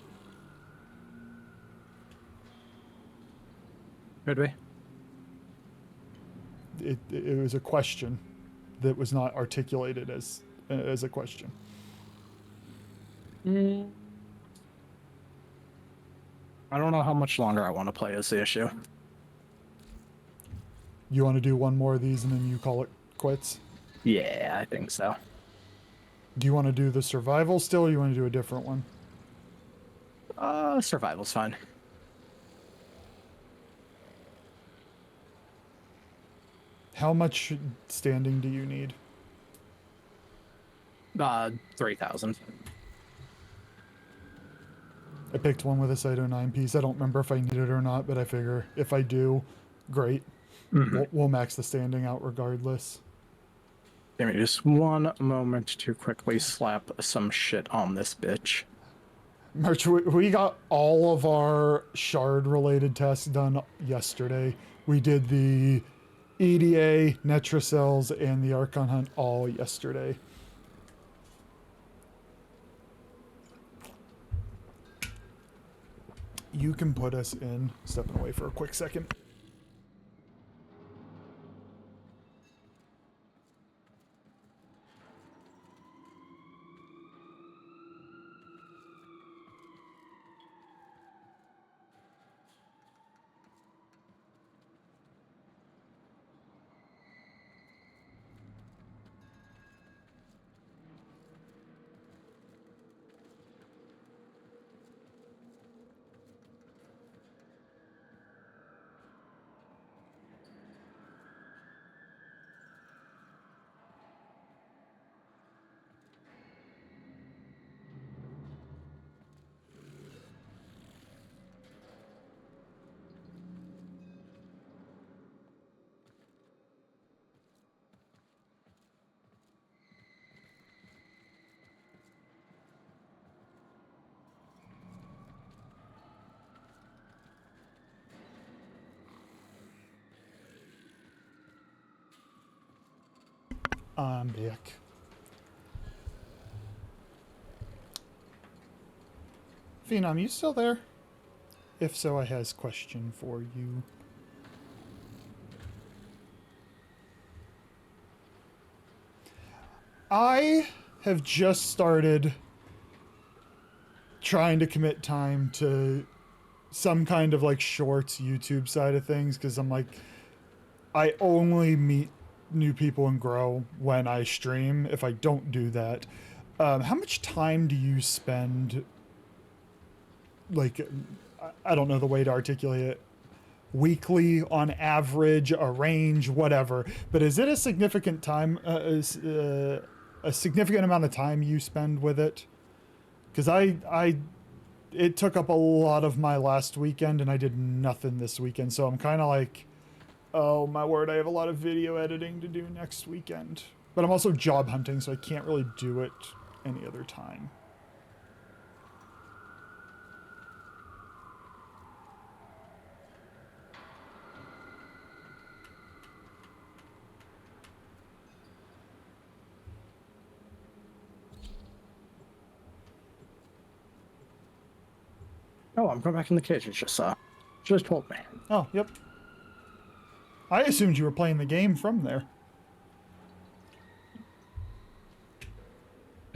Could we? It was a question that was not articulated as a question. I don't know how much longer I want to play is the issue. You want to do one more of these and then you call it quits? Yeah, I think so. Do you want to do the survival still, or you want to do a different one? Survival's fine. How much standing do you need? 3,000. I picked one with a Cyto 9 piece. I don't remember if I need it or not, but I figure if I do, great. We'll max the standing out regardless. Give me just one moment to quickly slap some shit on this bitch. March, we got all of our shard-related tests done yesterday. We did the EDA, Netracells, and the Archon Hunt all yesterday. You can put us in. Stepping away for a quick second. I'm back. Phenom, you still there? If so, I has a question for you. I have just started trying to commit time to some kind of like shorts YouTube side of things, because I'm like, I only meet new people and grow when I stream. If I don't do that, how much time do you spend, like, I don't know the way to articulate it, weekly on average, a range, whatever, but is it a significant time, a significant amount of time you spend with it? Because it took up a lot of my last weekend and I did nothing this weekend, so I'm kind of like, oh my word, I have a lot of video editing to do next weekend. But I'm also job hunting, so I can't really do it any other time. Oh, I'm going back in the cage. It just told me. Oh, yep. I assumed you were playing the game from there.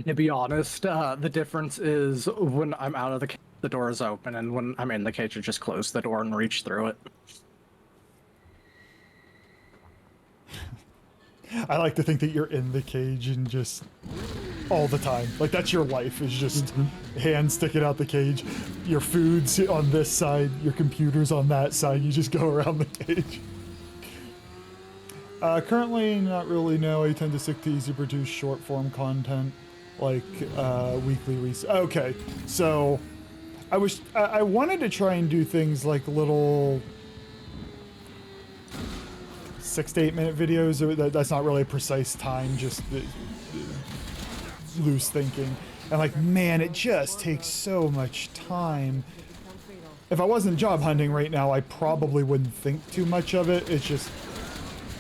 To be honest, the difference is when I'm out of the cage, the door is open, and when I'm in the cage, I just close the door and reach through it. I like to think that you're in the cage and just all the time. Like, that's your life, is just hands sticking out the cage. Your food's on this side, your computer's on that side. You just go around the cage. Currently, not really, no. I tend to stick to easy to produce short form content, like weekly Okay, so I wanted to try and do things like little 6 to 8 minute videos. That's not really a precise time, just loose thinking. And like, man, it just takes so much time. If I wasn't job hunting right now, I probably wouldn't think too much of it. It's just,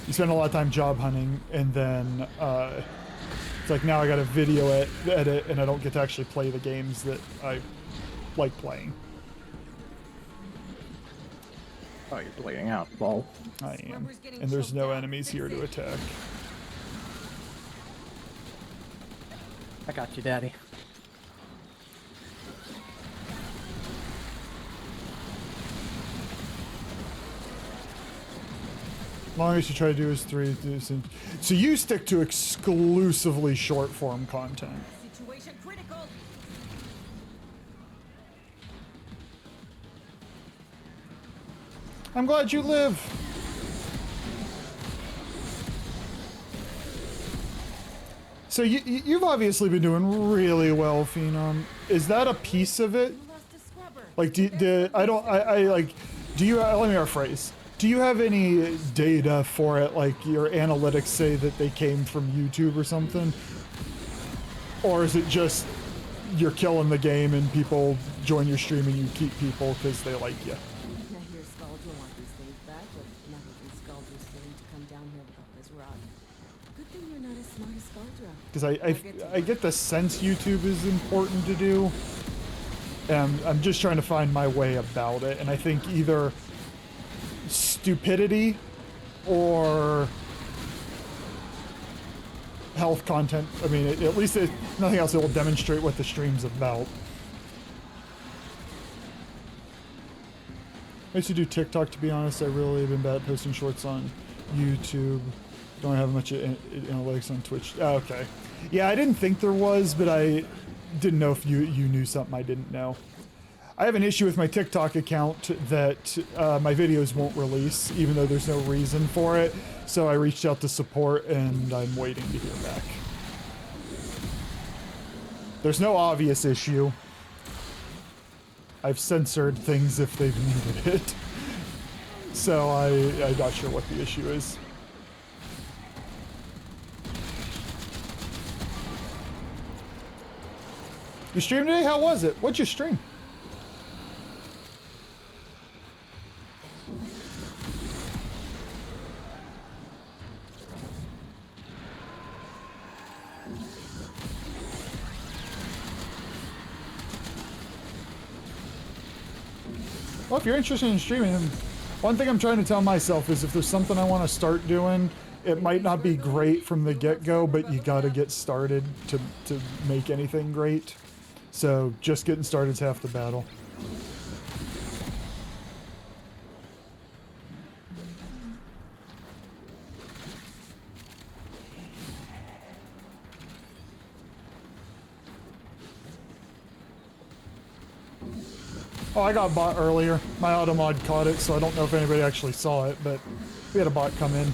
you spend a lot of time job hunting, and then it's like, now I got a video edit, and I don't get to actually play the games that I like playing. Oh, you're bleeding out, lol. I am. And there's no enemies here to attack. I got you, Daddy. Longest you try to do is 3. So you stick to exclusively short form content. Situation critical. I'm glad you live. So you've obviously been doing really well, Phenom. Is that a piece of it? Like, do you, like, do you, let me rephrase. Do you have any data for it, like your analytics say that they came from YouTube or something? Or is it just you're killing the game and people join your stream and you keep people because they like you? Now here's Scaldra want these things back, but nothing from Scaldra's willing to come down here without this rod. Good thing you're not as smart as Scaldra. Because I get the sense YouTube is important to do. And I'm just trying to find my way about it. And I think either stupidity or health content. I mean, at least nothing else, it will demonstrate what the stream's about. I used to do TikTok, to be honest. I really have been bad at posting shorts on YouTube. Don't have much analytics on Twitch. Oh, okay. Yeah, I didn't think there was, but I didn't know if you knew something I didn't know. I have an issue with my TikTok account that my videos won't release, even though there's no reason for it. So I reached out to support, and I'm waiting to hear back. There's no obvious issue. I've censored things if they've needed it. So I'm not sure what the issue is. You streamed today? How was it? What'd you stream? Well, if you're interested in streaming, one thing I'm trying to tell myself is if there's something I want to start doing, it might not be great from the get-go, but you got to get started to make anything great. So just getting started is half the battle. Oh, I got a bot earlier. My automod caught it, so I don't know if anybody actually saw it, but we had a bot come in.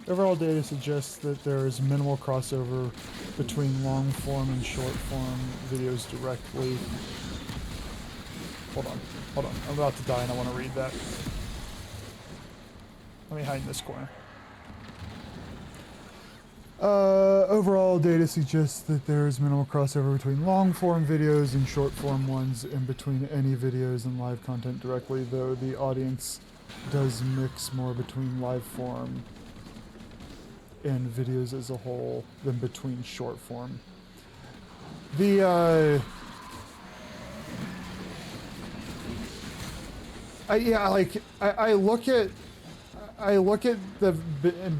Overall data suggests that there is minimal crossover between long form and short form videos directly. Hold on. I'm about to die and I want to read that. Let me hide in this corner. Overall data suggests that there is minimal crossover between long form videos and short form ones and between any videos and live content directly, though the audience does mix more between live form and videos as a whole than between short form. The I look at the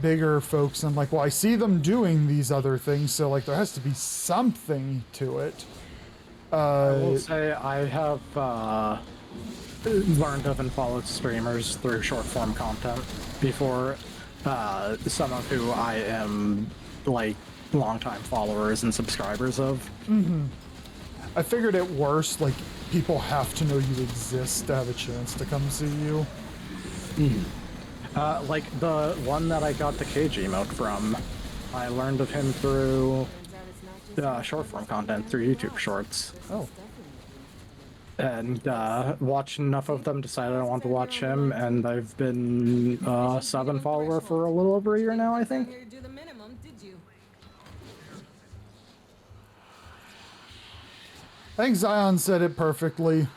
bigger folks and I'm like, well, I see them doing these other things, so like there has to be something to it. I will say I have learned of and followed streamers through short form content before. Some of who I am like longtime followers and subscribers of. Mm-hmm. I figured at worst, like people have to know you exist to have a chance to come see you. Like the one that I got the cage emote from, I learned of him through short form content through YouTube Shorts. Oh. And watched enough of them, decided I want to watch him, and I've been a sub and follower for a little over a year now, I think. I think Zion said it perfectly.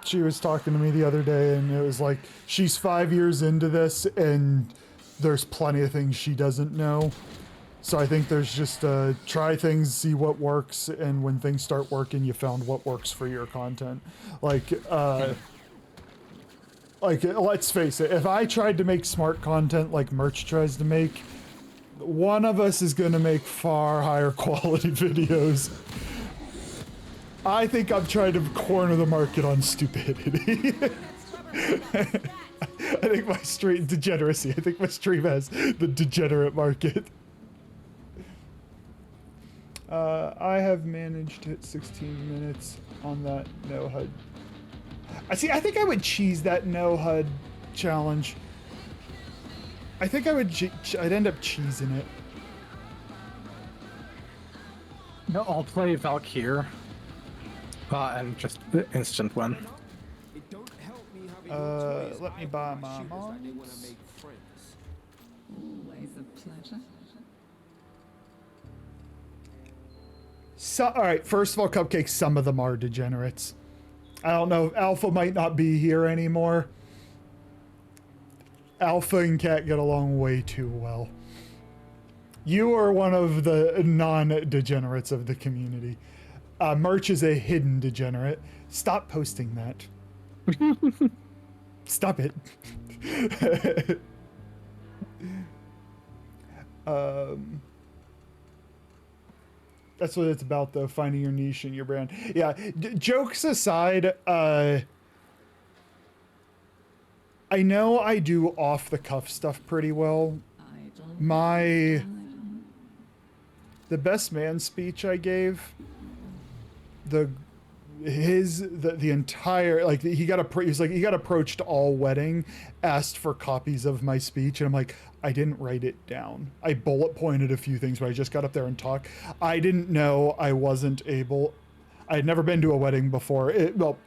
She was talking to me the other day, and it was like, she's 5 years into this, and there's plenty of things she doesn't know. So I think there's just try things, see what works, and when things start working, you found what works for your content. Like, Like, let's face it, if I tried to make smart content like Merch tries to make, one of us is gonna make far higher quality videos. I think I'm trying to corner the market on stupidity. I think my stream degeneracy. I think my stream has the degenerate market. I have managed to hit 16 minutes on that no HUD. I think I would cheese that no HUD challenge. I think I'd end up cheesing it. No, I'll play Valkyr. And just the instant win. It don't help me having no Let me buy my shooters like they wanna mods. make friends. Always a pleasure. So, all right, first of all, Cupcake, some of them are degenerates. I don't know, Alpha might not be here anymore. Alpha and Cat get along way too well. You are one of the non-degenerates of the community. Merch is a hidden degenerate. Stop posting that. Stop it. That's what it's about, though, finding your niche and your brand. Yeah, jokes aside, I know I do off-the-cuff stuff pretty well. The best man speech I gave, the entire, like, he got approached all wedding, asked for copies of my speech, and I'm like, I didn't write it down. I bullet pointed a few things, but I just got up there and talked. I didn't know I wasn't able. I had never been to a wedding before. Well,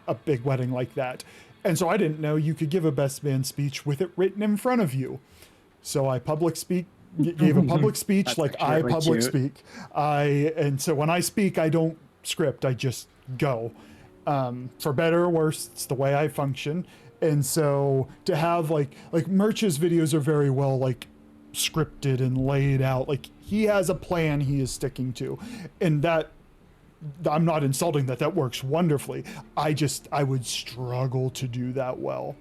a big wedding like that. And so I didn't know you could give a best man speech with it written in front of you. So I gave a public speech like I really public cute. speak. And so when I speak, I don't script, I just go. For better or worse, it's the way I function. And so to have like Merch's videos are very well like scripted and laid out. Like he has a plan he is sticking to, and that I'm not insulting that. That works wonderfully. I would struggle to do that well.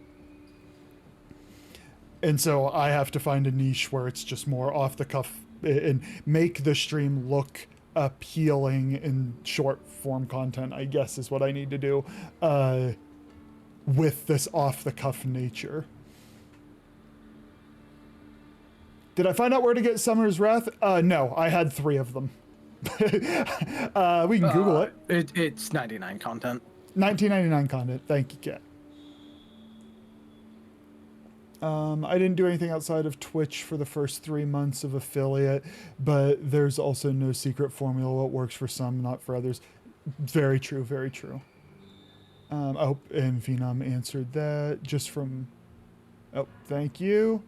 And so I have to find a niche where it's just more off the cuff and make the stream look appealing in short form content, I guess is what I need to do. With this off-the-cuff nature. Did I find out where to get Summer's Wrath? No, I had 3 of them. We can Google it. It's 99 content. 1999 content. Thank you, Kat. I didn't do anything outside of Twitch for the first 3 months of affiliate, but there's also no secret formula. What works for some, not for others. Very true, very true. Oh, and Phenom answered that just from... Oh, thank you.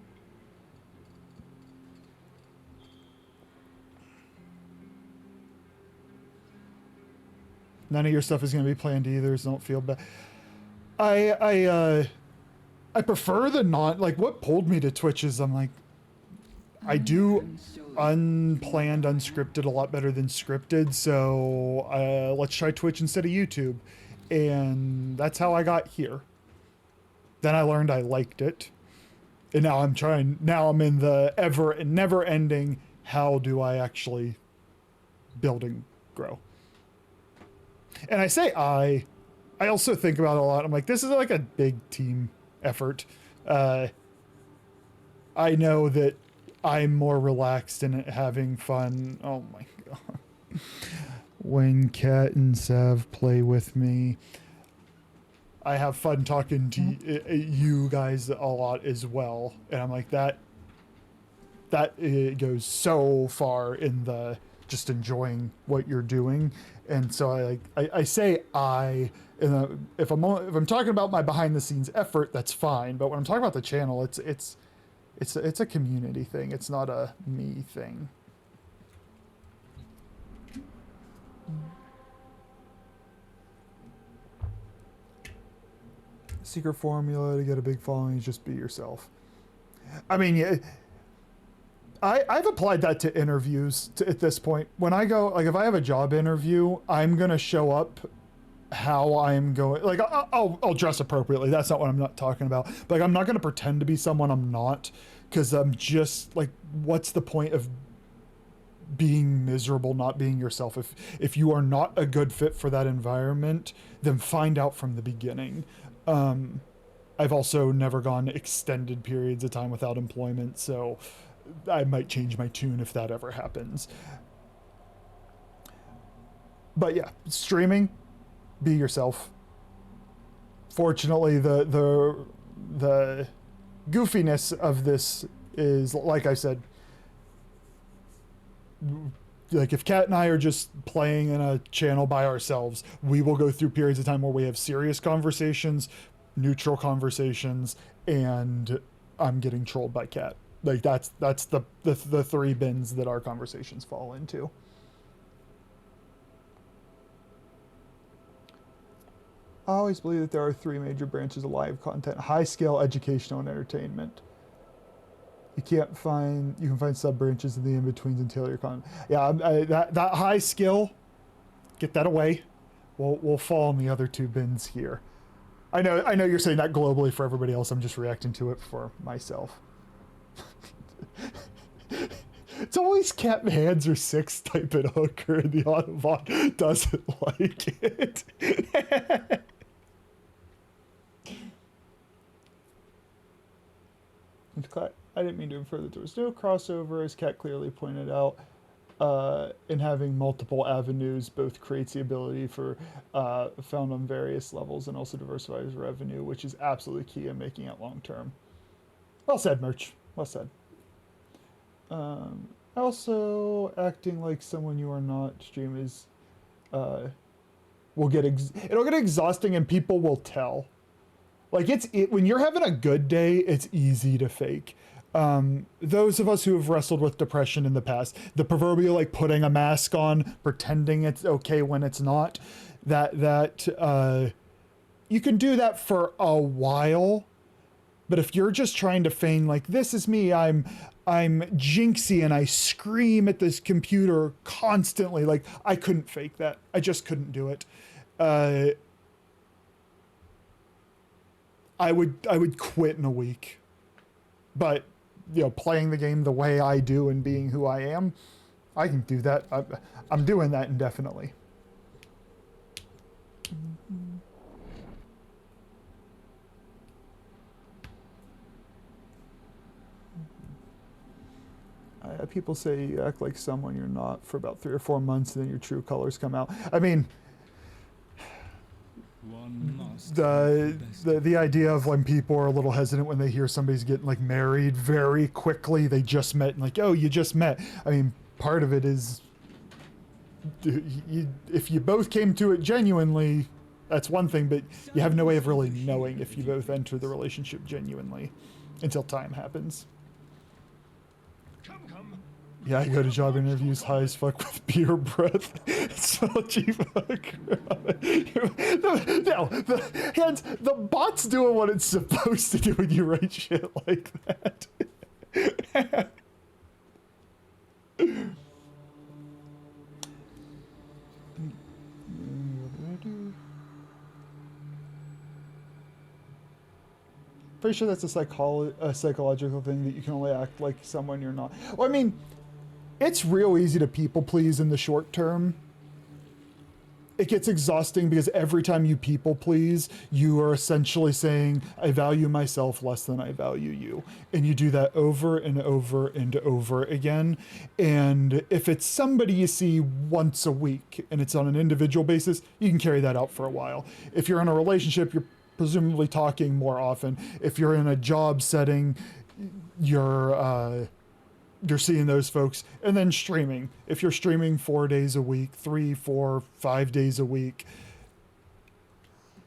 None of your stuff is going to be planned either, so don't feel bad. I prefer the not... Like, what pulled me to Twitch is I'm like... I do unplanned, unscripted a lot better than scripted, so let's try Twitch instead of YouTube. And that's how I got here. Then I learned I liked it. And now I'm in the never ending, how do I actually build and grow? And I say I also think about it a lot. I'm like, this is like a big team effort. I know that I'm more relaxed and having fun. Oh my God. When Kat and Sav play with me, I have fun talking to you guys a lot as well. And I'm like, that it goes so far in the just enjoying what you're doing. And so I say if I'm talking about my behind the scenes effort, that's fine. But when I'm talking about the channel, it's a community thing. It's not a me thing. Secret formula to get a big following is just be yourself. I mean, yeah, I've applied that to interviews at this point. When I go, like, if I have a job interview, I'm going to show up how I'm going. Like, I'll dress appropriately. That's not what I'm not talking about. But like, I'm not going to pretend to be someone I'm not, because I'm just like, what's the point of being miserable, not being yourself? If you are not a good fit for that environment, then find out from the beginning. I've also never gone extended periods of time without employment, so I might change my tune if that ever happens. But yeah, streaming, be yourself. Fortunately, the goofiness of this is, like I said, like if Kat and I are just playing in a channel by ourselves, we will go through periods of time where we have serious conversations, neutral conversations, and I'm getting trolled by Kat. Like that's the three bins that our conversations fall into. I always believe that there are three major branches of live content: high scale, educational, and entertainment. You can find sub branches in the in-betweens and tailor your content. Yeah, that high skill, get that away. We'll fall in the other two bins here. I know you're saying that globally for everybody else. I'm just reacting to it for myself. It's always Cat hands or six type of hooker, and the Autobot doesn't like it. I didn't mean to infer that there was no crossover, as Kat clearly pointed out. And having multiple avenues both creates the ability for found on various levels, and also diversifies revenue, which is absolutely key in making it long term. Well said, Merch. Well said. Also, acting like someone you are not stream is it'll get exhausting, and people will tell. Like when you're having a good day, it's easy to fake. Those of us who have wrestled with depression in the past, the proverbial like putting a mask on, pretending it's okay when it's not, that you can do that for a while. But if you're just trying to feign like, this is me, I'm jinxy and I scream at this computer constantly, like I couldn't fake that. I just couldn't do it. I would quit in a week. But playing the game the way I do and being who I am, I can do that. I'm doing that indefinitely. People say you act like someone you're not for about 3 or 4 months, and then your true colors come out. I mean, the idea of when people are a little hesitant when they hear somebody's getting like married very quickly, they just met, and like, oh, you just met. I mean, part of it is if you both came to it genuinely, that's one thing, but you have no way of really knowing if you both enter the relationship genuinely until time happens. Yeah, I go to job interviews high as fuck with beer breath. Smell cheap fuck. The bot's doing what it's supposed to do when you write shit like that. Pretty sure that's a psychological thing, that you can only act like someone you're not. Well, I mean, it's real easy to people please in the short term. It gets exhausting because every time you people please, you are essentially saying, I value myself less than I value you. And you do that over and over and over again. And if it's somebody you see once a week and it's on an individual basis, you can carry that out for a while. If you're in a relationship, you're presumably talking more often. If you're in a job setting, you're seeing those folks. And then streaming. If you're streaming 4 days a week, 3, 4, 5 days a week,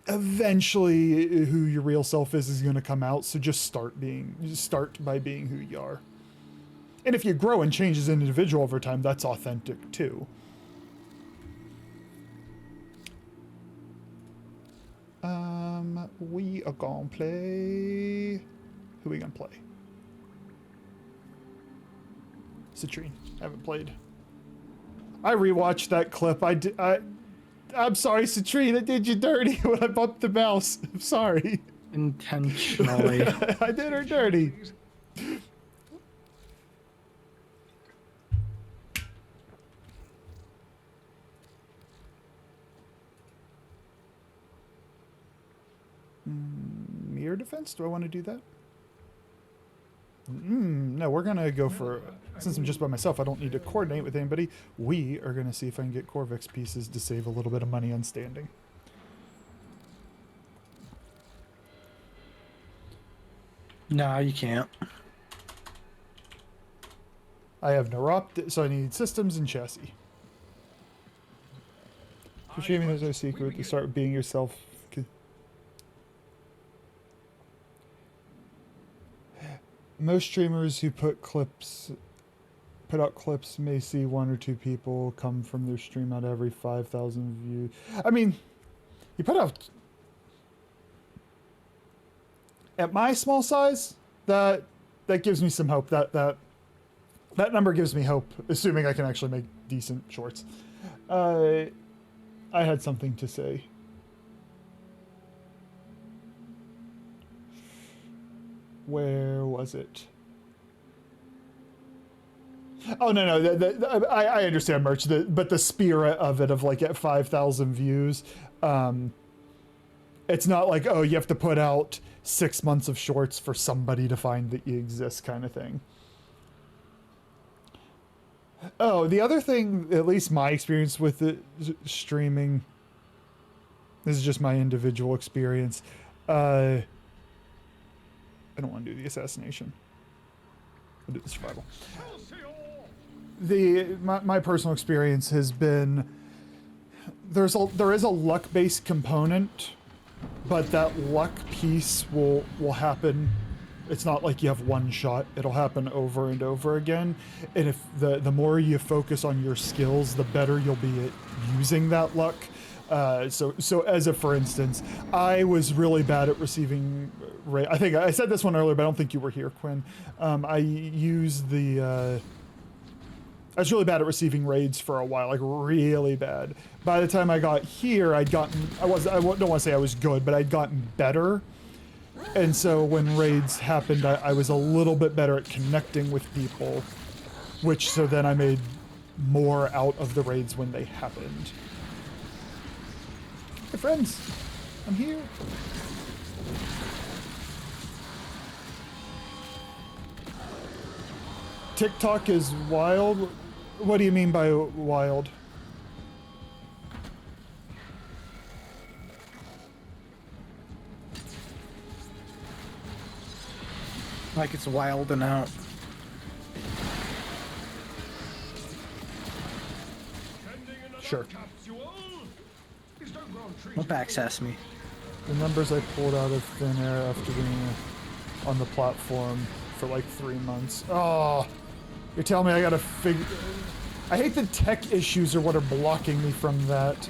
eventually who your real self is going to come out. So just start by being who you are. And if you grow and change as an individual over time, that's authentic too. We are gonna play. Who are we gonna play? Citrine. Haven't played. I rewatched that clip. I'm sorry, Citrine, I did you dirty when I bumped the mouse. I'm sorry. Intentionally. I did her dirty. Mirror defense? Do I want to do that? No, we're gonna go for, since I'm just by myself, I don't need to coordinate with anybody. We are gonna see if I can get Corvix pieces to save a little bit of money on standing. Nah, you can't. I have neuropt, so I need systems and chassis. For shaming, there's no secret to start being yourself. Most streamers who put out clips may see 1 or 2 people come from their stream out every 5,000 views. I mean, you put out at my small size, that gives me some hope. That number gives me hope, assuming I can actually make decent shorts. I had something to say. Where was it? Oh, no. I understand merch, but the spirit of it, of like at 5,000 views, it's not like, oh, you have to put out 6 months of shorts for somebody to find that you exist kind of thing. Oh, the other thing, at least my experience with it, streaming, this is just my individual experience. I don't want to do the assassination. I'll do the survival. My personal experience has been there is a luck-based component, but that luck piece will happen. It's not like you have one shot. It'll happen over and over again. And if the more you focus on your skills, the better you'll be at using that luck. So as a for instance, I was really bad at receiving. I think I said this one earlier, but I don't think you were here, Quinn. I used the. I was really bad at receiving raids for a while, like really bad. By the time I got here, I'd gotten. I don't want to say I was good, but I'd gotten better. And so when raids happened, I was a little bit better at connecting with people, so then I made more out of the raids when they happened. Hey friends, I'm here. TikTok is wild. What do you mean by wild? Like it's wild and out. Sure. Don't backsass me. The numbers I pulled out of thin air after being on the platform for like 3 months. Oh, you're telling me I gotta figure... I hate the tech issues are what are blocking me from that.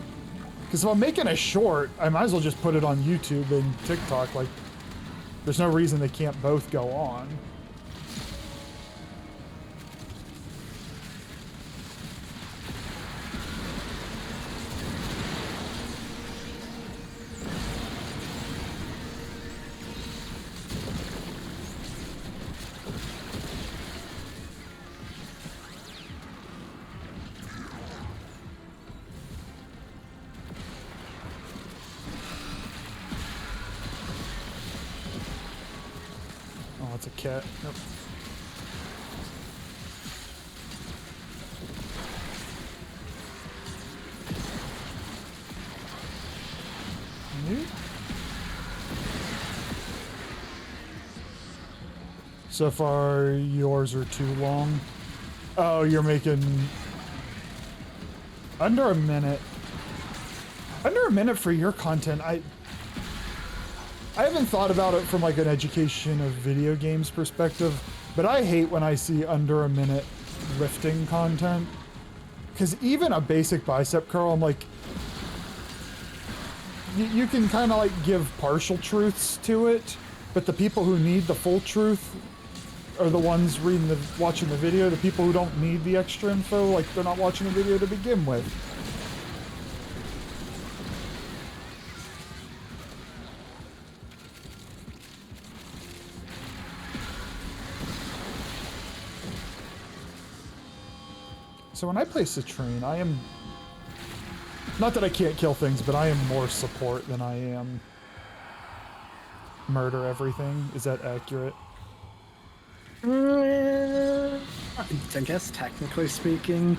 Because if I'm making a short, I might as well just put it on YouTube and TikTok. Like, there's no reason they can't both go on. Oh, it's a cat. Nope. Nope. So far, yours are too long. Oh, you're making under a minute. Under a minute for your content, I haven't thought about it from like an education of video games perspective, but I hate when I see under a minute lifting content. Because even a basic bicep curl, I'm like, you can kind of like give partial truths to it, but the people who need the full truth are the ones watching the video. The people who don't need the extra info, like they're not watching the video to begin with. So when I play Citrine, I am... Not that I can't kill things, but I am more support than I am murder everything. Is that accurate? I guess technically speaking,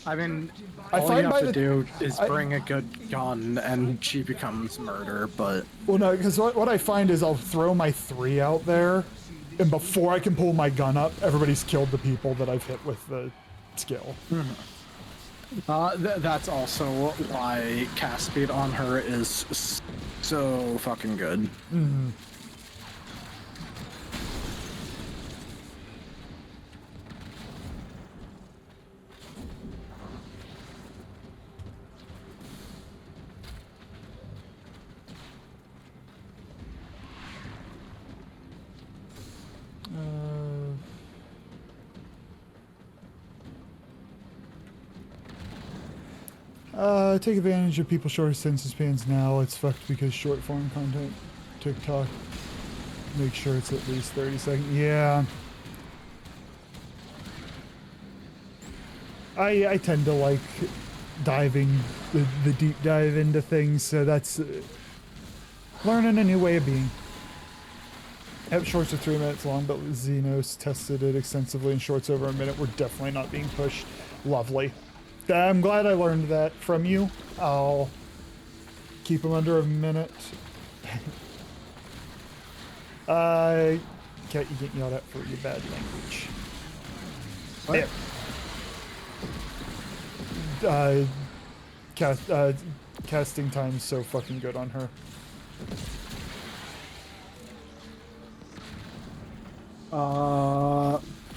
I mean, all you have to do is bring a good gun and she becomes murder, but... Well, no, because what I find is I'll throw my 3 out there, and before I can pull my gun up, everybody's killed the people that I've hit with the skill. That's also why cast speed on her is so fucking good. Take advantage of people's short attention spans now. It's fucked because short form content, TikTok, make sure it's at least 30 seconds. Yeah. I tend to like diving, the deep dive into things, so that's learning a new way of being. App shorts are 3 minutes long, but Xenos tested it extensively, and shorts over a minute were definitely not being pushed. Lovely. I'm glad I learned that from you. I'll keep them under a minute. Cat, you get yelled at for your bad language. What? Casting time's so fucking good on her.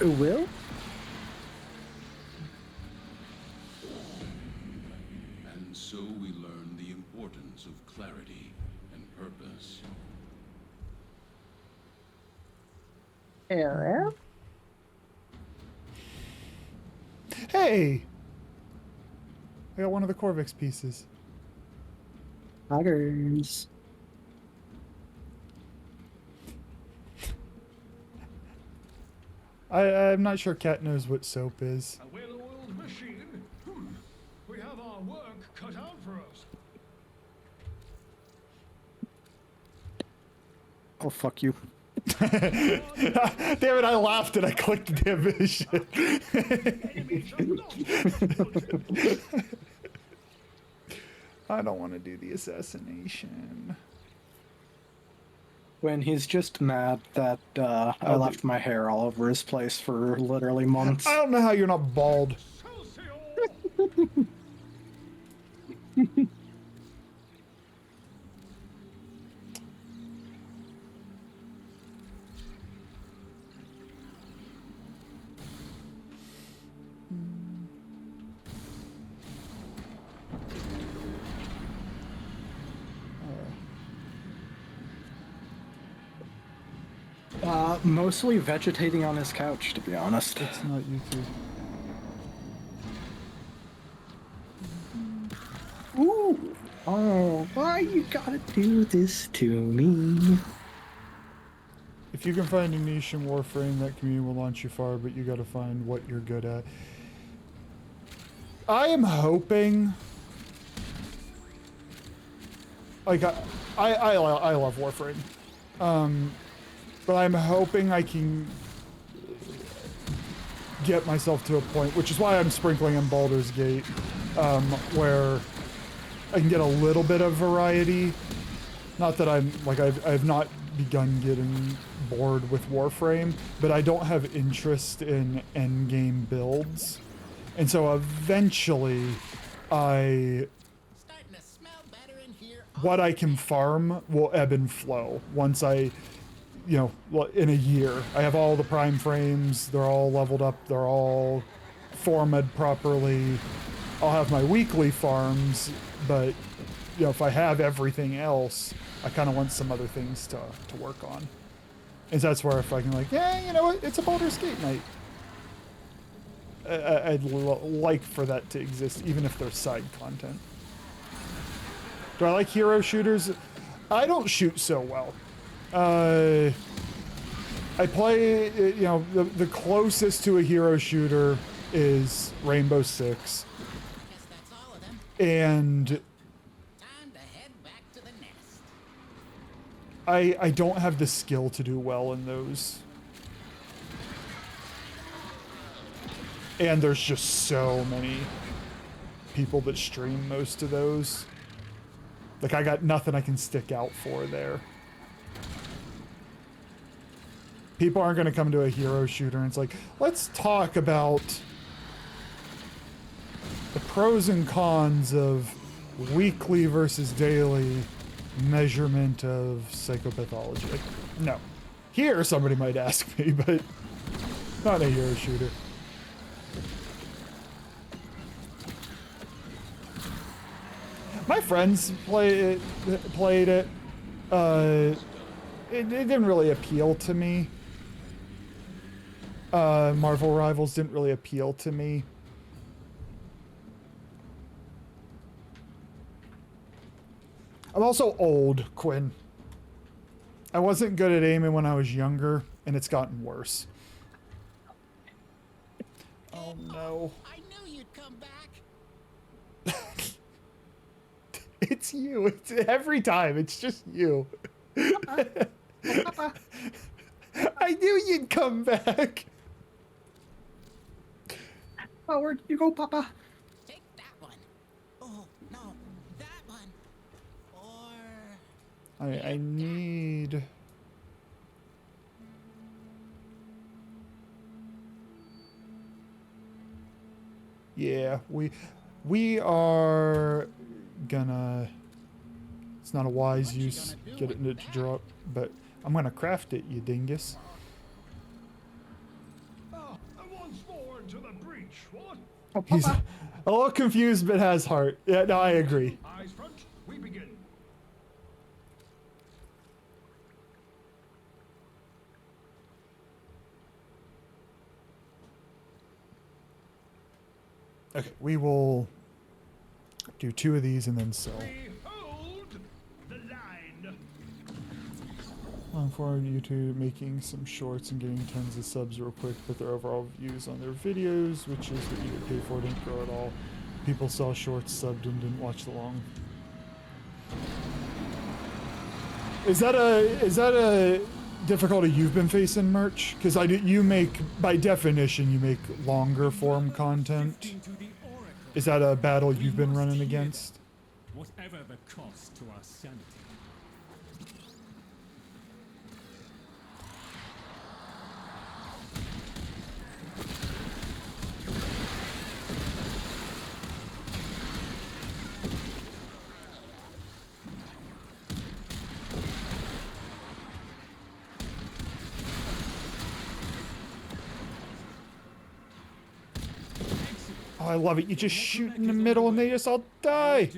Will? And so we learn the importance of clarity and purpose. Yeah. Hey! I got one of the Corvix pieces. Huggers. I'm not sure Cat knows what soap is. A well-oiled machine? We have our work cut out for us. Oh, fuck you. Damn it, I laughed and I clicked the damn vision. I don't want to do the assassination. When he's just mad that I left my hair all over his place for literally months. I don't know how you're not bald. Mostly vegetating on his couch, to be honest. It's not YouTube. Ooh! Oh, why you gotta do this to me? If you can find a niche in Warframe, that community will launch you far, but you gotta find what you're good at. I am hoping... Like, I love Warframe. But I'm hoping I can get myself to a point, which is why I'm sprinkling in Baldur's Gate, where I can get a little bit of variety. Not that I'm, like, I've not begun getting bored with Warframe, but I don't have interest in endgame builds. And so eventually, what I can farm will ebb and flow once I... You know, in a year. I have all the prime frames, they're all leveled up, they're all formed properly. I'll have my weekly farms, but, you know, if I have everything else, I kind of want some other things to work on. And so that's where if I can, like, yeah, you know what, it's a Baldur's Gate night. I'd like for that to exist, even if they're side content. Do I like hero shooters? I don't shoot so well. I play, you know, the closest to a hero shooter is Rainbow Six, Guess that's all of them. and Time to head back to the nest. I don't have the skill to do well in those. And there's just so many people that stream most of those. Like, I got nothing I can stick out for there. People aren't going to come to a hero shooter and it's like, let's talk about the pros and cons of weekly versus daily measurement of psychopathology. Like, no. Here, somebody might ask me, but not a hero shooter. My friends played it. It didn't really appeal to me. Marvel Rivals didn't really appeal to me. I'm also old, Quinn. I wasn't good at aiming when I was younger, and it's gotten worse. Oh no. I knew you'd come back. It's you. It's every time. It's just you. I knew you'd come back. Oh, where'd you go, Papa? Take that one. Oh, no. That one. Or... I need... Yeah, we are gonna... It's not a wise use getting it to drop, but I'm gonna craft it, you dingus. Oh, and once more into the breach, what? Oh, He's Papa. a little confused, but has heart. Yeah, no, I agree. Eyes front, we begin. Okay, we will do 2 of these and then sell. Behold the line. Long forward YouTube making some shorts and getting tons of subs real quick, but their overall views on their videos, which is what you get paid for, didn't grow at all. People saw shorts, subbed, and didn't watch the long. Is that a difficulty you've been facing, Merch? Because you make, by definition, you make longer form content. Is that a battle you've been running against? Whatever the cost to our sanity. Oh, I love it. You just shoot in the middle and they just all die.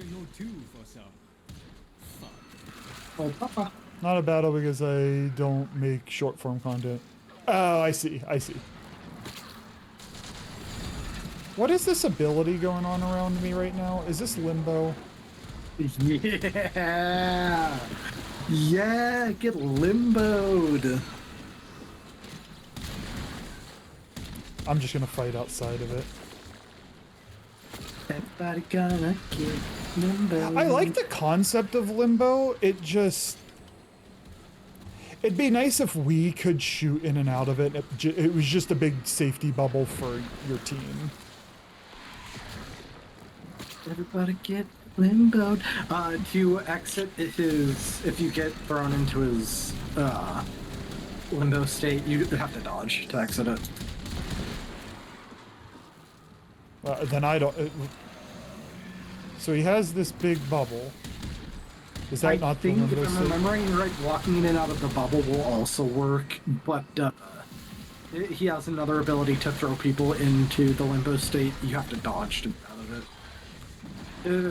Oh, Papa. Not a battle because I don't make short form content. Oh, I see. I see. What is this ability going on around me right now? Is this limbo? Yeah. Yeah, get limboed. I'm just gonna fight outside of it. Everybody gonna get limbo. I like the concept of limbo. It just... It'd be nice if we could shoot in and out of it. It was just a big safety bubble for your team. Everybody get limboed. To exit if you get thrown into his limbo state, you have to dodge to exit it. Then I don't... so he has this big bubble. Is that not the limbo if I'm state? remembering right, walking in and out of the bubble will also work, but he has another ability to throw people into the limbo state. You have to dodge to get out of it.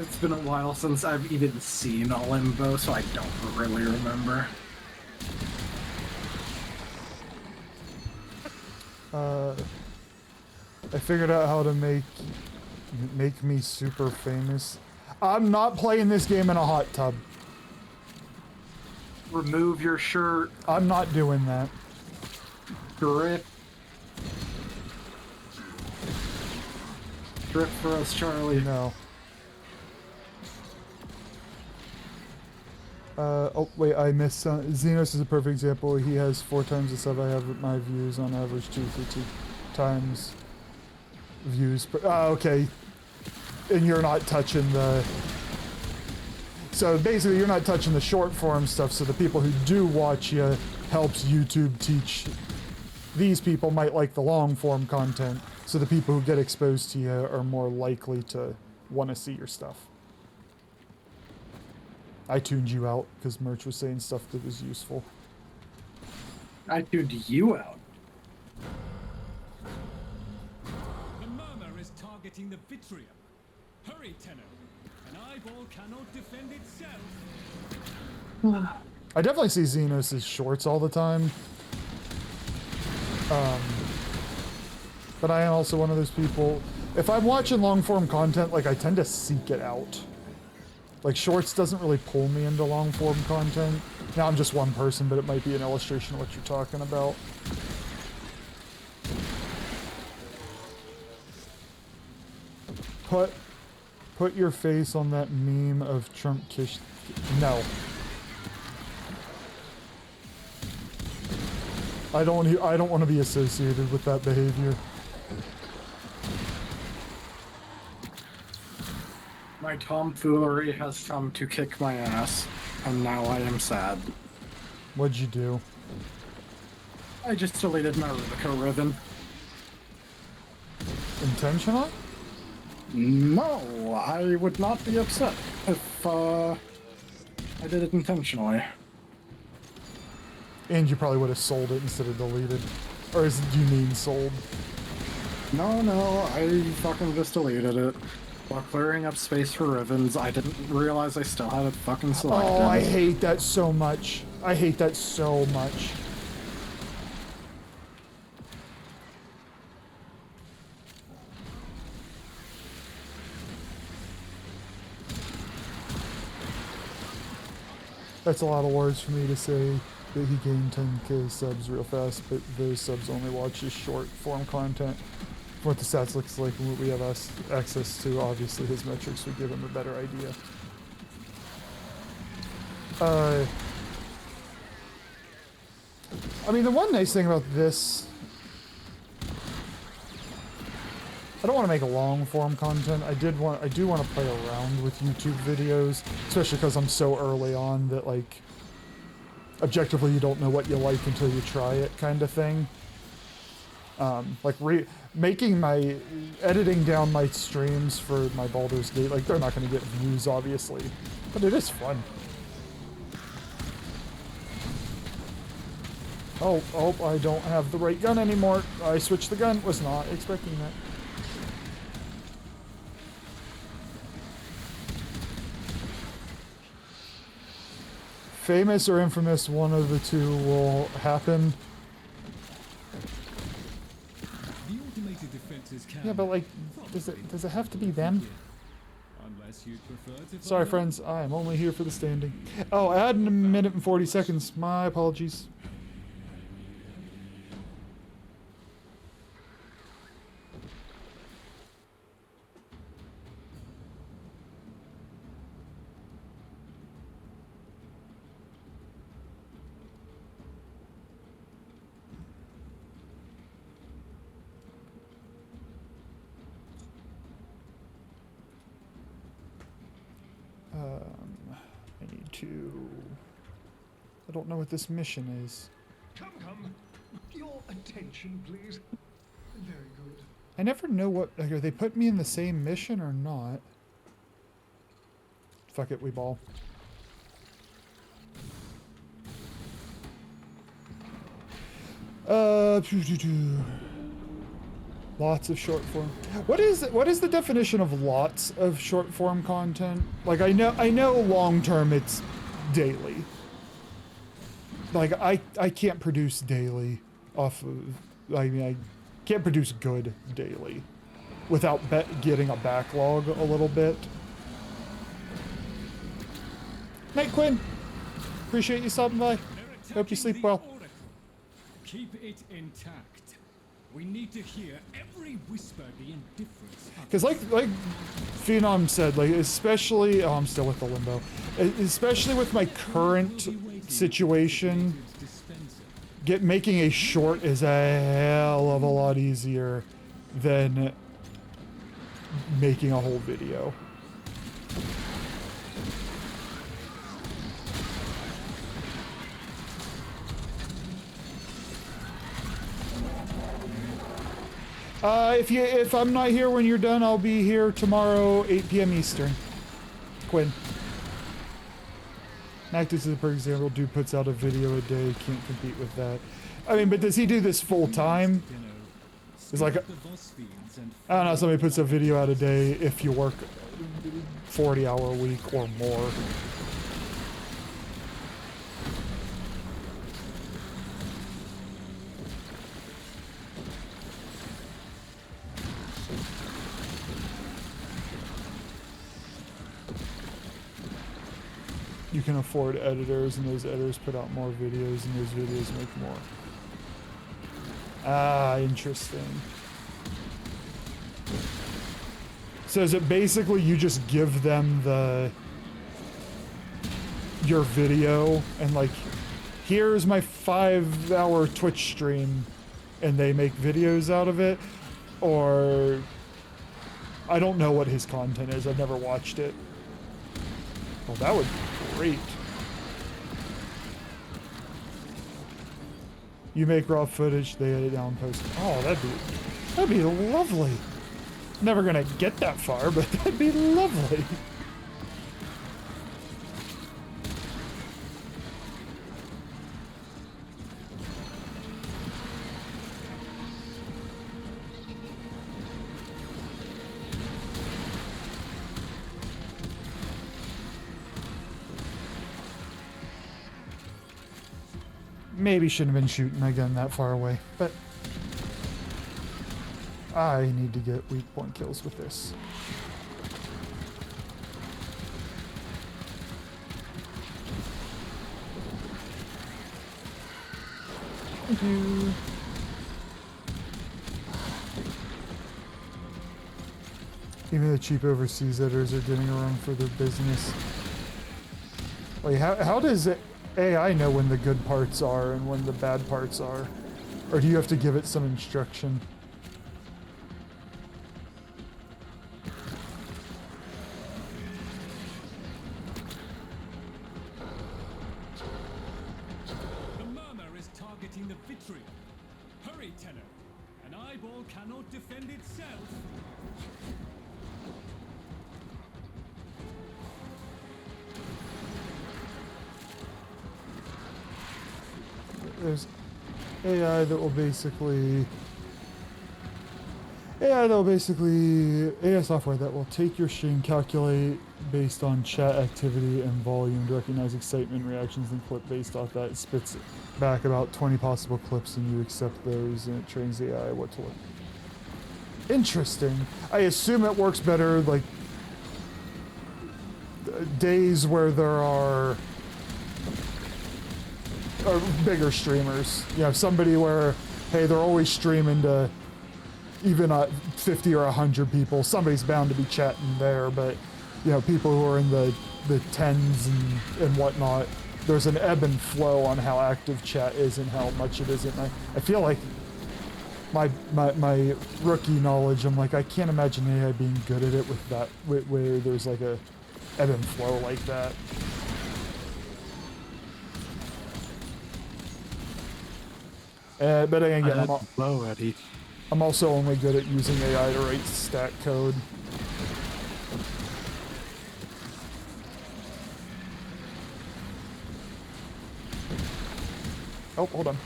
It's been a while since I've even seen a limbo, so I don't really remember. I figured out how to make me super famous. I'm not playing this game in a hot tub. Remove your shirt. I'm not doing that. Grip. script for us, Charlie? No. Oh, wait, I missed some. Xenos is a perfect example. He has 4 times the sub I have with my views on average 2 times views per. Oh, okay. And you're not touching the. So basically, you're not touching the short form stuff, so the people who do watch you helps YouTube teach. These people might like the long form content, so the people who get exposed to you are more likely to want to see your stuff. I tuned you out because Merch was saying stuff that was useful. I tuned you out. The murmur is targeting the Vitrium. Hurry, Tenno. An eyeball cannot defend itself. I definitely see Xenos' shorts all the time. But I am also one of those people, if I'm watching long form content, like I tend to seek it out. Like shorts doesn't really pull me into long form content. Now I'm just one person, but it might be an illustration of what you're talking about. Put your face on that meme of Trump kiss. No. I don't want to be associated with that behavior. My tomfoolery has come to kick my ass, and now I am sad. What'd you do? I just deleted my Rubico ribbon. Intentional? No, I would not be upset if I did it intentionally. And you probably would have sold it instead of deleted. Or do you mean sold? No, I fucking just deleted it. While clearing up space for ribbons, I didn't realize I still had it fucking selected. Oh, I hate that so much. I hate that so much. That's a lot of words for me to say that he gained 10k subs real fast, but those subs only watch his short form content. What the stats looks like and what we have access to, obviously his metrics would give him a better idea. I mean, the one nice thing about this, I don't want to make a long form content. I do want to play around with YouTube videos, especially because I'm so early on that, like, objectively you don't know what you like until you try it, kind of thing. Editing down my streams for my Baldur's Gate, like, they're not going to get views, obviously, but it is fun. Oh, I don't have the right gun anymore. I switched the gun. Was not expecting that. Famous or infamous, one of the two will happen. The automated defenses can. Yeah, but like, does it have to be them? Unless you'd prefer to. Sorry, friends. I am only here for the standing. Oh, add in a minute and 40 seconds. My apologies. I need to... I don't know what this mission is. Come. Your attention, please. Very good. I never know what... Like, are they putting me in the same mission or not? Fuck it, we ball. Lots of short form. What is the definition of lots of short form content? Like, I know long term it's daily. Like, I can't produce daily off of, I mean, I can't produce good daily without getting a backlog a little bit. Night, Quinn. Appreciate you stopping by. Hope you sleep well. Keep it intact. We need to hear every whisper the indifference. Because like Phenom said, like especially I'm still with the limbo. Especially with my current situation, making a short is a hell of a lot easier than making a whole video. If I'm not here when you're done, I'll be here tomorrow, 8 p.m. Eastern. Quinn. Nactus is a perfect example. Dude puts out a video a day. Can't compete with that. I mean, but does he do this full time? It's like, I don't know, somebody puts a video out a day if you work 40-hour a week or more. You can afford editors, and those editors put out more videos, and those videos make more. Ah, interesting. So is it basically you just give them your video and like, here's my 5-hour Twitch stream, and they make videos out of it? Or I don't know what his content is. I've never watched it. Well, that would be great. You make raw footage, they edit down, post. Oh, that'd be lovely. Never gonna get that far, but that'd be lovely. Maybe shouldn't have been shooting my gun that far away, but I need to get weak point kills with this. Thank you. Even the cheap overseas editors are getting a run for their business. Like, how does AI know when the good parts are and when the bad parts are? Or do you have to give it some instruction? The murmur is targeting the vitriol. Hurry, Tenor. An eyeball cannot defend itself. There's AI that will basically AI software that will take your stream, calculate based on chat activity and volume to recognize excitement reactions, and clip based off that. It spits back about 20 possible clips and you accept those, and it trains the AI what to look. Interesting. I assume it works better like days where there are or bigger streamers. You know, somebody where, hey, they're always streaming to even 50 or 100 people. Somebody's bound to be chatting there, but you know, people who are in the tens and whatnot, there's an ebb and flow on how active chat is and how much it isn't. I feel like my rookie knowledge, I'm like, I can't imagine AI being good at it with that, where there's like a ebb and flow like that. But again, I'm also only good at using AI to write stat code. Oh, hold on.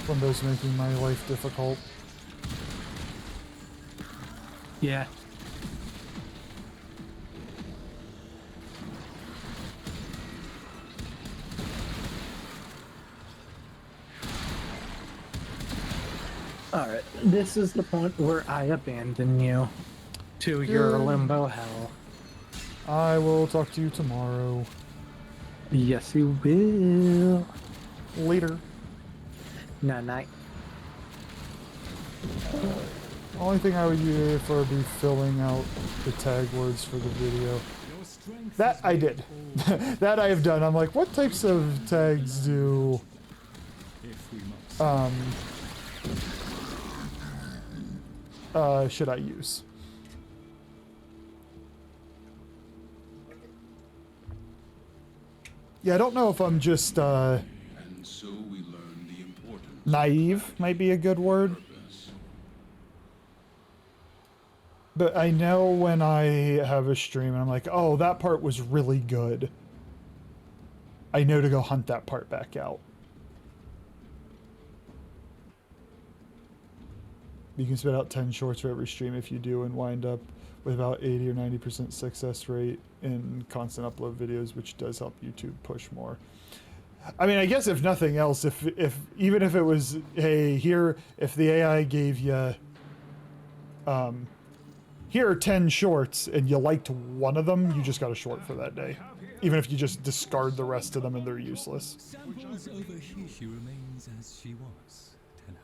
Windows making my life difficult. Yeah. Alright, this is the point where I abandon you to your limbo hell. I will talk to you tomorrow. Yes, you will. Later. Night. Only thing I would do for would be filling out the tag words for the video. That I did. That I have done. I'm like, what types of tags do should I use? Yeah, I don't know if I'm just And so we learn the importance naive might be a good word. purpose. But I know when I have a stream and I'm like, oh, that part was really good. I know to go hunt that part back out. You can spit out 10 shorts for every stream if you do and wind up with about 80 or 90% success rate in constant upload videos, which does help YouTube push more. I mean, I guess if nothing else, if even if it was, hey, here, if the AI gave you, here are 10 shorts and you liked one of them, you just got a short for that day. Even if you just discard the rest of them and they're useless. Samples over here. She remains as she was, Tenno.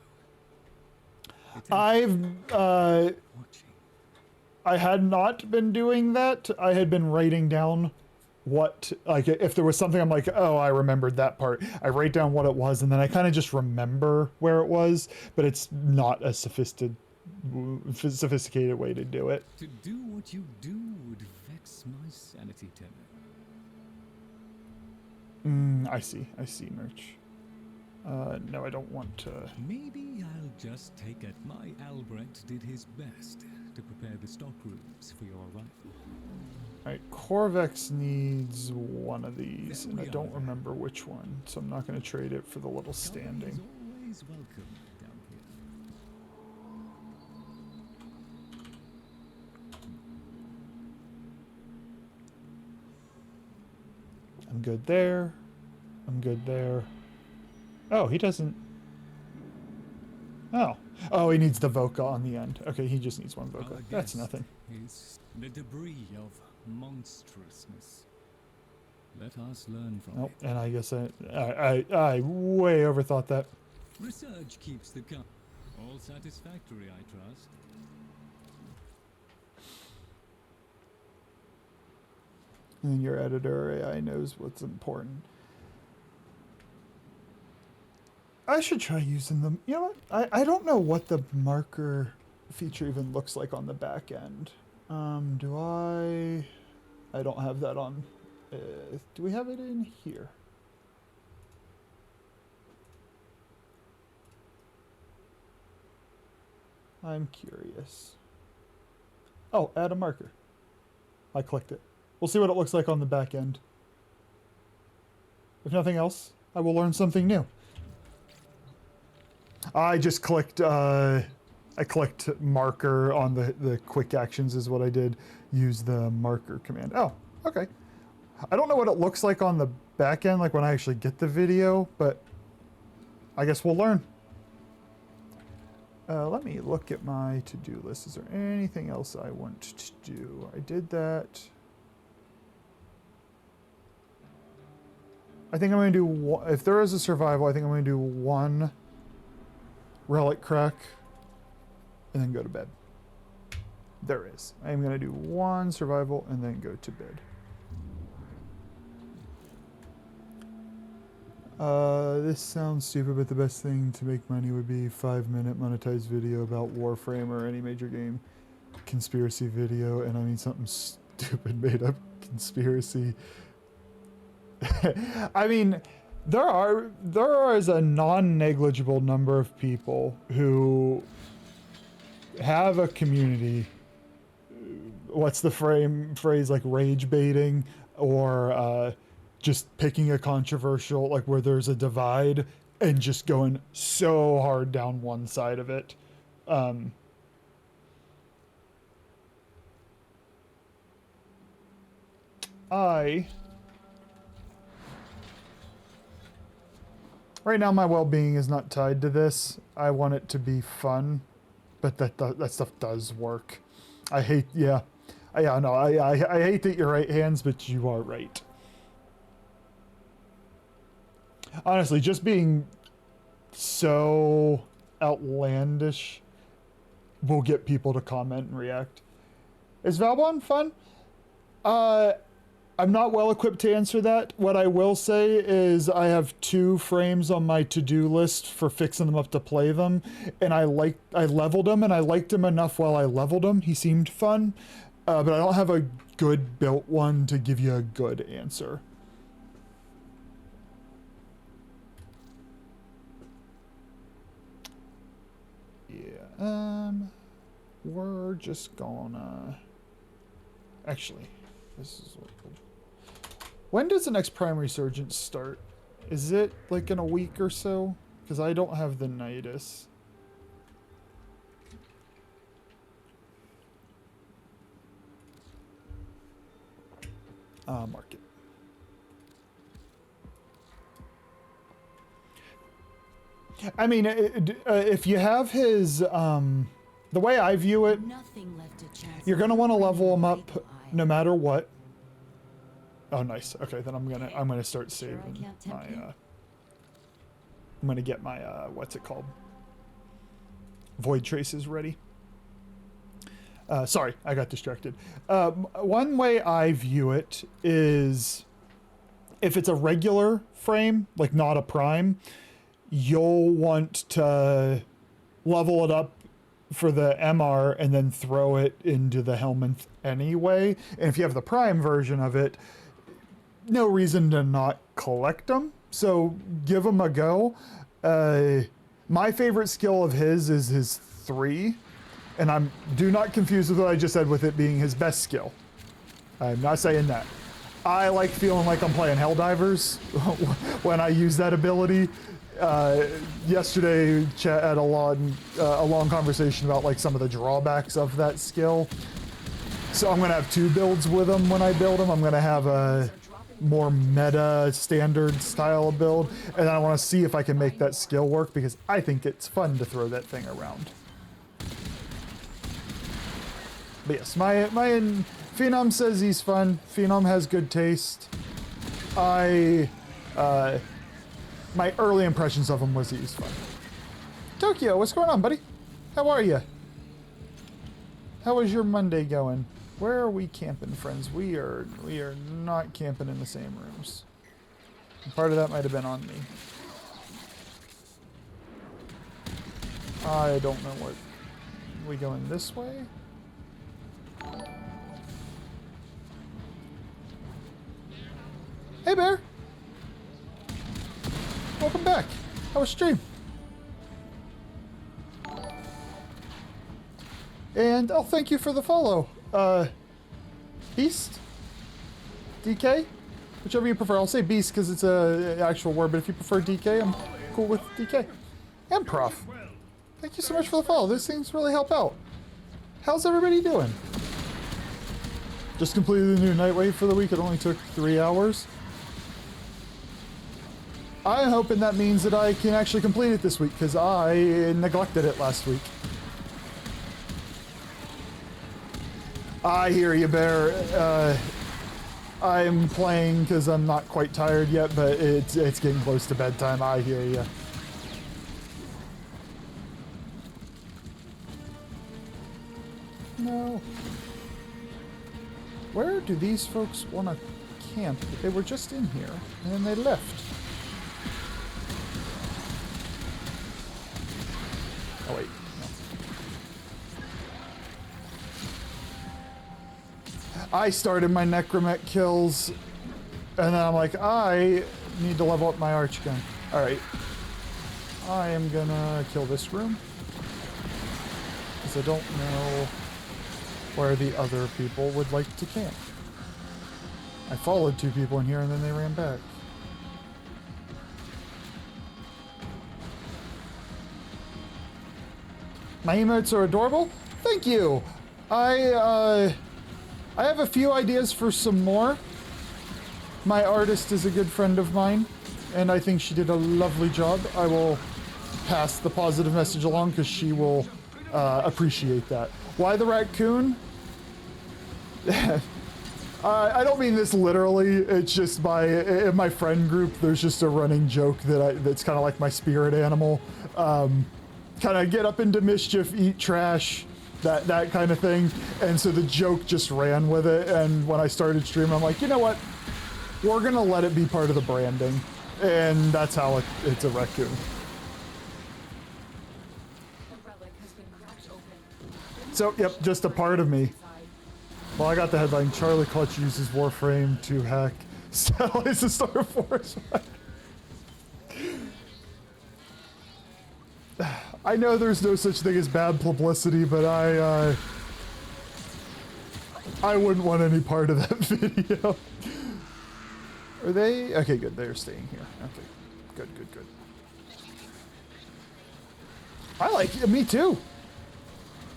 I had not been doing that. I had been writing down what, like, if there was something I'm like, oh, I remembered that part. I write down what it was, and then I kind of just remember where it was, but it's not a sophisticated way to do it. To do what you do would vex my sanity, Tenno. I see, merch. No, I don't want to. Maybe I'll just take it my Albrecht did his best to prepare the stock rooms for your arrival. Alright, Corvex needs one of these, and I don't remember which one, so I'm not going to trade it for the little standing. Always welcome down here. I'm good there. I'm good there. Oh, he doesn't... Oh. Oh, he needs the Voca on the end. Okay, he just needs one Voca. That's nothing. Is the debris of monstrousness. Let us learn from Nope, it. and I guess I way overthought that. Research keeps the cup. All satisfactory, I trust. And your editor AI knows what's important. I should try using them. You know what? I don't know what the marker feature even looks like on the back end. Do I don't have that on. Do we have it in here? I'm curious. Oh, add a marker. I clicked it. We'll see what it looks like on the back end. If nothing else, I will learn something new. I just clicked, I clicked marker on the quick actions is what I did. Use the marker command. Oh, okay. I don't know what it looks like on the back end, like when I actually get the video, but I guess we'll learn. Let me look at my to-do list. Is there anything else I want to do? I did that. I think I'm going to do one, if there is a survival, I think I'm going to do one relic crack and then go to bed. There is. I'm going to do one survival and then go to bed. This sounds stupid, but the best thing to make money would be 5-minute monetized video about Warframe or any major game conspiracy video, and I mean something stupid made up conspiracy. I mean, there is a non-negligible number of people who have a community. What's the phrase like rage baiting or just picking a controversial, like where there's a divide and just going so hard down one side of it. Right now, my well-being is not tied to this. I want it to be fun, but that stuff does work. I hate, yeah. Yeah, no, I hate that you're right, Hands, but you are right. Honestly, just being so outlandish will get people to comment and react. Is Valbon fun? I'm not well equipped to answer that. What I will say is I have 2 frames on my to-do list for fixing them up to play them, and I leveled him, and I liked him enough while I leveled him. He seemed fun, but I don't have a good built one to give you a good answer. Yeah, we're just gonna... Actually, this is what... When does the next Prime Resurgence start? Is it like in a week or so? Because I don't have the Nidus. Market. I mean, if you have his, the way I view it, you're gonna want to level him up no matter what. Oh, nice. Okay, then I'm gonna start saving my. I'm gonna get my what's it called? Void traces ready. Sorry, I got distracted. One way I view it is, if it's a regular frame, like not a prime, you'll want to level it up for the MR and then throw it into the helmet anyway. And if you have the prime version of it, no reason to not collect them. So give them a go. My favorite skill of his is his 3. And do not confuse with what I just said with it being his best skill. I'm not saying that. I like feeling like I'm playing Helldivers when I use that ability. Yesterday, Chet had a long conversation about like some of the drawbacks of that skill. So I'm gonna have 2 builds with him when I build him. I'm gonna have a more meta standard style of build, and I want to see if I can make that skill work because I think it's fun to throw that thing around. But yes, my Phenom says he's fun. Phenom has good taste. My early impressions of him was he's fun. Tokyo, what's going on, buddy? How are you? How is your Monday going? Where are we camping, friends? We are not camping in the same rooms. Part of that might have been on me. I don't know what... we going this way? Hey, Bear! Welcome back. How was stream? And, oh, thank you for the follow. Beast? DK? Whichever you prefer. I'll say Beast because it's an actual word, but if you prefer DK, I'm cool with DK. And Prof. Thank you so much for the follow. Those things really help out. How's everybody doing? Just completed the new Nightwave for the week. It only took 3 hours. I'm hoping that means that I can actually complete it this week because I neglected it last week. I hear you, Bear. I'm playing because I'm not quite tired yet, but it's getting close to bedtime. I hear you. No. Where do these folks want to camp? They were just in here, and then they left. Oh, wait. No. I started my Necromech kills, and then I'm like, I need to level up my arch gun. Alright. I am gonna kill this room. Because I don't know where the other people would like to camp. I followed 2 people in here and then they ran back. My emotes are adorable. Thank you. I have a few ideas for some more. My artist is a good friend of mine. and I think she did a lovely job. I will pass the positive message along because she will appreciate that. Why the raccoon? I don't mean this literally. It's just in my friend group, there's just a running joke that's kind of like my spirit animal. Kind of get up into mischief, eat trash, that kind of thing. And so the joke just ran with it. And when I started streaming, I'm like, you know what? We're gonna let it be part of the branding. And that's how it's a raccoon. So, yep, just a part of me. Well, I got the headline, Charlie Clutch uses Warframe to hack satellites to Star Force. I know there's no such thing as bad publicity, but I wouldn't want any part of that video. Are they? Okay, good. They're staying here. Okay, good. I like it. Me too.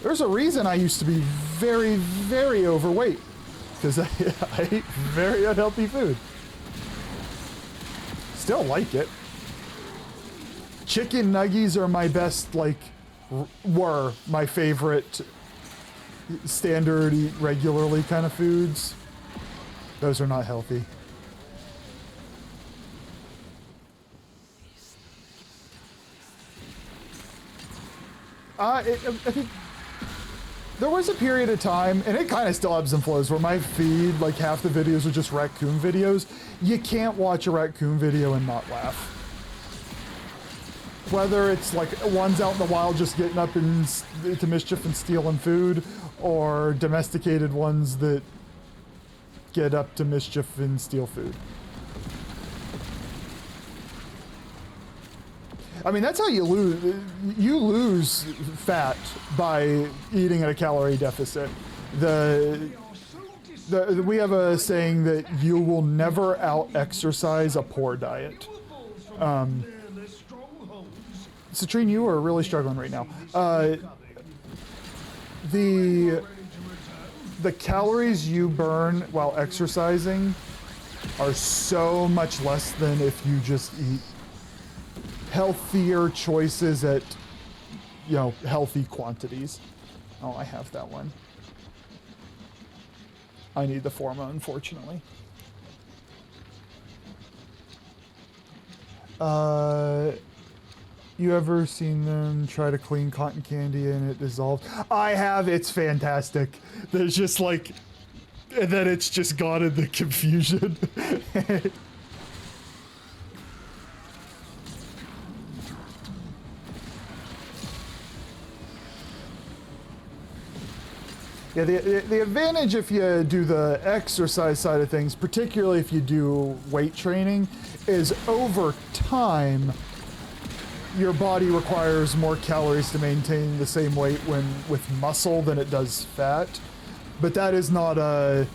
There's a reason I used to be very, very overweight. Because I ate very unhealthy food. Still like it. Chicken nuggies are my best, were my favorite standard, eat regularly kind of foods. Those are not healthy. I think there was a period of time, and it kind of still ebbs and flows, where my feed, half the videos are just raccoon videos. You can't watch a raccoon video and not laugh. Whether it's ones out in the wild just getting up into mischief and stealing food, or domesticated ones that get up to mischief and steal food. I mean, that's how you lose. You lose fat by eating at a calorie deficit. We have a saying that you will never out-exercise a poor diet. Citrine, you are really struggling right now. The calories you burn while exercising are so much less than if you just eat healthier choices at, healthy quantities. Oh, I have that one. I need the Forma, unfortunately. You ever seen them try to clean cotton candy and it dissolved? I have. It's fantastic. There's just and then it's just gone in the confusion. Yeah, the advantage if you do the exercise side of things, particularly if you do weight training, is over time, your body requires more calories to maintain the same weight with muscle than it does fat. But that's not a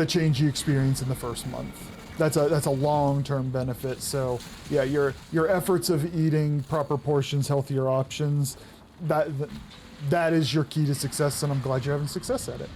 change you experience in the first month. That's a long-term benefit. So yeah, your efforts of eating proper portions, healthier options, that is your key to success, and I'm glad you're having success at it.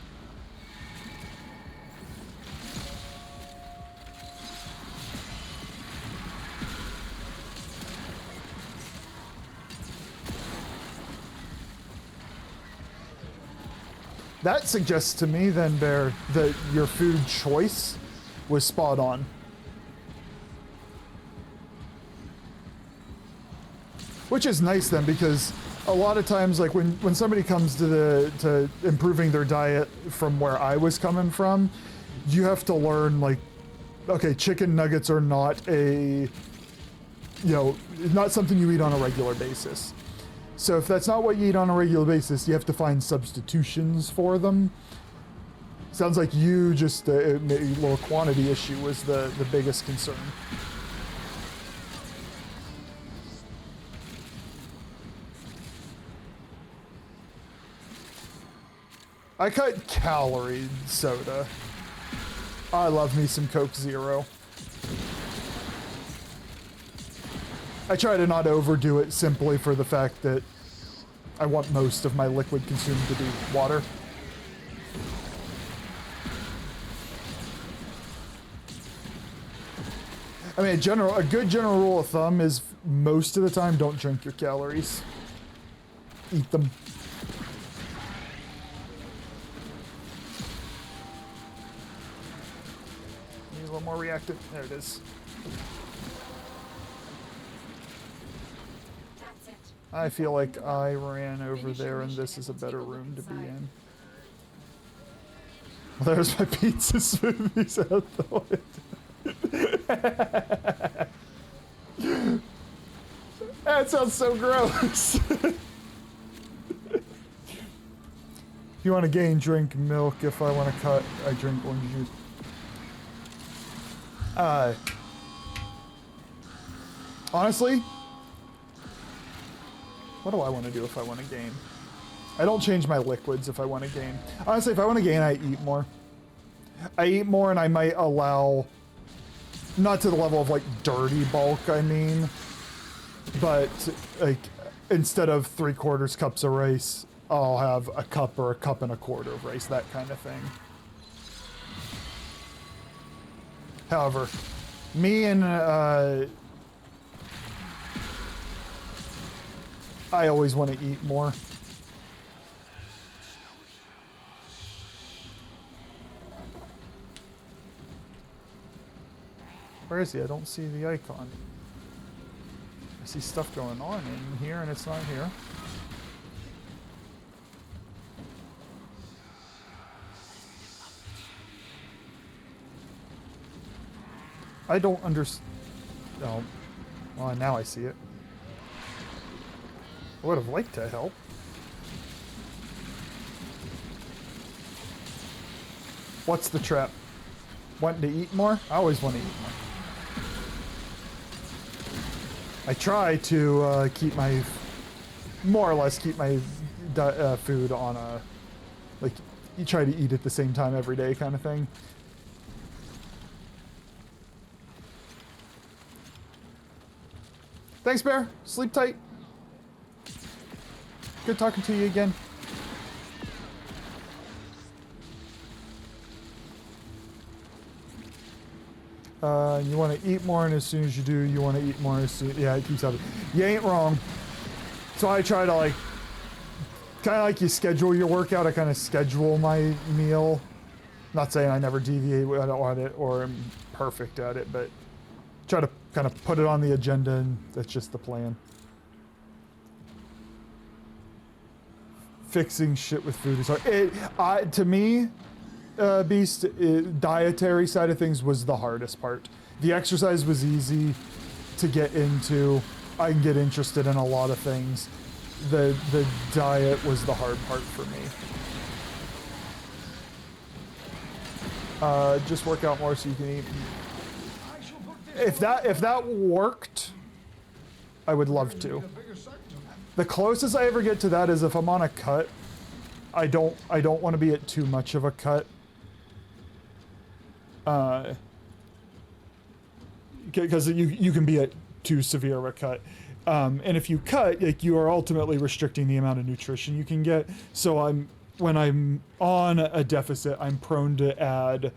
That suggests to me then, Bear, that your food choice was spot on. Which is nice then, because a lot of times, when somebody comes to improving their diet from where I was coming from, you have to learn, okay, chicken nuggets are not not something you eat on a regular basis. So if that's not what you eat on a regular basis, you have to find substitutions for them. Sounds like you just, a little quantity issue was the biggest concern. I cut calorie soda. I love me some Coke Zero. I try to not overdo it simply for the fact that I want most of my liquid consumed to be water. I mean, a good general rule of thumb is most of the time don't drink your calories. Eat them. Need a little more reactive. There it is. I feel like I ran over there and this is a better room to be in. Well, there's my pizza smoothies out the window. That sounds so gross. If you want to gain, drink milk. If I want to cut, I drink orange juice. Honestly, what do I want to do if I want to gain? I don't change my liquids if I want to gain. Honestly, if I want to gain, I eat more. I eat more and I might allow, not to the level of like dirty bulk, I mean, but like instead of 3/4 cups of rice, I'll have a cup or a cup and a quarter of rice, that kind of thing. However, me and I always want to eat more. Where is he? I don't see the icon. I see stuff going on in here and it's not here. I don't understand. Oh, well, now I see it. I would have liked to help. What's the trap? Wanting to eat more? I always want to eat more. I try to keep my, more or less keep my food on a, like, you try to eat at the same time every day kind of thing. Thanks, Bear. Sleep tight. Good talking to you again. You want to eat more, and as soon as you do, you want to eat more. As soon, yeah, it keeps happening. You ain't wrong. So I try to, like, kind of like you schedule your workout. I kind of schedule my meal. Not saying I never deviate on it or am perfect at it, but try to kind of put it on the agenda, and that's just the plan. Fixing shit with food is hard. To me, Beast, dietary side of things was the hardest part. The exercise was easy to get into. I can get interested in a lot of things. The diet was the hard part for me. Just work out more so you can eat. If that worked, I would love to. The closest I ever get to that is if I'm on a cut. I don't want to be at too much of a cut. Because you can be at too severe of a cut. And if you cut, like, you are ultimately restricting the amount of nutrition you can get. So when I'm on a deficit, I'm prone to add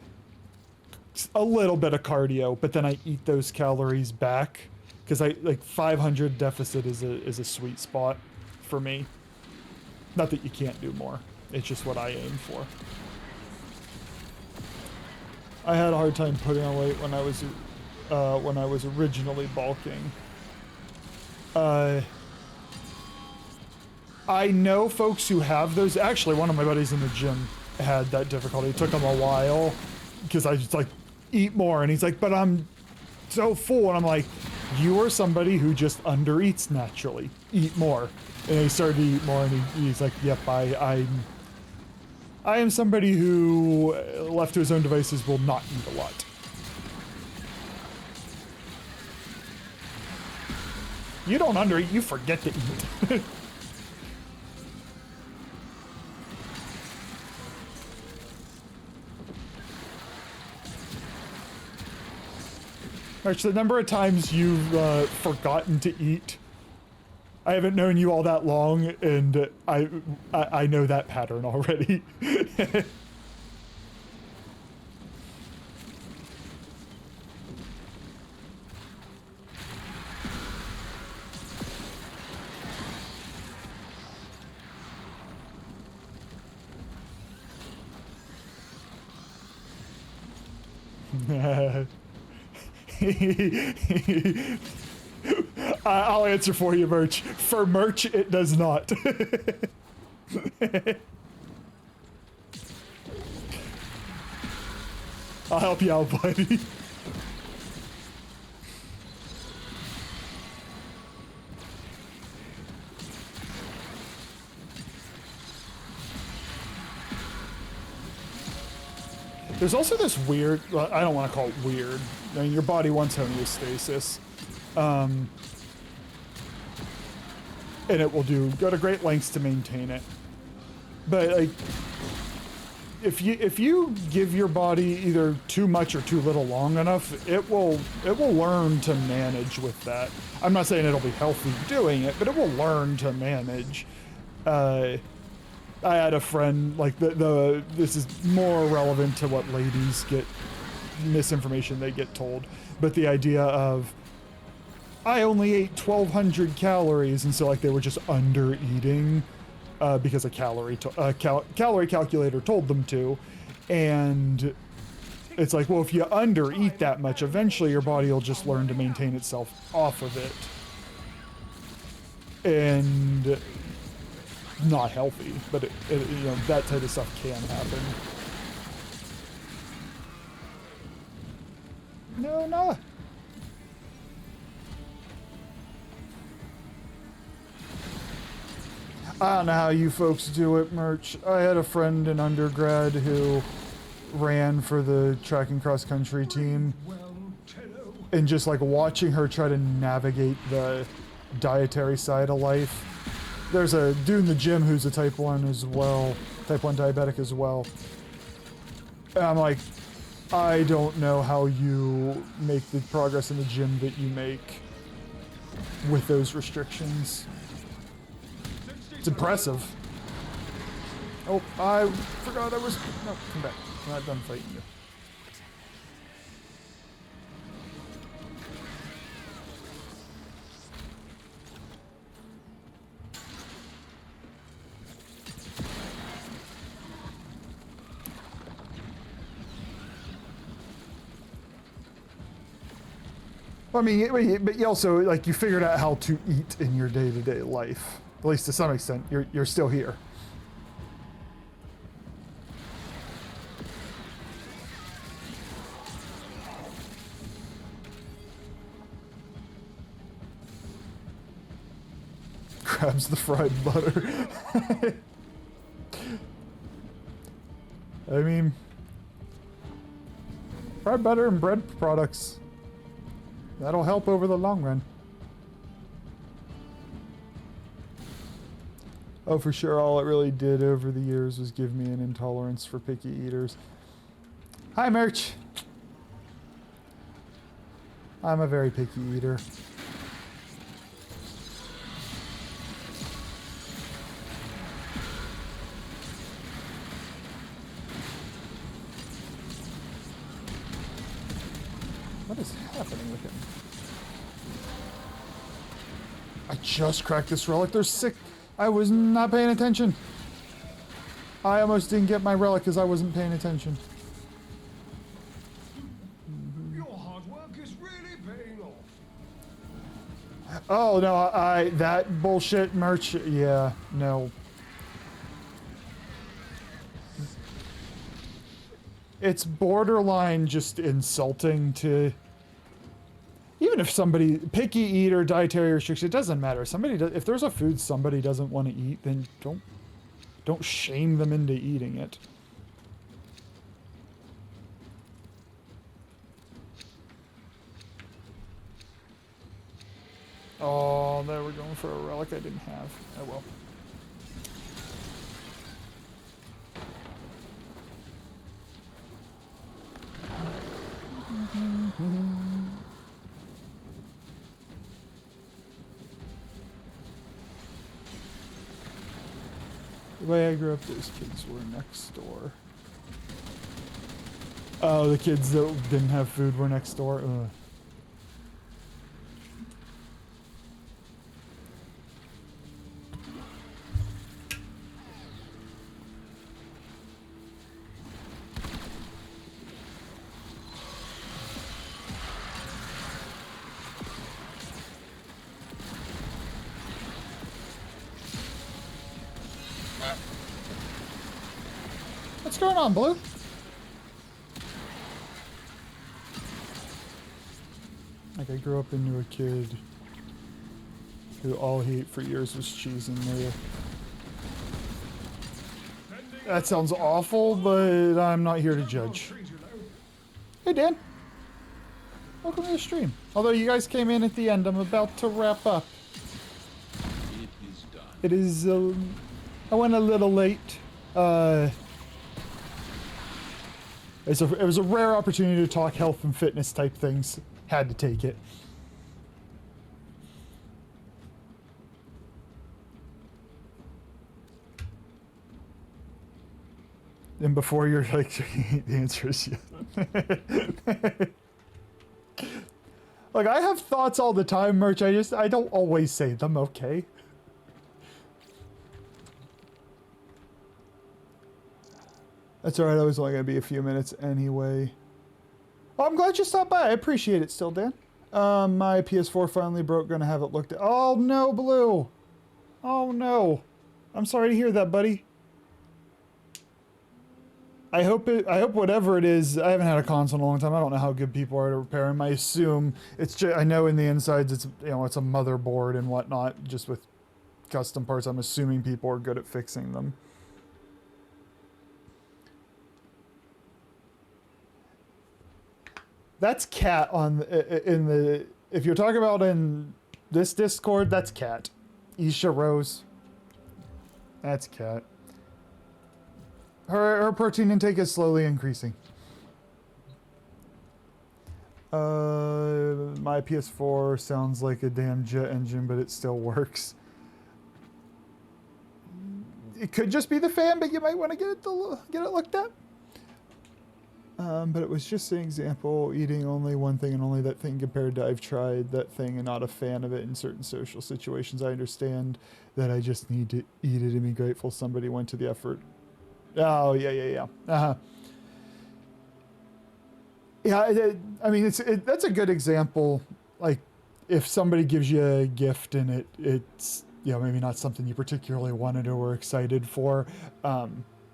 a little bit of cardio, but then I eat those calories back. Because 500 deficit is a sweet spot for me. Not that you can't do more. It's just what I aim for. I had a hard time putting on weight when I was originally bulking. I know folks who have those. Actually, one of my buddies in the gym had that difficulty. It took him a while because I just like eat more, and he's like, "But I'm so full," and I'm like, "You are somebody who just undereats naturally. Eat more." And he started to eat more, and he's like, "Yep, I am somebody who, left to his own devices, will not eat a lot." You don't undereat, you forget to eat. Actually, the number of times you've forgotten to eat, I haven't known you all that long, and I know that pattern already. I'll answer for you, Merch. For Merch, it does not. I'll help you out, buddy. There's also this weird, well, I don't want to call it weird. I mean, your body wants homeostasis. And it will go to great lengths to maintain it. But like, if you give your body either too much or too little long enough, it will learn to manage with that. I'm not saying it'll be healthy doing it, but it will learn to manage. I had a friend, like, this is more relevant to what ladies get, misinformation they get told, but the idea of, I only ate 1,200 calories, and so, like, they were just under-eating because a calorie calculator told them to, and it's like, well, if you under-eat that much, eventually your body will just learn to maintain itself off of it. And not healthy, but it, you know, that type of stuff can happen. No. I don't know how you folks do it, Merch. I had a friend in undergrad who ran for the track and cross country team, and just like watching her try to navigate the dietary side of life. There's a dude in the gym who's a type 1 as well, type 1 diabetic as well. And I'm like, I don't know how you make the progress in the gym that you make with those restrictions. It's impressive. Oh, I forgot I was... No, come back. I'm not done fighting you. I mean, but you also, like, you figured out how to eat in your day-to-day life. At least to some extent, you're still here. Grabs the fried butter. I mean, fried butter and bread products. That'll help over the long run. Oh, for sure, all it really did over the years was give me an intolerance for picky eaters. Hi, Merch! I'm a very picky eater. What is happening with him? I just cracked this relic. There's sick. I was not paying attention. I almost didn't get my relic because I wasn't paying attention. Your hard work is really paying off. Oh no, that bullshit Merch. Yeah, no. It's borderline just insulting to, even if somebody, picky eater, dietary restriction, it doesn't matter. If there's a food somebody doesn't want to eat, then don't shame them into eating it. Oh, there we're going for a relic I didn't have. Oh well. The way I grew up, those kids were next door. Oh, the kids that didn't have food were next door? Ugh. What's going on, Blue? Like, I grew up into a kid who all he ate for years was cheese and mayo. That sounds awful, but I'm not here to judge. Hey, Dan. Welcome to the stream. Although you guys came in at the end, I'm about to wrap up. It is, I went a little late. It was a rare opportunity to talk health and fitness type things. Had to take it. And before you're like, the answer is yes. Like, I have thoughts all the time, Merch. I don't always say them, okay? That's alright, I was only gonna be a few minutes anyway. Oh, I'm glad you stopped by. I appreciate it still, Dan. My PS4 finally broke. Gonna have it looked at. Oh no, Blue! Oh no. I'm sorry to hear that, buddy. I hope whatever it is, I haven't had a console in a long time. I don't know how good people are to repair them. I assume it's just, I know in the insides it's, you know, it's a motherboard and whatnot, just with custom parts. I'm assuming people are good at fixing them. That's Cat on in the, if you're talking about in this Discord, that's Cat. Isha Rose. That's Cat. Her protein intake is slowly increasing. My PS4 sounds like a damn jet engine, but it still works. It could just be the fan, but you might want to get it looked at. But it was just an example, eating only one thing and only that thing compared to I've tried that thing and not a fan of it in certain social situations. I understand that I just need to eat it and be grateful somebody went to the effort. Oh, yeah. Uh-huh. Yeah, I mean, that's a good example. Like, if somebody gives you a gift and it's, you know, maybe not something you particularly wanted or were excited for,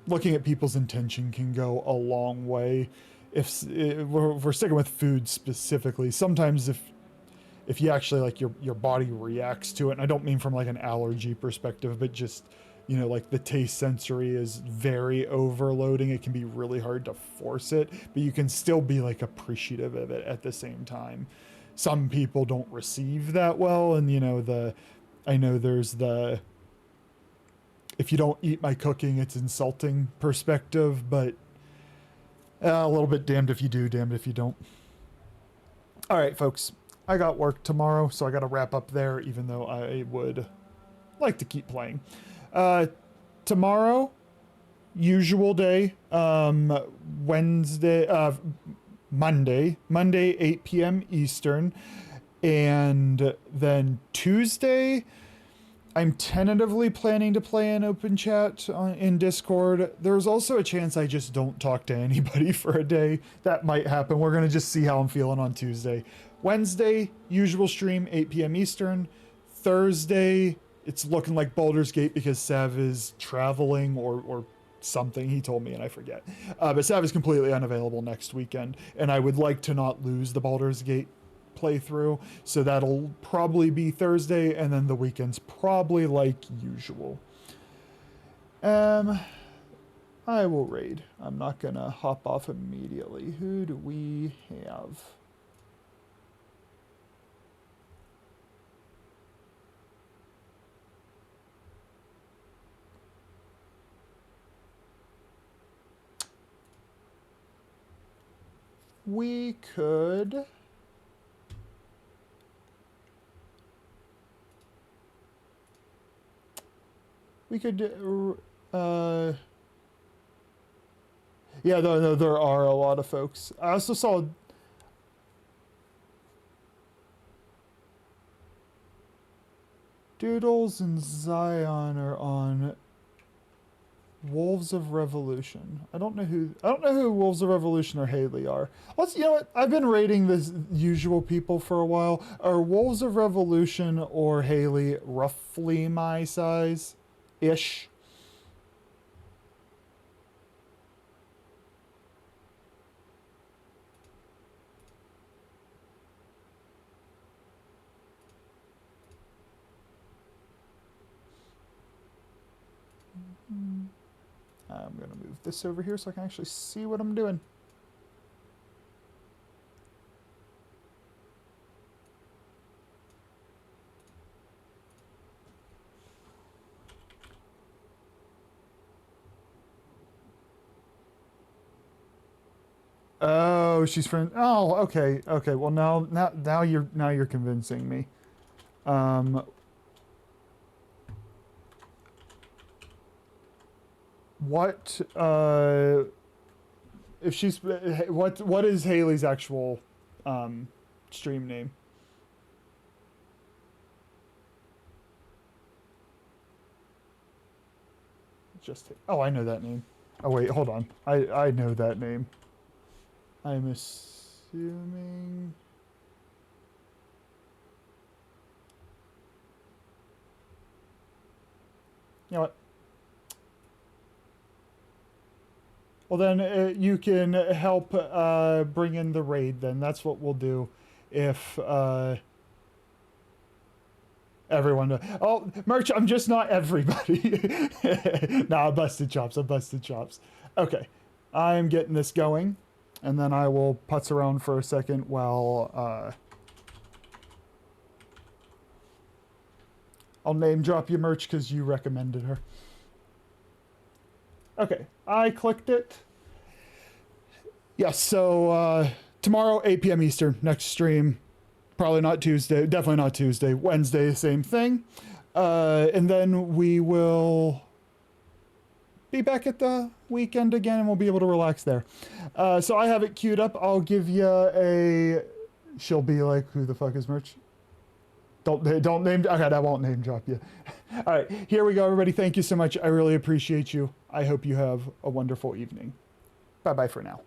looking at people's intention can go a long way. If we're sticking with food specifically, sometimes if you actually, like, your body reacts to it, and I don't mean from like an allergy perspective, but just, you know, like the taste sensory is very overloading. It can be really hard to force it, but you can still be like appreciative of it at the same time. Some people don't receive that well, and you know, I know there's the, if you don't eat my cooking, it's insulting perspective, but a little bit damned if you do, damned if you don't. All right, folks, I got work tomorrow, so I got to wrap up there, even though I would like to keep playing. Tomorrow, usual day, Monday, 8 p.m. Eastern, and then Tuesday, I'm tentatively planning to play an open chat in Discord. There's also a chance I just don't talk to anybody for a day. That might happen. We're going to just see how I'm feeling on Tuesday. Wednesday, usual stream, 8 p.m. Eastern. Thursday, it's looking like Baldur's Gate because Sav is traveling or something. He told me and I forget. But Sav is completely unavailable next weekend. And I would like to not lose the Baldur's Gate playthrough, so that'll probably be Thursday, and then the weekend's probably like usual. I will raid. I'm not gonna hop off immediately. Who do we have? We could yeah, no, there are a lot of folks. I also saw Doodles and Zion are on Wolves of Revolution. I don't know who Wolves of Revolution or Haley are. You know what? I've been rating the usual people for a while. Are Wolves of Revolution or Haley roughly my size? Ish. I'm going to move this over here so I can actually see what I'm doing. Oh, she's friend. Oh, okay, okay. Well, now you're convincing me. What? If she's what is Haley's actual stream name? Just oh, I know that name. Oh wait, hold on. I know that name. I'm assuming. You know what? Well, then you can help bring in the raid. Then that's what we'll do. If everyone. Oh, merch! I'm just not everybody. Nah, I busted chops. I busted chops. Okay, I'm getting this going, and then I will putz around for a second while I'll name drop you merch because you recommended her. Okay, I clicked it. Yes, so tomorrow, 8 p.m. Eastern, next stream. Probably not Tuesday, definitely not Tuesday. Wednesday, same thing. And then we will be back at the weekend again and we'll be able to relax there. So I have it queued up. I'll give you a... She'll be like, who the fuck is merch? Don't name... Okay, I won't name drop you. All right, here we go, everybody. Thank you so much. I really appreciate you. I hope you have a wonderful evening. Bye-bye for now.